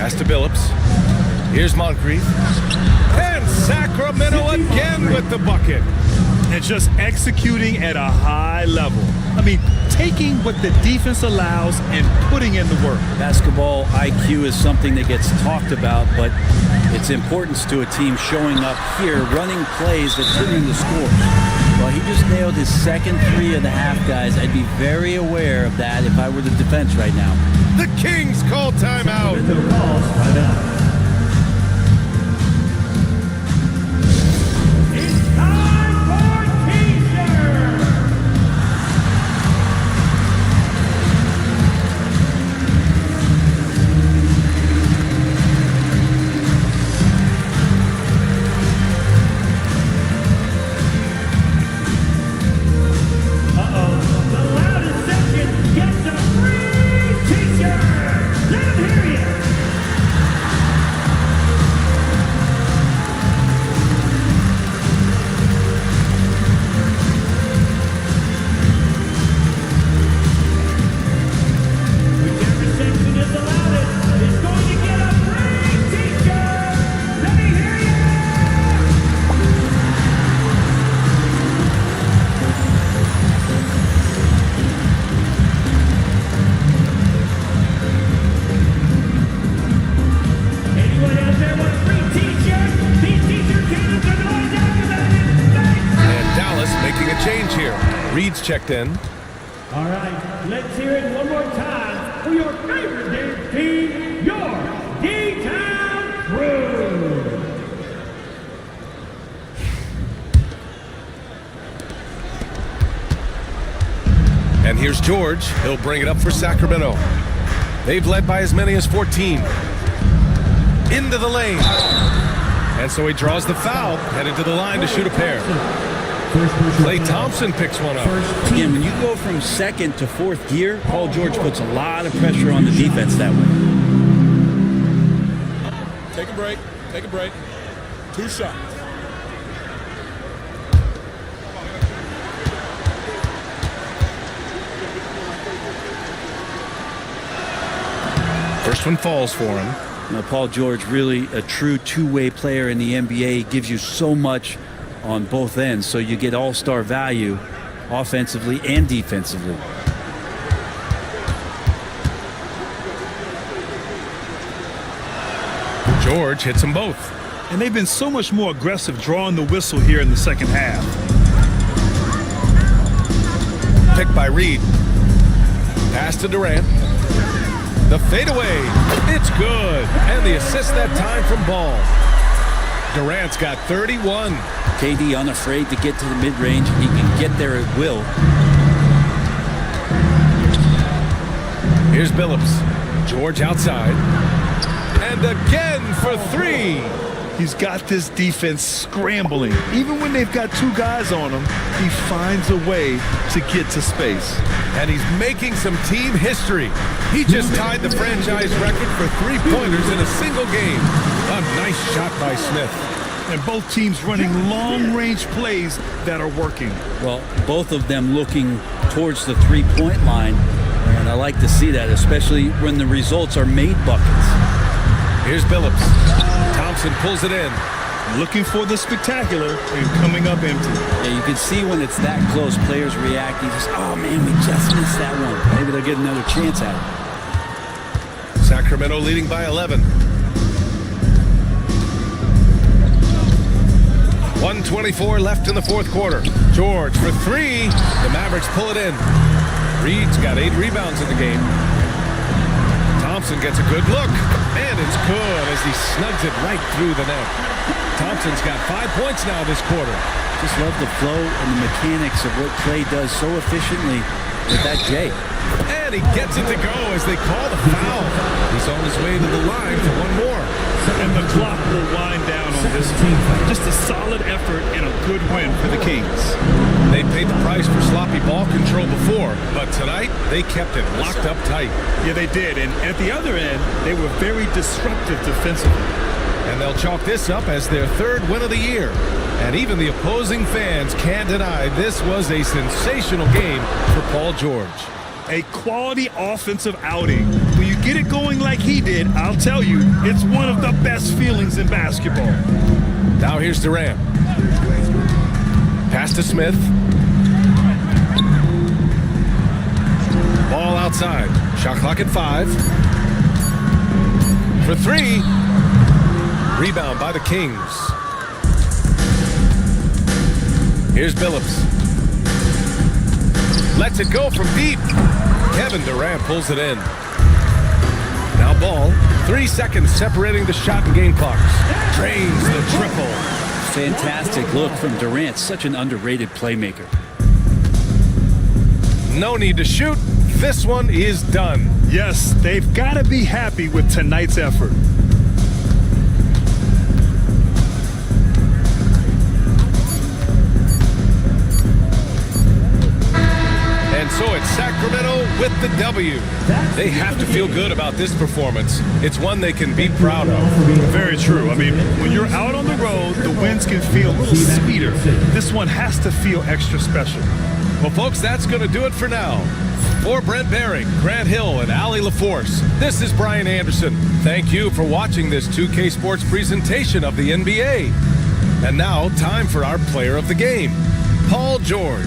[SPEAKER 2] Pass to Billups. Here's Moncrief. And Sacramento again with the bucket.
[SPEAKER 3] And just executing at a high level. I mean, taking what the defense allows and putting in the work.
[SPEAKER 16] Basketball IQ is something that gets talked about, but its importance to a team showing up here, running plays that turn into scores. Well, he just nailed his second 3 of the half, guys. I'd be very aware of that if I were the defense right now.
[SPEAKER 2] The Kings call timeout. Checked in.
[SPEAKER 1] All right, let's hear it one more time for your favorite dance team, your D-Town Crew.
[SPEAKER 2] And here's George. He'll bring it up for Sacramento. They've led by as many as 14. Into the lane. And so he draws the foul, headed to the line to shoot a pair. Klay Thompson picks one up.
[SPEAKER 16] Again, when you go from second to fourth gear, Paul George puts a lot of pressure on the defense that way.
[SPEAKER 6] Take a break. Take a break. 2 shots.
[SPEAKER 2] First one falls for him.
[SPEAKER 16] Now, Paul George, really a true two-way player in the NBA. He gives you so much on both ends, so you get all-star value offensively and defensively.
[SPEAKER 2] George hits them both.
[SPEAKER 3] And they've been so much more aggressive drawing the whistle here in the second half.
[SPEAKER 2] Picked by Reed. Pass to Durant. The fadeaway. It's good. And the assist that time from Ball. Durant's got 31.
[SPEAKER 16] KD unafraid to get to the mid-range. He can get there at will.
[SPEAKER 2] Here's Billups. George outside. And again for 3.
[SPEAKER 3] He's got this defense scrambling. Even when they've got 2 guys on him, he finds a way to get to space.
[SPEAKER 2] And he's making some team history. He just tied the franchise record for 3-pointers in a single game. A nice shot by Smith.
[SPEAKER 3] And both teams running long-range plays that are working.
[SPEAKER 16] Well, both of them looking towards the three-point line. And I like to see that, especially when the results are made buckets.
[SPEAKER 2] Here's Billups. Thompson pulls it in.
[SPEAKER 3] Looking for the spectacular and coming up empty.
[SPEAKER 16] Yeah, you can see when it's that close, players react. You just, oh man, we just missed that one. Maybe they'll get another chance at it.
[SPEAKER 2] Sacramento leading by 11. 1:24 left in the fourth quarter. George for 3. The Mavericks pull it in. Reed's got 8 rebounds in the game. Thompson gets a good look, and it's good as he snugs it right through the net. Thompson's got 5 points now this quarter.
[SPEAKER 16] Just love the flow and the mechanics of what Klay does so efficiently with that J.
[SPEAKER 2] And And he gets it to go as they call the foul. He's on his way to the line for one more.
[SPEAKER 3] And the clock will wind down on this team. Just a solid effort and a good win for the Kings.
[SPEAKER 2] They paid the price for sloppy ball control before, but tonight they kept it locked up tight.
[SPEAKER 3] Yeah, they did. And at the other end, they were very disruptive defensively.
[SPEAKER 2] And they'll chalk this up as their third win of the year. And even the opposing fans can't deny this was a sensational game for Paul George.
[SPEAKER 3] A quality offensive outing. When you get it going like he did, I'll tell you, it's one of the best feelings in basketball.
[SPEAKER 2] Now here's Durant. Pass to Smith. Ball outside. Shot clock at 5. For 3. Rebound by the Kings. Here's Billups. Lets it go from deep. Kevin Durant pulls it in. Now ball. 3 seconds separating the shot and game clocks. Drains the triple.
[SPEAKER 16] Fantastic look from Durant. Such an underrated playmaker.
[SPEAKER 2] No need to shoot. This one is done.
[SPEAKER 3] Yes, they've got to be happy with tonight's effort.
[SPEAKER 2] And so it's Sacramento with the W. They have to feel good about this performance. It's one they can be proud of.
[SPEAKER 3] Very true. I mean, when you're out on the road, the wins can feel a little sweeter. This one has to feel extra special.
[SPEAKER 2] Well, folks, that's going to do it for now. For Brent Behring, Grant Hill, and Allie LaForce, this is Brian Anderson. Thank you for watching this 2K Sports presentation of the NBA. And now, time for our player of the game, Paul George.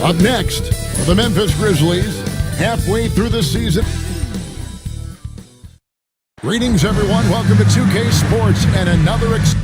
[SPEAKER 11] Up next, the Memphis Grizzlies, halfway through the season. Greetings, everyone. Welcome to 2K Sports and another exciting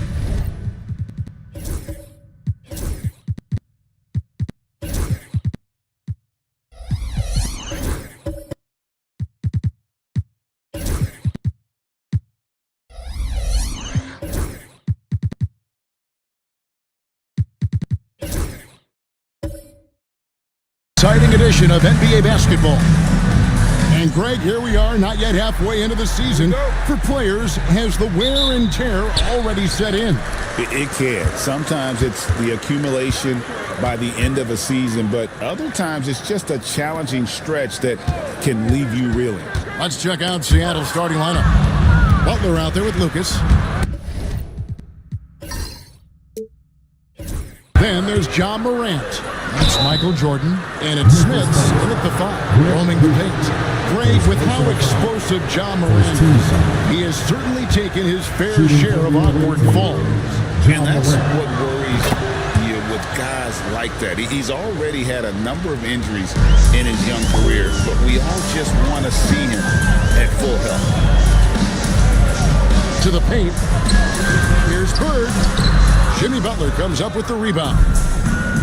[SPEAKER 11] edition of NBA basketball. And Greg, here we are, not yet halfway into the season. For players, has the wear and tear already set in?
[SPEAKER 4] It can. Sometimes it's the accumulation by the end of a season, but other times it's just a challenging stretch that can leave you reeling.
[SPEAKER 11] Let's check out Seattle's starting lineup. Butler out there with Lucas. Then there's John Morant. That's Michael Jordan. And it's Smith's in at the 5, roaming the paint. Greg, with how explosive John Morant is, he has certainly taken his fair share of awkward falls.
[SPEAKER 4] And that's what worries you with guys like that. He's already had a number of injuries in his young career, but we all just want to see him at full health.
[SPEAKER 11] To the paint. Here's Bird. Jimmy Butler comes up with the rebound.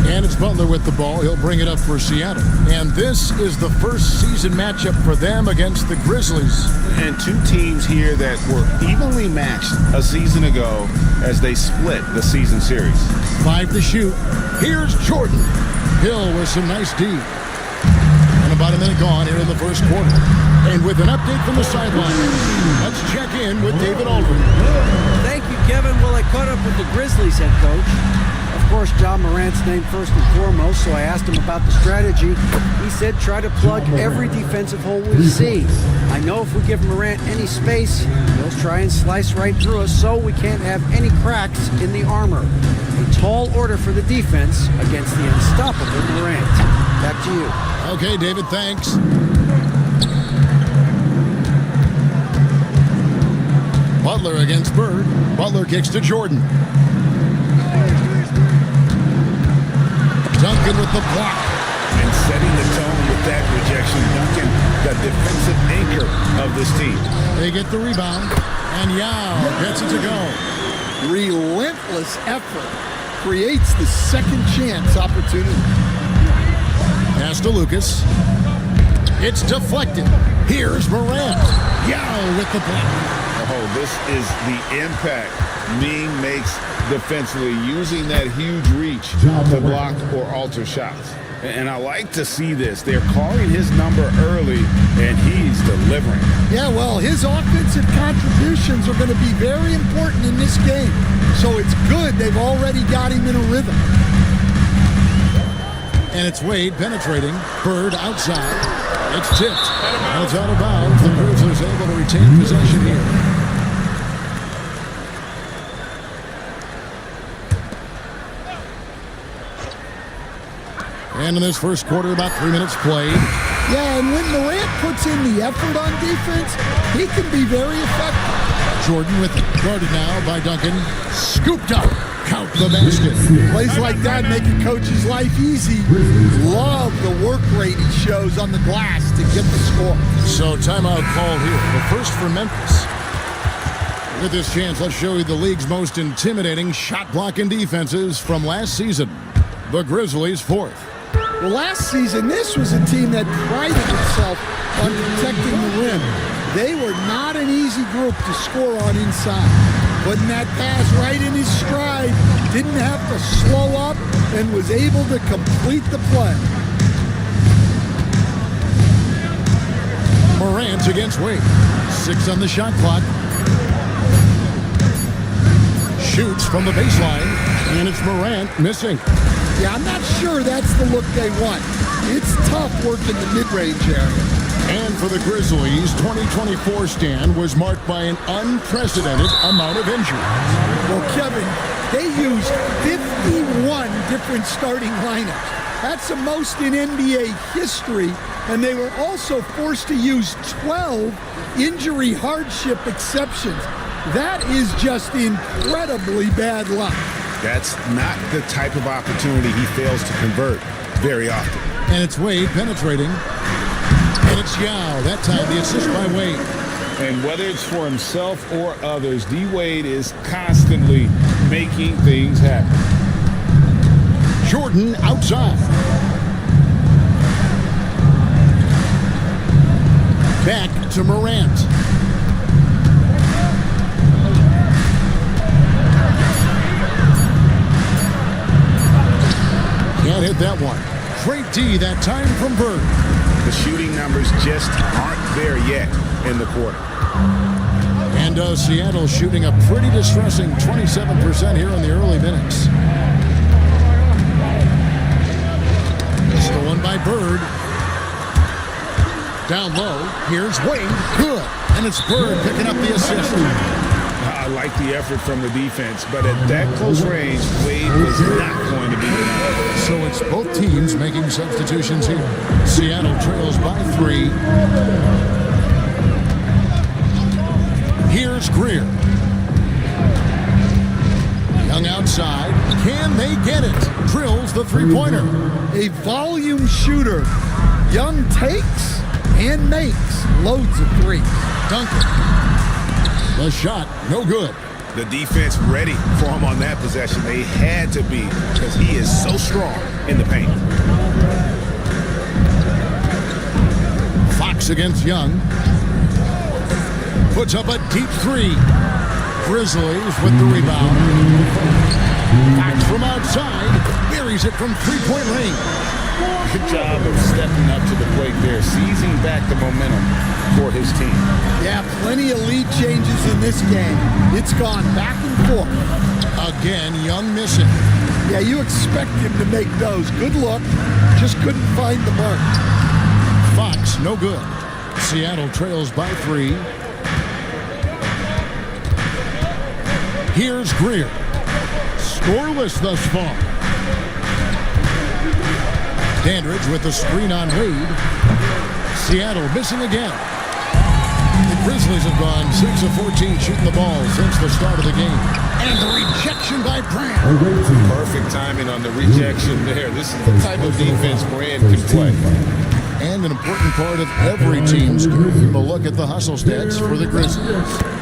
[SPEAKER 11] And it's Butler with the ball. He'll bring it up for Seattle. And this is the first season matchup for them against the Grizzlies.
[SPEAKER 4] And two teams here that were evenly matched a season ago as they split the season series.
[SPEAKER 11] 5 to shoot. Here's Jordan. Hill with some nice D. And about a minute gone here in the first quarter. And with an update from the sideline, let's check in with David Aldridge.
[SPEAKER 13] Thank you, Kevin. Well, I caught up with the Grizzlies head coach. Of course, John Morant's named first and foremost, so I asked him about the strategy. He said try to plug every defensive hole we see. I know if we give Morant any space, he'll try and slice right through us, so we can't have any cracks in the armor. A tall order for the defense against the unstoppable Morant. Back to you.
[SPEAKER 11] Okay, David, thanks. Butler against Bird. Butler kicks to Jordan. Duncan with the block.
[SPEAKER 4] And setting the tone with that rejection. Duncan, the defensive anchor of this team.
[SPEAKER 11] They get the rebound. And Yao gets it to go.
[SPEAKER 17] Relentless effort creates the second chance opportunity.
[SPEAKER 11] Pass to Lucas. It's deflected. Here's Morant. Yao with the block.
[SPEAKER 4] Oh, this is the impact Ming makes defensively, using that huge reach to block or alter shots. And I like to see this. They're calling his number early, and he's delivering.
[SPEAKER 17] Yeah, well, his offensive contributions are going to be very important in this game. So it's good they've already got him in a rhythm.
[SPEAKER 11] And it's Wade penetrating. Bird outside. It's tipped. And it's out of bounds. The Grizzlies able to retain possession here. And in this first quarter, about 3 minutes played.
[SPEAKER 17] Yeah, and when Morant puts in the effort on defense, he can be very effective.
[SPEAKER 11] Jordan with it. Guarded now by Duncan. Scooped up. Count the basket.
[SPEAKER 17] Plays like that make a coach's life easy. Love the work rate he shows on the glass to get the score.
[SPEAKER 11] So timeout call here. The first for Memphis. With this chance, let's show you the league's most intimidating shot blocking defenses from last season. The Grizzlies 4th.
[SPEAKER 17] Well, last season, this was a team that prided itself on protecting the rim. They were not an easy group to score on inside. Putting that pass right in his stride, didn't have to slow up, and was able to complete the play.
[SPEAKER 11] Morant against Wade. 6 on the shot clock. Shoots from the baseline, and it's Morant missing.
[SPEAKER 17] Yeah, I'm not sure that's the look they want. It's tough working the mid-range area.
[SPEAKER 11] And for the Grizzlies, 2024 stand was marked by an unprecedented amount of injuries.
[SPEAKER 17] Well, Kevin, they used 51 different starting lineups. That's the most in NBA history, and they were also forced to use 12 injury hardship exceptions. That is just incredibly bad luck.
[SPEAKER 4] That's not the type of opportunity he fails to convert very often.
[SPEAKER 11] And it's Wade penetrating. And it's Yao. That time the assist by Wade.
[SPEAKER 3] And whether it's for himself or others, D-Wade is constantly making things happen.
[SPEAKER 11] Jordan outside. Back to Morant. Can't hit that one. Great D that time from Bird.
[SPEAKER 15] The shooting numbers just aren't there yet in the quarter.
[SPEAKER 11] And Seattle shooting a pretty distressing 27% here in the early minutes. Stolen by Bird. Down low. Here's Wade. Good. And it's Bird picking up the assist.
[SPEAKER 3] I like the effort from the defense, but at that close range, Wade was not going to be enough.
[SPEAKER 11] So it's both teams making substitutions here. Seattle trails by 3. Here's Greer. Young outside. Can they get it? Drills the three-pointer.
[SPEAKER 17] A volume shooter. Young takes and makes loads of threes.
[SPEAKER 11] Duncan. The shot, no good.
[SPEAKER 15] The defense ready for him on that possession. They had to be because he is so strong in the paint.
[SPEAKER 11] Fox against Young. Puts up a deep 3. Grizzlies with the rebound. Fox from outside. Buries it from three-point range.
[SPEAKER 3] Good job of stepping up to the plate there, seizing back the momentum for his team.
[SPEAKER 17] Yeah, plenty of lead changes in this game. It's gone back and forth.
[SPEAKER 11] Again, Young missing.
[SPEAKER 17] Yeah, you expect him to make those. Good look. Just couldn't find the mark.
[SPEAKER 11] Fox, no good. Seattle trails by 3. Here's Greer. Scoreless thus far. Dandridge with the screen on Wade. Seattle missing again. The Grizzlies have gone 6 of 14 shooting the ball since the start of the game. And the rejection by Brand.
[SPEAKER 15] Perfect timing on the rejection there. This is the type of defense Brand can play.
[SPEAKER 11] And an important part of every team's game. A look at the hustle stats for the Grizzlies.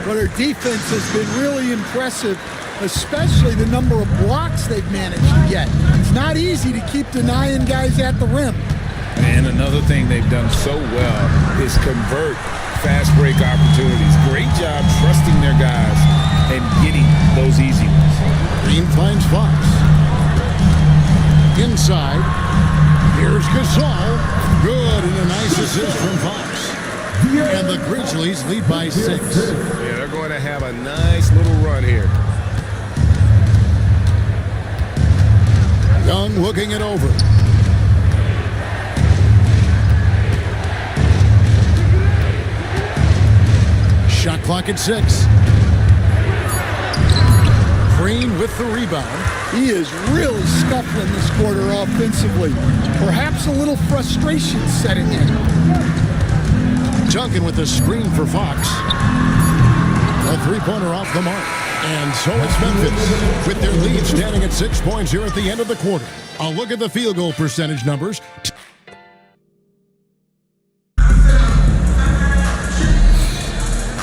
[SPEAKER 17] But their defense has been really impressive, especially the number of blocks they've managed to get. It's not easy to keep denying guys at the rim.
[SPEAKER 3] And another thing they've done so well is convert fast break opportunities. Great job trusting their guys and getting those easy ones.
[SPEAKER 11] Green finds Fox. Inside. Here's Gasol. Good, and a nice assist from Fox. And the Grizzlies lead by 6.
[SPEAKER 15] Yeah, they're going to have a nice little run here.
[SPEAKER 11] Young looking it over. Shot clock at 6. Green with the rebound.
[SPEAKER 17] He is really scuffling this quarter offensively. Perhaps a little frustration setting in.
[SPEAKER 11] Duncan with the screen for Fox. A three-pointer off the mark. And so it's Memphis with their lead standing at 6 points here at the end of the quarter. A look at the field goal percentage numbers.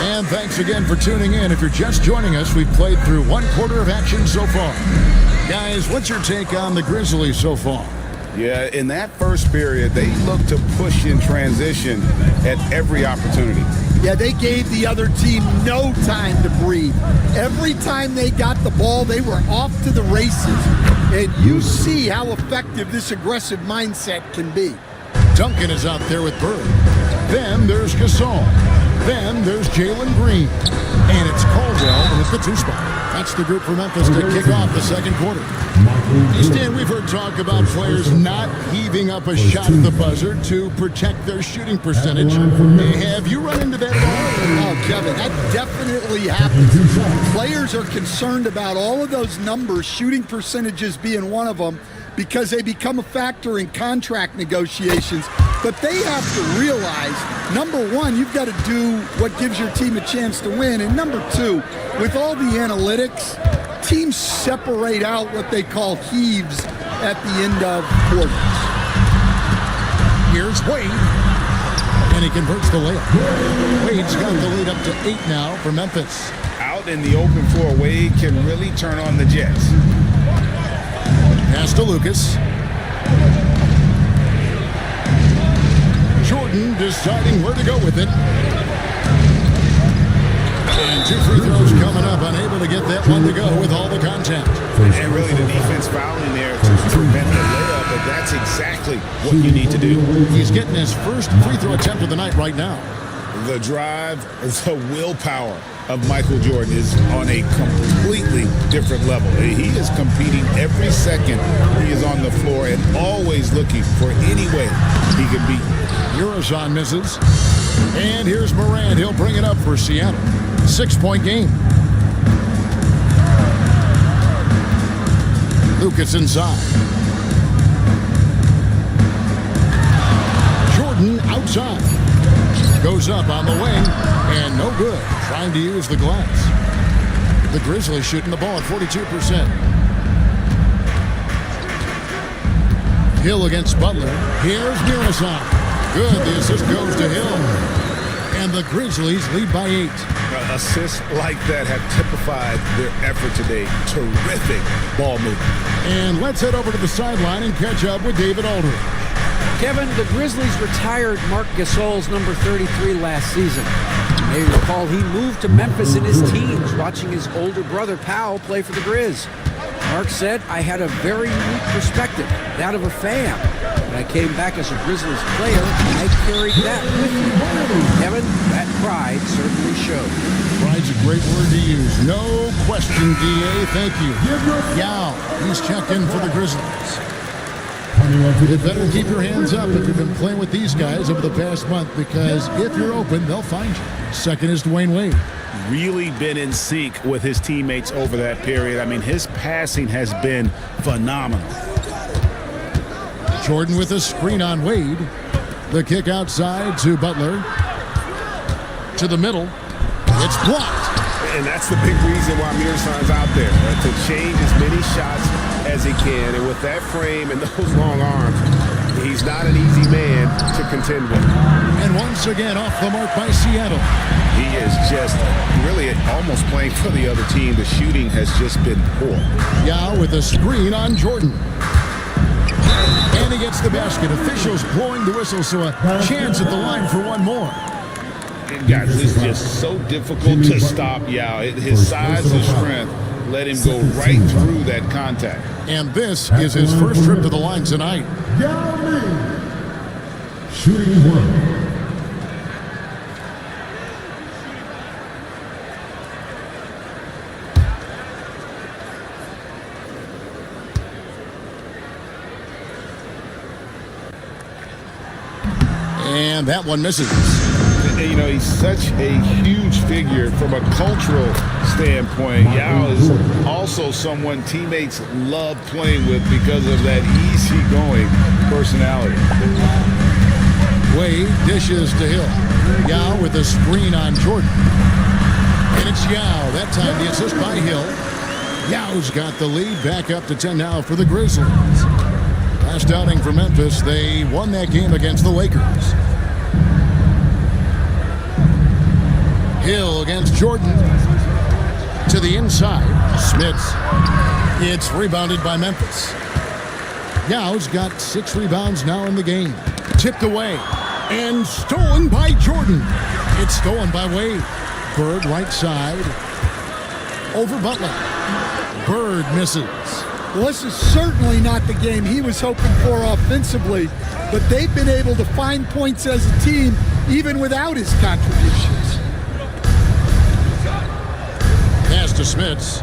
[SPEAKER 11] And thanks again for tuning in. If you're just joining us, we've played through 1 quarter of action so far. Guys, what's your take on the Grizzlies so far?
[SPEAKER 15] Yeah, in that first period, they looked to push in transition at every opportunity.
[SPEAKER 17] Yeah, they gave the other team no time to breathe. Every time they got the ball, they were off to the races. And you see how effective this aggressive mindset can be.
[SPEAKER 11] Duncan is out there with Bird. Then there's Gasol. Then there's Jalen Green. And it's Caldwell with the 2 spot. That's the group for Memphis to kick off the second quarter. Stan, we've heard talk about players not heaving up a shot at the buzzer to protect their shooting percentage. Have you run into that at all?
[SPEAKER 17] Oh, Kevin, that definitely happens. Players are concerned about all of those numbers, shooting percentages being one of them, because they become a factor in contract negotiations. But they have to realize, number one, you've got to do what gives your team a chance to win. And number 2, with all the analytics, teams separate out what they call heaves at the end of quarters.
[SPEAKER 11] Here's Wade. And he converts the layup. Wade's got the lead up to 8 now for Memphis.
[SPEAKER 3] Out in the open floor, Wade can really turn on the Jets.
[SPEAKER 11] Pass to Lucas. Jordan deciding where to go with it. And 2 free throws coming up, unable to get that one to go with all the contact.
[SPEAKER 3] And really the defense fouling there to prevent the layup, but that's exactly what you need to do.
[SPEAKER 11] He's getting his first free throw attempt of the night right now.
[SPEAKER 3] The drive, the willpower of Michael Jordan is on a completely different level. He is competing every second he is on the floor and always looking for any way he can beat.
[SPEAKER 11] Eurozon misses. And here's Morant. He'll bring it up for Seattle. 6-point game. Lucas inside. Jordan outside. Goes up on the wing, and no good. Trying to use the glass. The Grizzlies shooting the ball at 42%. Hill against Butler. Here's Dienasty. Good. The assist goes to Hill. And the Grizzlies lead by 8.
[SPEAKER 3] Assists like that have typified their effort today. Terrific ball movement.
[SPEAKER 11] And let's head over to the sideline and catch up with David Aldridge.
[SPEAKER 13] Kevin, the Grizzlies retired Marc Gasol's number 33 last season. You may recall he moved to Memphis in his teens, watching his older brother Powell play for the Grizz. Mark said, I had a very unique perspective, that of a fan. When I came back as a Grizzlies player, I carried that with me. Kevin, that pride certainly showed.
[SPEAKER 11] Pride's a great word to use. No question, DA. Thank you. Yao, he's checked in for the Grizzlies. You better keep your hands up if you've been playing with these guys over the past month, because if you're open, they'll find you. Second is Dwayne Wade.
[SPEAKER 3] Really been in sync with his teammates over that period. I mean, his passing has been phenomenal.
[SPEAKER 11] Jordan with a screen on Wade. The kick outside to Butler. To the middle. It's blocked.
[SPEAKER 15] And that's the big reason why Mearson's out there, to change as many shots as he can. And with that frame and those long arms, he's not an easy man to contend with.
[SPEAKER 11] And once again, off the mark by Seattle.
[SPEAKER 3] He is just really almost playing for the other team. The shooting has just been poor.
[SPEAKER 11] Yao with a screen on Jordan. And he gets the basket. Officials blowing the whistle, so a chance at the line for one more.
[SPEAKER 3] Guys, it's just so difficult to stop Yao. His size and strength let him go right through that contact.
[SPEAKER 11] And this is his first trip to the line tonight.
[SPEAKER 1] Yao Ming, shooting 1.
[SPEAKER 11] And that one misses.
[SPEAKER 3] You know, he's such a huge figure from a cultural standpoint. Yao is also someone teammates love playing with because of that easygoing personality.
[SPEAKER 11] Wade dishes to Hill. Yao with a screen on Jordan. And it's Yao. That time the assist by Hill. Yao's got the lead. Back up to 10 now for the Grizzlies. Last outing for Memphis, they won that game against the Lakers. Hill against Jordan. To the inside. Smits. It's rebounded by Memphis. Yao's got 6 rebounds now in the game. Tipped away. And stolen by Jordan. It's stolen by Wade. Bird right side. Over Butler. Bird misses.
[SPEAKER 17] Well, this is certainly not the game he was hoping for offensively, but they've been able to find points as a team even without his contributions.
[SPEAKER 11] Pass to Smits.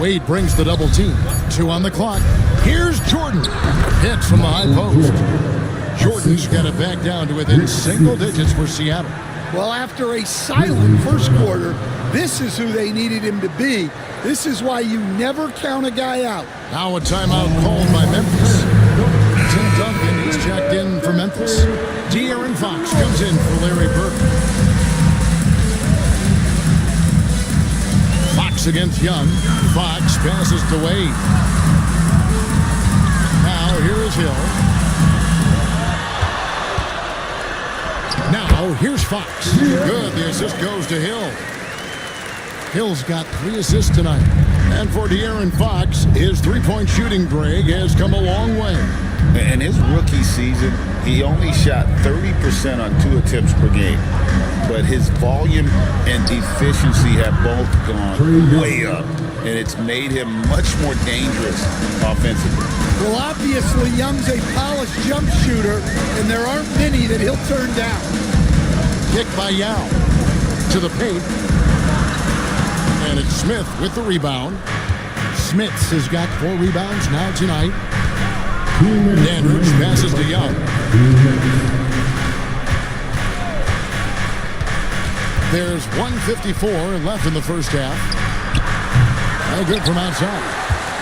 [SPEAKER 11] Wade brings the double team. 2 on the clock. Here's Jordan. Hit from the high post. Jordan's got it back down to within single digits for Seattle.
[SPEAKER 17] Well, after a silent first quarter, this is who they needed him to be. This is why you never count a guy out.
[SPEAKER 11] Now a timeout called by Memphis. Tim Duncan is checked in for Memphis. De'Aaron Fox comes in for Larry Bird. Fox against Young. Fox passes to Wade. Now here is Hill. now, here's Fox. Good. The assist goes to Hill. Hill's got 3 assists tonight. And for De'Aaron Fox, his three-point shooting, Greg, has come a long way.
[SPEAKER 18] In his rookie season, he only shot 30% on 2 attempts per game. But his volume and efficiency have both gone way up. And it's made him much more dangerous offensively.
[SPEAKER 17] Well, obviously, Young's a polished jump shooter, and there aren't many that he'll turn down.
[SPEAKER 11] Kick by Yao to the paint. And it's Smith with the rebound. Smits has got 4 rebounds now tonight. Dandridge passes to Young. There's 1:54 left in the first half. No good from outside.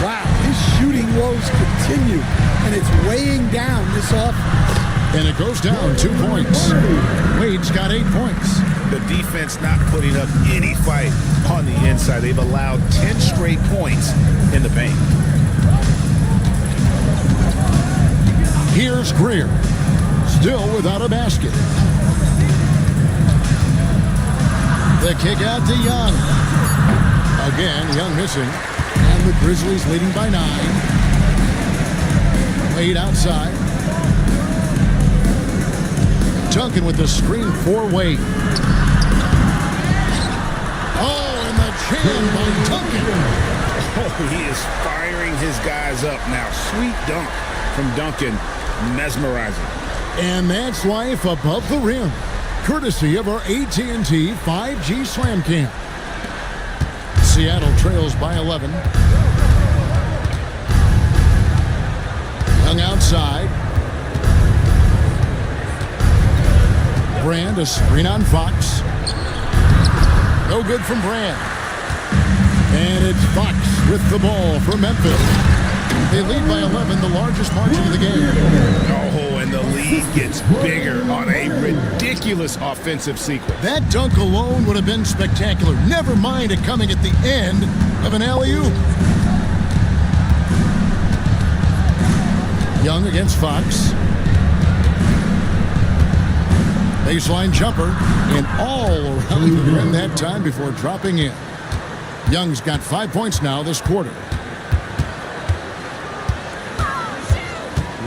[SPEAKER 17] Wow, his shooting woes continue, and it's weighing down this offense.
[SPEAKER 11] And it goes down 2 points. Wade's got 8 points.
[SPEAKER 18] The defense not putting up any fight on the inside. They've allowed 10 straight points in the paint.
[SPEAKER 11] Here's Greer, still without a basket. The kick out to Young. Again, Young missing. And the Grizzlies leading by 9. Wade outside. Duncan with the screen for Wade. Oh, and the jam by Duncan.
[SPEAKER 18] Oh, he is firing his guys up now. Sweet dunk from Duncan. Mesmerizing.
[SPEAKER 11] And that's life above the rim. Courtesy of our AT&T 5G Slam Cam. Seattle trails by 11. Young outside. Brand, a screen on Fox. No good from Brand. And it's Fox with the ball for Memphis. They lead by 11, the largest margin of the game.
[SPEAKER 18] Oh, and the lead gets bigger on a ridiculous offensive sequence.
[SPEAKER 11] That dunk alone would have been spectacular. Never mind it coming at the end of an alley-oop. Young against Fox. Baseline jumper, and all around the rim that time before dropping in. Young's got 5 points now this quarter.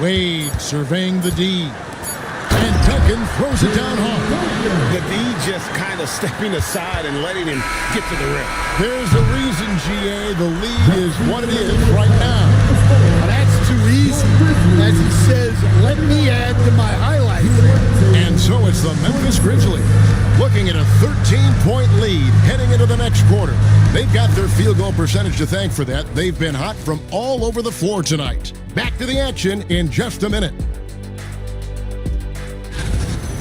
[SPEAKER 11] Wade surveying the D. And Duncan throws it down hard.
[SPEAKER 18] The D just kind of stepping aside and letting him get to the rim.
[SPEAKER 11] There's a reason, GA. The lead is what it is right now.
[SPEAKER 17] Well, that's too easy. As he says, let me add to my highlights.
[SPEAKER 11] And so it's the Memphis Grizzlies looking at a 13-point lead heading into the next quarter. They've got their field goal percentage to thank for that. They've been hot from all over the floor tonight. Back to the action in just a minute.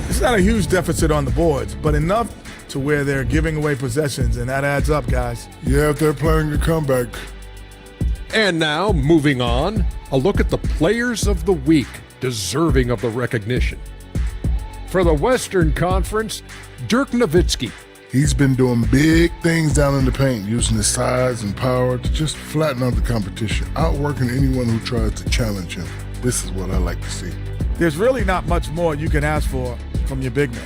[SPEAKER 10] It's not a huge deficit on the boards, but enough to where they're giving away possessions, and that adds up, guys.
[SPEAKER 9] Yeah, if they're playing a comeback.
[SPEAKER 8] And now, moving on, a look at the players of the week deserving of the recognition. For the Western Conference, Dirk Nowitzki.
[SPEAKER 9] He's been doing big things down in the paint, using his size and power to just flatten out the competition, outworking anyone who tries to challenge him. This is what I like to see.
[SPEAKER 10] There's really not much more you can ask for from your big man.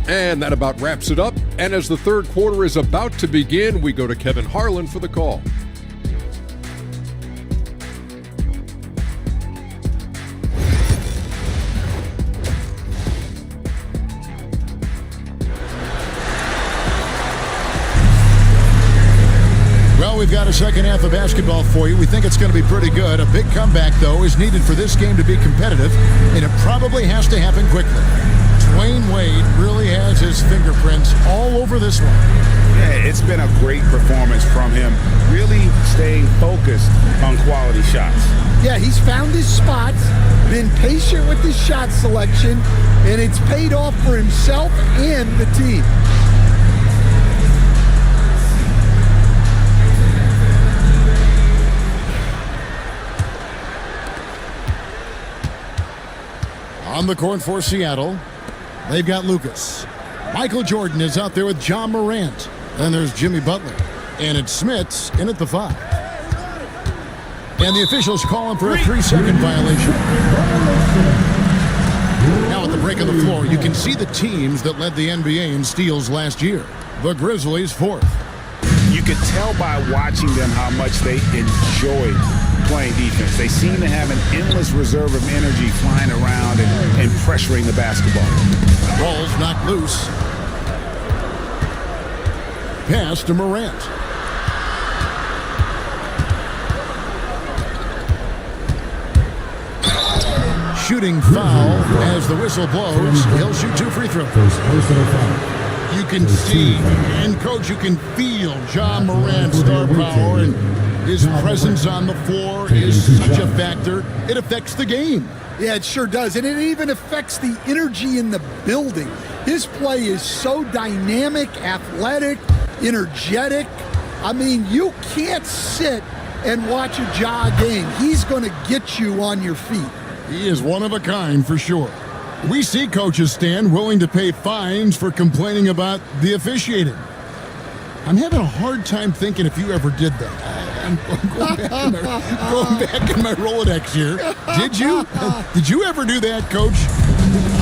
[SPEAKER 8] And that about wraps it up. And as the third quarter is about to begin, we go to Kevin Harlan for the call.
[SPEAKER 11] Well, we've got a second half of basketball for you. We think it's going to be pretty good. A big comeback, though, is needed for this game to be competitive, and it probably has to happen quickly. Dwayne Wade really has his fingerprints all over this one.
[SPEAKER 18] Yeah, it's been a great performance from him, really staying focused on quality shots.
[SPEAKER 17] Yeah, he's found his spots, been patient with his shot selection, and it's paid off for himself and the team.
[SPEAKER 11] On the court for Seattle, they've got Lucas. Michael Jordan is out there with John Morant. Then there's Jimmy Butler. And it's Smits in at the 5. And the officials call him for a 3-second violation. Now at the break. break on the floor, you can see the teams that led the NBA in steals last year. The Grizzlies 4th.
[SPEAKER 18] You could tell by watching them how much they enjoy playing defense. They seem to have an endless reserve of energy flying around and pressuring the basketball.
[SPEAKER 11] Ball's knocked loose. Pass to Morant. Shooting foul as the whistle blows. He'll shoot 2 free throws. You can see, and coach, you can feel John Morant's star power, and his presence on the floor is such a factor. It affects the game.
[SPEAKER 17] Yeah, it sure does. And it even affects the energy in the building. His play is so dynamic, athletic, energetic. I mean, you can't sit and watch a Ja game. He's going to get you on your feet.
[SPEAKER 11] He is one of a kind for sure. We see coaches stand willing to pay fines for complaining about the officiating. I'm having a hard time thinking if you ever did that. I'm going back in my Rolodex here. Did you? Did you ever do that, Coach?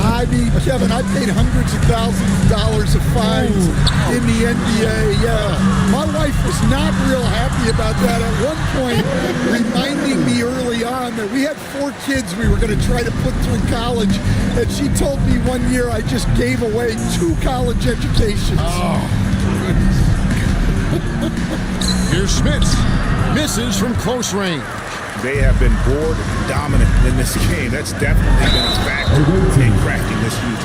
[SPEAKER 17] I mean, Kevin, I paid hundreds of thousands of dollars of fines in the NBA. Yeah, my wife was not real happy about that at one point, reminding me early on that we had 4 kids we were going to try to put through college, and she told me one year I just gave away 2 college educations.
[SPEAKER 11] Oh. Here's Smits. Misses from close range.
[SPEAKER 18] They have been board dominant in this game. That's definitely been a factor in cracking this huge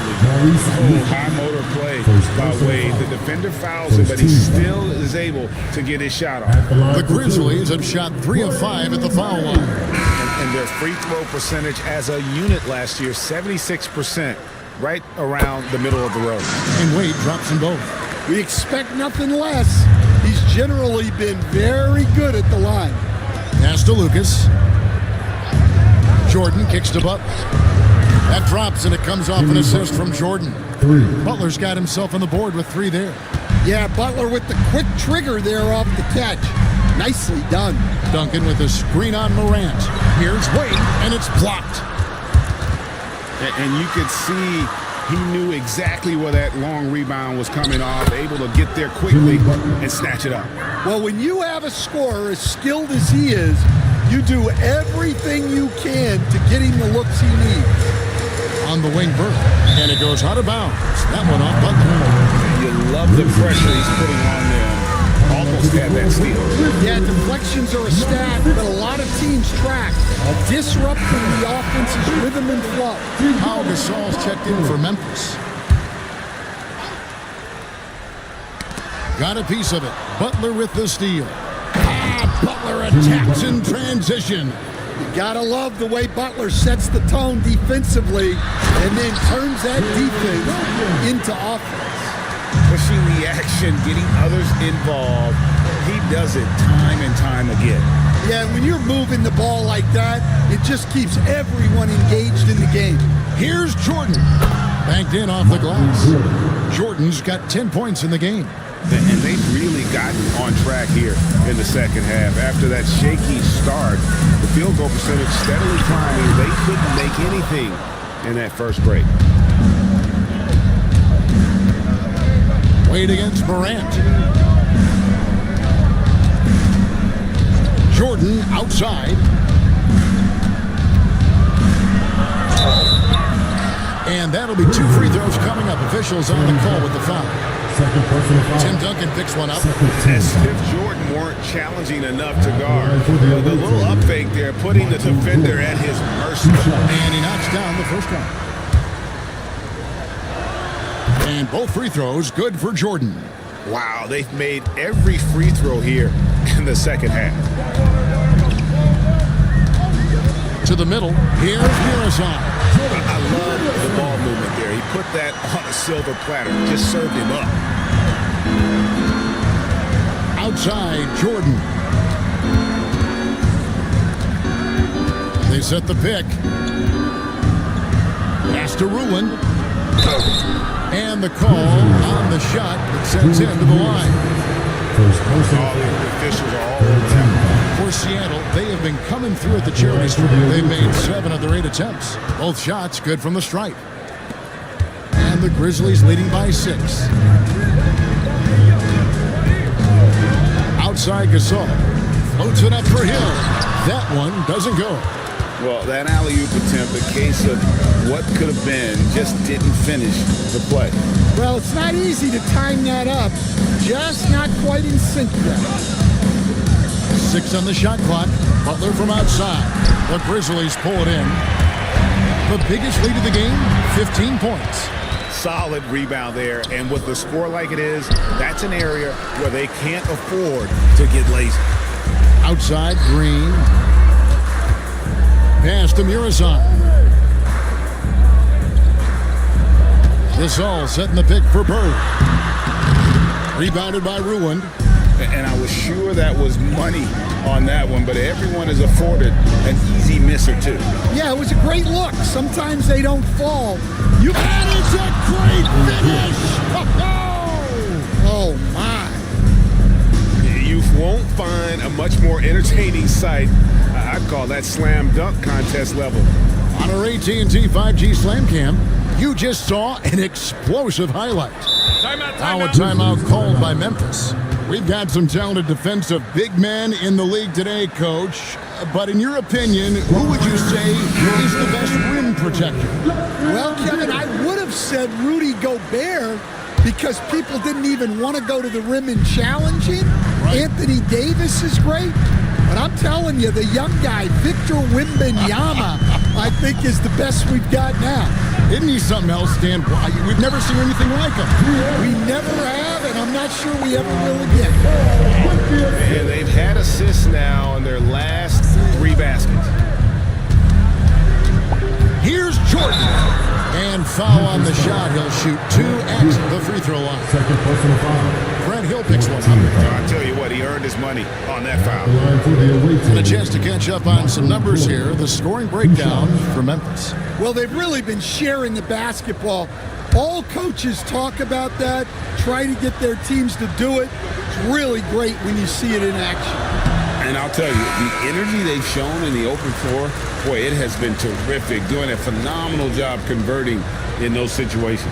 [SPEAKER 18] lead. High motor play by Wade. The defender fouls him, but he still is able to get his shot off.
[SPEAKER 11] The Grizzlies have shot 3 of 5 at the foul line.
[SPEAKER 18] And their free throw percentage as a unit last year, 76%, right around the middle of the road.
[SPEAKER 11] And Wade drops them both.
[SPEAKER 17] We expect nothing less. He's generally been very good at the line.
[SPEAKER 11] Pass to Lucas. Jordan kicks to Butler. That drops, and it comes off an assist from Jordan. Butler's got himself on the board with 3 there.
[SPEAKER 17] Yeah, Butler with the quick trigger there off the catch. Nicely done.
[SPEAKER 11] Duncan with a screen on Morant. Here's Wade, and it's blocked.
[SPEAKER 18] And you could see he knew exactly where that long rebound was coming off, able to get there quickly and snatch it up.
[SPEAKER 17] Well, when you have a scorer as skilled as he is, you do everything you can to get him the looks he needs.
[SPEAKER 11] On the wing berth, and it goes out of bounds. That one off Butler.
[SPEAKER 18] You love the pressure he's putting on them. Almost had that steal.
[SPEAKER 17] Yeah, deflections are a stat that a lot of teams track, disrupting the offense's rhythm and flow.
[SPEAKER 11] Pau Gasol's checked in for Memphis. Got a piece of it. Butler with the steal. Butler attacks in transition.
[SPEAKER 17] You gotta love the way Butler sets the tone defensively and then turns that defense into offense.
[SPEAKER 18] Pushing the action, getting others involved. He does it time and time again.
[SPEAKER 17] Yeah, when you're moving the ball like that, it just keeps everyone engaged in the game.
[SPEAKER 11] Here's Jordan. Banked in off the glass. Jordan's got 10 points in the game.
[SPEAKER 18] And they've really gotten on track here in the second half. After that shaky start, the field goal percentage steadily climbing. They couldn't make anything in that first break.
[SPEAKER 11] Wade against Morant. Jordan outside. And that'll be 2 free throws coming up. Officials on the call with the foul. Tim Duncan picks one up.
[SPEAKER 18] As if Jordan weren't challenging enough to guard. The little up fake there, putting the defender at his mercy.
[SPEAKER 11] And he knocks down the first one. And both free throws good for Jordan.
[SPEAKER 18] Wow, they've made every free throw here in the second half.
[SPEAKER 11] To the middle, here's Mirazon.
[SPEAKER 18] I love the ball movement there. He put that on a silver platter, just served him up.
[SPEAKER 11] Outside, Jordan. They set the pick. Pass to Ruland. And the call on the shot that sends him to the line.
[SPEAKER 18] All the officials are all over that.
[SPEAKER 11] For Seattle, they have been coming through at the charity stripe. They've made 7 of their 8 attempts. Both shots good from the stripe. the Grizzlies leading by 6. Outside Gasol. Floats it up for Hill. That one doesn't go.
[SPEAKER 18] Well, that alley-oop attempt, a case of what could have been, just didn't finish the play.
[SPEAKER 17] Well, it's not easy to time that up. Just not quite in sync yet.
[SPEAKER 11] 6 on the shot clock. Butler from outside. The Grizzlies pull it in. The biggest lead of the game, 15 points.
[SPEAKER 18] Solid rebound there, and with the score like it is, that's an area where they can't afford to get lazy.
[SPEAKER 11] Outside, Green. Pass to Murazan. Gasol setting the pick for Bird. Rebounded by Ruined.
[SPEAKER 18] And I was sure that was money on that one, but everyone is afforded an easy miss or two.
[SPEAKER 17] Yeah, it was a great look. Sometimes they don't fall.
[SPEAKER 11] And it's a great finish!
[SPEAKER 17] Oh, my.
[SPEAKER 15] You won't find a much more entertaining sight. I'd call that slam dunk contest level.
[SPEAKER 11] On our AT&T 5G Slam Cam, you just saw an explosive highlight. Now a timeout called by Memphis. We've got some talented defensive big men in the league today, Coach. But in your opinion, who would you say is the best rim protector?
[SPEAKER 17] Well, Kevin, I would have said Rudy Gobert because people didn't even want to go to the rim and challenge him. Right. Anthony Davis is great. But I'm telling you, the young guy, Victor Wembanyama, I think is the best we've got now.
[SPEAKER 11] Isn't he something else, Stan? We've never seen anything like him.
[SPEAKER 17] We never have, and I'm not sure we ever will again.
[SPEAKER 15] And they've had assists now on their last 3 baskets.
[SPEAKER 11] Here's Jordan. And foul on the shot. He'll shoot 2 at the free throw line. Second personal foul. Brent Hill picks one up.
[SPEAKER 18] I'll tell you what, he earned his money on that foul.
[SPEAKER 11] And a chance to catch up on some numbers here. The scoring breakdown for Memphis.
[SPEAKER 17] Well, they've really been sharing the basketball. All coaches talk about that, try to get their teams to do it. It's really great when you see it in action.
[SPEAKER 18] And I'll tell you, the energy they've shown in the open floor, boy, it has been terrific, doing a phenomenal job converting in those situations.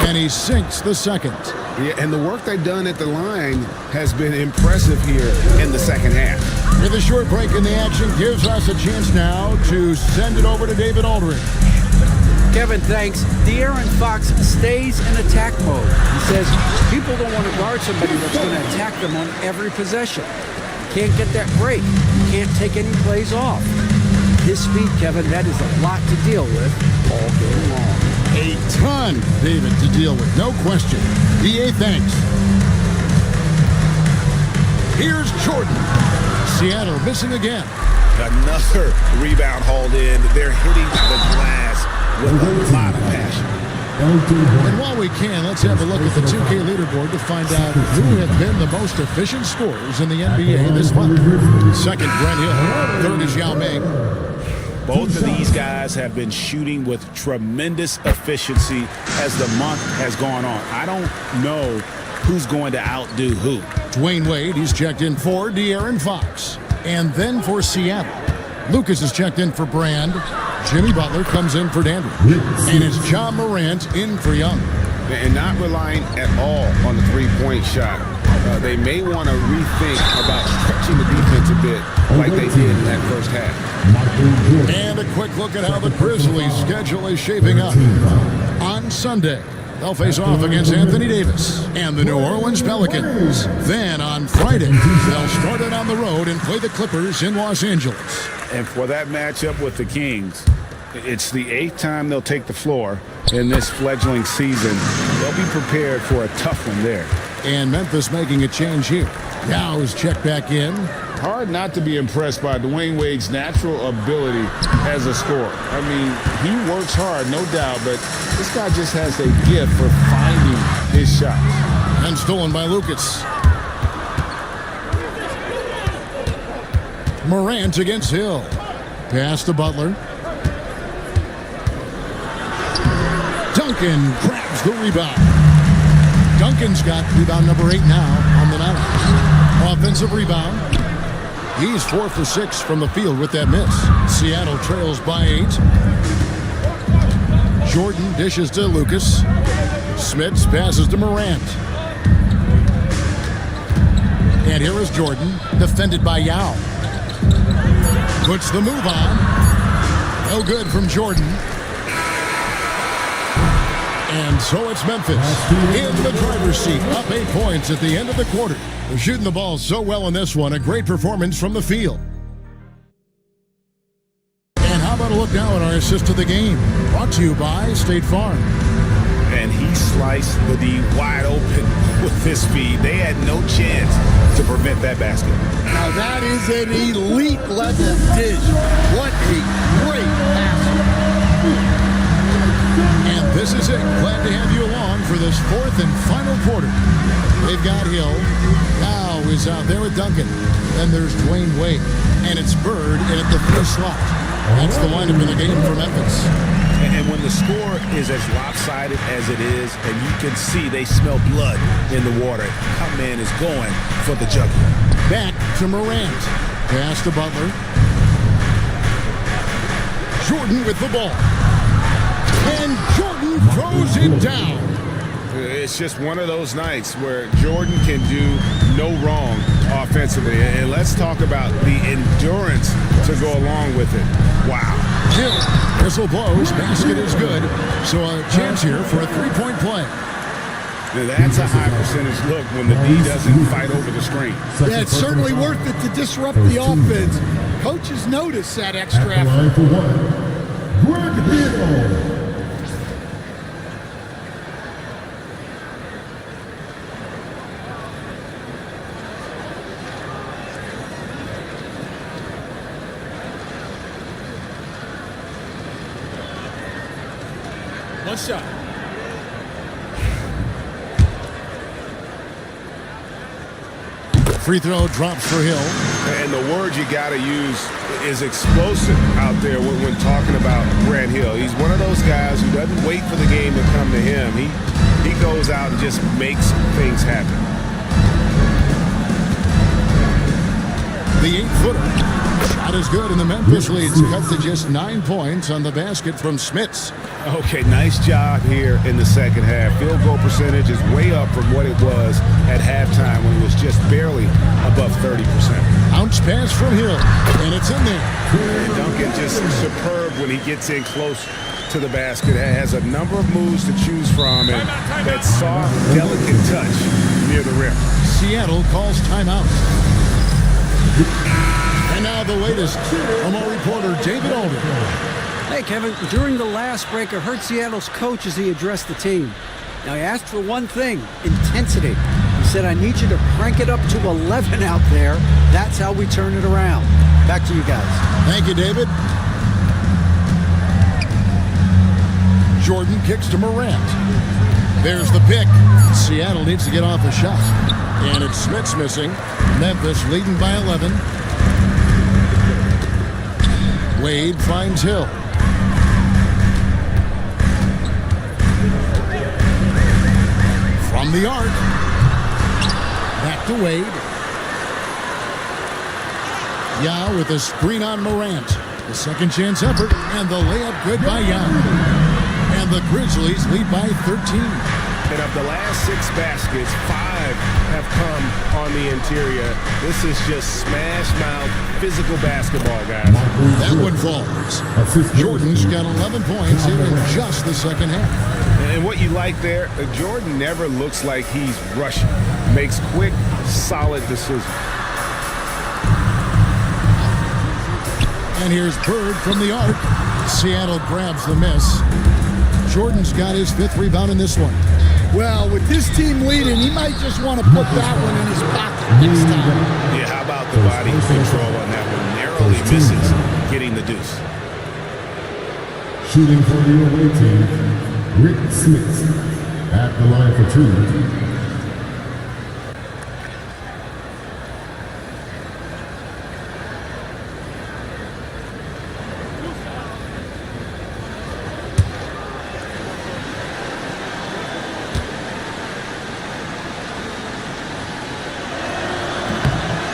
[SPEAKER 11] And he sinks the second.
[SPEAKER 15] Yeah, and the work they've done at the line has been impressive here in the second half.
[SPEAKER 11] With a short break in the action, gives us a chance now to send it over to David Aldridge.
[SPEAKER 13] Kevin, thanks. De'Aaron Fox stays in attack mode. He says people don't want to guard somebody that's going to attack them on every possession. Can't get that break. Can't take any plays off. His speed, Kevin, that is a lot to deal with all game long.
[SPEAKER 11] A ton, David, to deal with, no question. DA, thanks. Here's Jordan. Seattle missing again.
[SPEAKER 18] Another rebound hauled in. They're hitting the glass with a lot of passion.
[SPEAKER 11] And while we can, let's have a look at the 2K leaderboard to find out who have been the most efficient scorers in the NBA this month. Second, Brent Hill. Third is Yao Ming.
[SPEAKER 18] Both of these guys have been shooting with tremendous efficiency as the month has gone on. I don't know who's going to outdo who.
[SPEAKER 11] Dwayne Wade, he's checked in for De'Aaron Fox. And then for Seattle, Lucas is checked in for Brand. Jimmy Butler comes in for Dandridge. And it's John Morant in for Young.
[SPEAKER 15] And not relying at all on the three-point shot. They may want to rethink about stretching the defense a bit like they did in that first half.
[SPEAKER 11] And a quick look at how the Grizzlies' schedule is shaping up. On Sunday, they'll face off against Anthony Davis and the New Orleans Pelicans. Then on Friday, they'll start it on the road and play the Clippers in Los Angeles.
[SPEAKER 18] And for that matchup with the Kings, it's the 8th time they'll take the floor in this fledgling season. They'll be prepared for a tough one there.
[SPEAKER 11] And Memphis making a change here. Now is checked back in.
[SPEAKER 18] Hard not to be impressed by Dwayne Wade's natural ability as a scorer. I mean, he works hard, no doubt, but this guy just has a gift for finding his shot.
[SPEAKER 11] And stolen by Lucas. Morant against Hill. Pass to Butler. Duncan grabs the rebound. Duncan's got rebound number 8 now on the night. Offensive rebound. He's 4 for 6 from the field with that miss. Seattle trails by 8. Jordan dishes to Lucas. Smits passes to Morant. And here is Jordan, defended by Yao. Puts the move on. No good from Jordan. And so it's Memphis in the driver's seat, up 8 points at the end of the quarter. They're shooting the ball so well in this one. A great performance from the field. And how about a look now at our assist to the game? Brought to you by State Farm.
[SPEAKER 15] And he sliced the D wide open with his speed. They had no chance to prevent that basket.
[SPEAKER 17] Now that is an elite level dish. What a great pass.
[SPEAKER 11] And this is it. Glad to have you along for this 4th and final quarter. They've got Hill. Now is out there with Duncan. Then there's Dwayne Wade. And it's Bird in at the 3 slot. That's the lineup in the game for Memphis.
[SPEAKER 15] And when the score is as lopsided as it is, and you can see they smell blood in the water, our man is going for the jugular.
[SPEAKER 11] Back to Morant. Pass to Butler. Jordan with the ball. And Jordan throws it down.
[SPEAKER 15] It's just one of those nights where Jordan can do no wrong offensively. And let's talk about the endurance to go along with it. Wow.
[SPEAKER 11] Hill. Whistle blows. Basket is good. So a chance here for a 3-point play.
[SPEAKER 15] That's a high percentage look when the D doesn't fight over the screen.
[SPEAKER 17] Yeah, it's certainly worth it to disrupt the offense. Coaches notice that extra effort.
[SPEAKER 1] Greg Hill.
[SPEAKER 6] One shot.
[SPEAKER 11] Free throw drops for Hill.
[SPEAKER 15] And the word you got to use is explosive out there when talking about Grant Hill. He's one of those guys who doesn't wait for the game to come to him. He goes out and just makes things happen.
[SPEAKER 11] The 8-footer. Shot is good, and the Memphis leads cut to just 9 points on the basket from Smits.
[SPEAKER 15] Okay, nice job here in the second half. Field goal percentage is way up from what it was at halftime when it was just barely above 30%.
[SPEAKER 11] Bounce pass from Hill, and it's in there.
[SPEAKER 15] And Duncan just superb when he gets in close to the basket. Has a number of moves to choose from, and that soft, delicate touch near the rim.
[SPEAKER 11] Seattle calls timeout. And now the latest from our reporter, David Alden.
[SPEAKER 13] Hey, Kevin, during the last break, I heard Seattle's coach as he addressed the team. Now, he asked for one thing, intensity. He said, I need you to crank it up to 11 out there. That's how we turn it around. Back to you guys.
[SPEAKER 11] Thank you, David. Jordan kicks to Morant. There's the pick. Seattle needs to get off a shot. And it's Smits missing. Memphis leading by 11. Wade finds Hill. From the arc. Back to Wade. Yao with a screen on Morant. The second chance effort, and the layup good by Yao. And the Grizzlies lead by 13.
[SPEAKER 15] And of the last 6 baskets, 5 have come on the interior. This is just smash-mouth physical basketball, guys.
[SPEAKER 11] That one falls. Jordan's got 11 points here in just the second half.
[SPEAKER 15] And what you like there, Jordan never looks like he's rushing. Makes quick, solid decisions.
[SPEAKER 11] And here's Bird from the arc. Seattle grabs the miss. Jordan's got his 5th rebound in this one.
[SPEAKER 17] Well, with this team leading, he might just want to put that one in his pocket next time.
[SPEAKER 15] Yeah, how about the body control on that one? Narrowly misses getting the deuce.
[SPEAKER 1] Shooting for the away team, Rick Smith at the line for 2.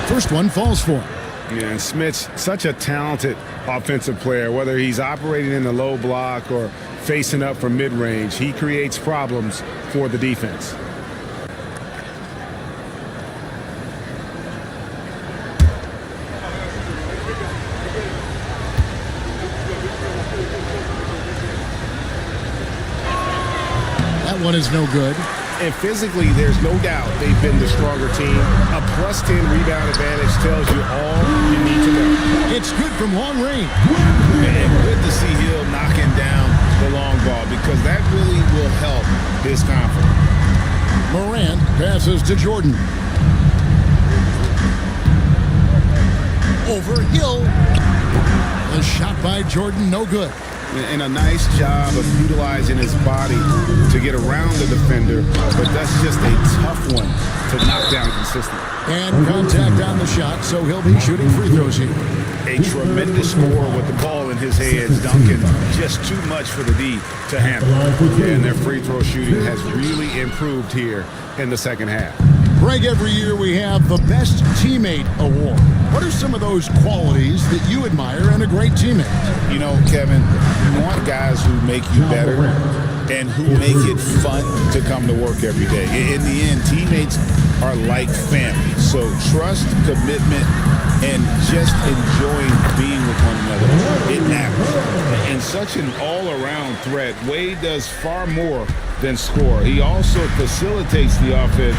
[SPEAKER 11] First one falls for him.
[SPEAKER 15] Yeah, and Smith's such a talented offensive player, whether he's operating in the low block or facing up from mid-range. He creates problems for the defense.
[SPEAKER 11] That one is no good.
[SPEAKER 15] And physically, there's no doubt they've been the stronger team. A plus 10 rebound advantage tells you all you need to know.
[SPEAKER 11] It's good from long range.
[SPEAKER 18] And good to see Hill knocking down the long ball because that really will help his confidence.
[SPEAKER 11] Morant passes to Jordan. Over Hill. The shot by Jordan, no good.
[SPEAKER 15] And a nice job of utilizing his body to get around the defender, but that's just a tough one to knock down consistently.
[SPEAKER 11] And contact on the shot, so he'll be shooting free throws here.
[SPEAKER 15] A tremendous score with the ball in his hands. Duncan, just too much for the D to handle. And their free throw shooting has really improved here in the second half.
[SPEAKER 11] Greg, every year we have the Best Teammate Award. What are some of those qualities that you admire in a great teammate?
[SPEAKER 18] You know, Kevin, you want guys who make you better and who make it fun to come to work every day. In the end, teammates are like family. So trust, commitment, and just enjoying being with one another. It matters. And such an all-around threat. Wade does far more than score. He also facilitates the offense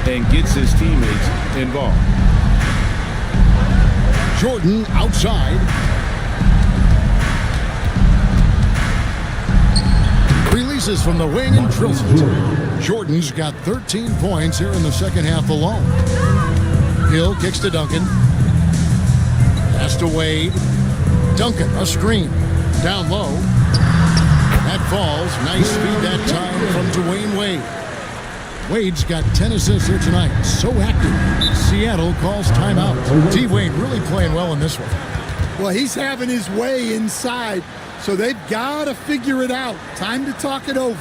[SPEAKER 18] and gets his teammates involved.
[SPEAKER 11] Jordan outside. Releases from the wing and drills it. Jordan's got 13 points here in the second half alone. Hill kicks to Duncan. Pass to Wade. Duncan, a screen. Down low. That falls. Nice feed that time from Dwayne Wade. Wade's got 10 assists here tonight. So active. Seattle calls timeout. T-Wade really playing well in this one.
[SPEAKER 17] Well, he's having his way inside, so they've got to figure it out. Time to talk it over.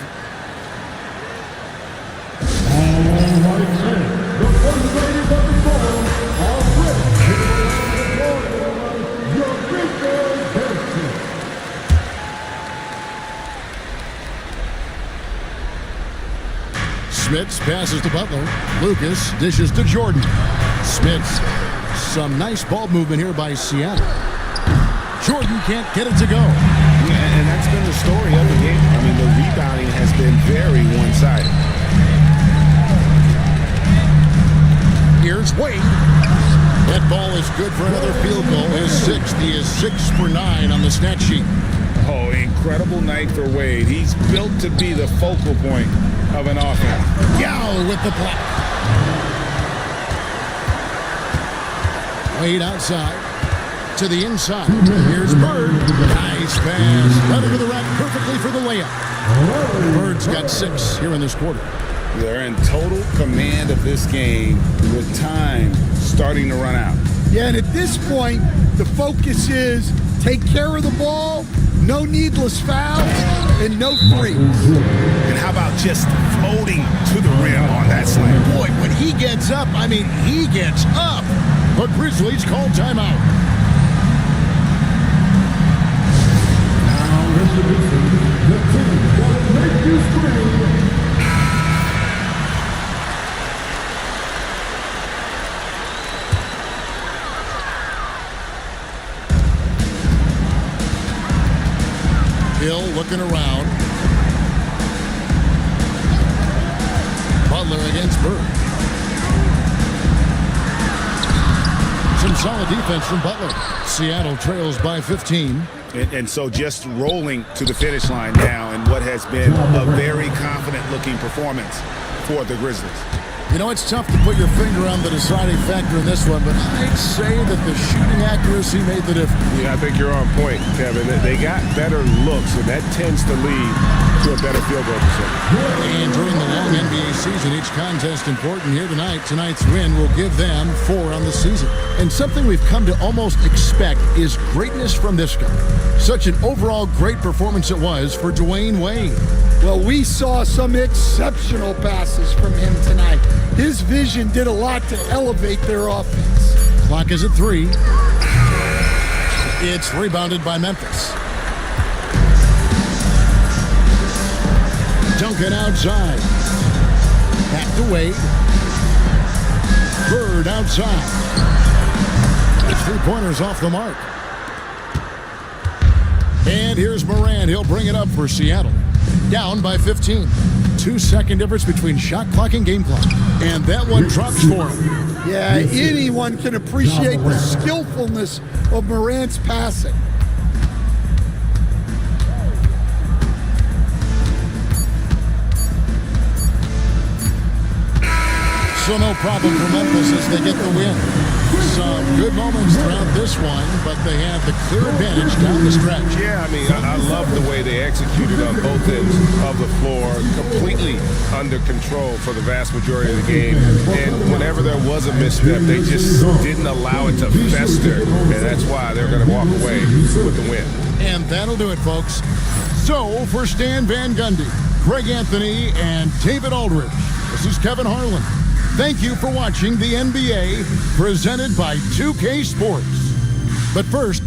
[SPEAKER 11] Smits passes to Butler. Lucas dishes to Jordan. Smits, some nice ball movement here by Seattle. Jordan can't get it to go.
[SPEAKER 15] Yeah, and that's been the story of the game. I mean, the rebounding has been very one-sided.
[SPEAKER 11] Here's Wade. That ball is good for another field goal. His sixth. He is 6 for 9 on the stat sheet.
[SPEAKER 15] Oh, incredible night for Wade. He's built to be the focal point of an offense.
[SPEAKER 11] Yao with the block. Wade outside. To the inside. Here's Bird. Nice pass. Running to the rack perfectly for the layup. Bird's got 6 here in this quarter.
[SPEAKER 15] They're in total command of this game with time starting to run out.
[SPEAKER 17] Yeah, and at this point, the focus is take care of the ball, no needless fouls, and no threes.
[SPEAKER 15] And how about just floating to the rim on that slam?
[SPEAKER 11] Boy, when he gets up, I mean, he gets up. But Grizzlies call timeout.
[SPEAKER 1] Now introducing the team that will make you scream.
[SPEAKER 11] Hill looking around. Butler against Bird. Some solid defense from Butler. Seattle trails by 15.
[SPEAKER 15] And so just rolling to the finish line now in what has been a very confident-looking performance for the Grizzlies.
[SPEAKER 11] You know, it's tough to put your finger on the deciding factor in this one, but I'd say that the shooting accuracy made the difference.
[SPEAKER 15] Yeah, I think you're on point, Kevin. They got better looks, and that tends to lead to a better field goal percentage.
[SPEAKER 11] And during the long NBA season, each contest important here tonight. Tonight's win will give them 4 on the season. And something we've come to almost expect is greatness from this guy. Such an overall great performance it was for Dwayne Wade.
[SPEAKER 17] Well, we saw some exceptional passes from him tonight. His vision did a lot to elevate their offense.
[SPEAKER 11] Clock is at 3. It's rebounded by Memphis. Duncan outside. Back to Wade. Bird outside. 3-pointers off the mark. And here's Morant. He'll bring it up for Seattle. Down by 15. 2-second difference between shot clock and game clock. And that one drops for him.
[SPEAKER 17] Yeah, anyone can appreciate the skillfulness of Morant's passing.
[SPEAKER 11] So no problem for Memphis as they get the win. Some good moments throughout this one, but they have the clear advantage down the stretch.
[SPEAKER 15] Yeah, I mean, I love the way they executed on both ends of the floor, completely under control for the vast majority of the game. And whenever there was a misstep, they just didn't allow it to fester, and that's why they're going to walk away with the win.
[SPEAKER 11] And that'll do it, folks. So, for Stan Van Gundy, Greg Anthony, and David Aldridge, this is Kevin Harlan. Thank you for watching the NBA, presented by 2K Sports. But first,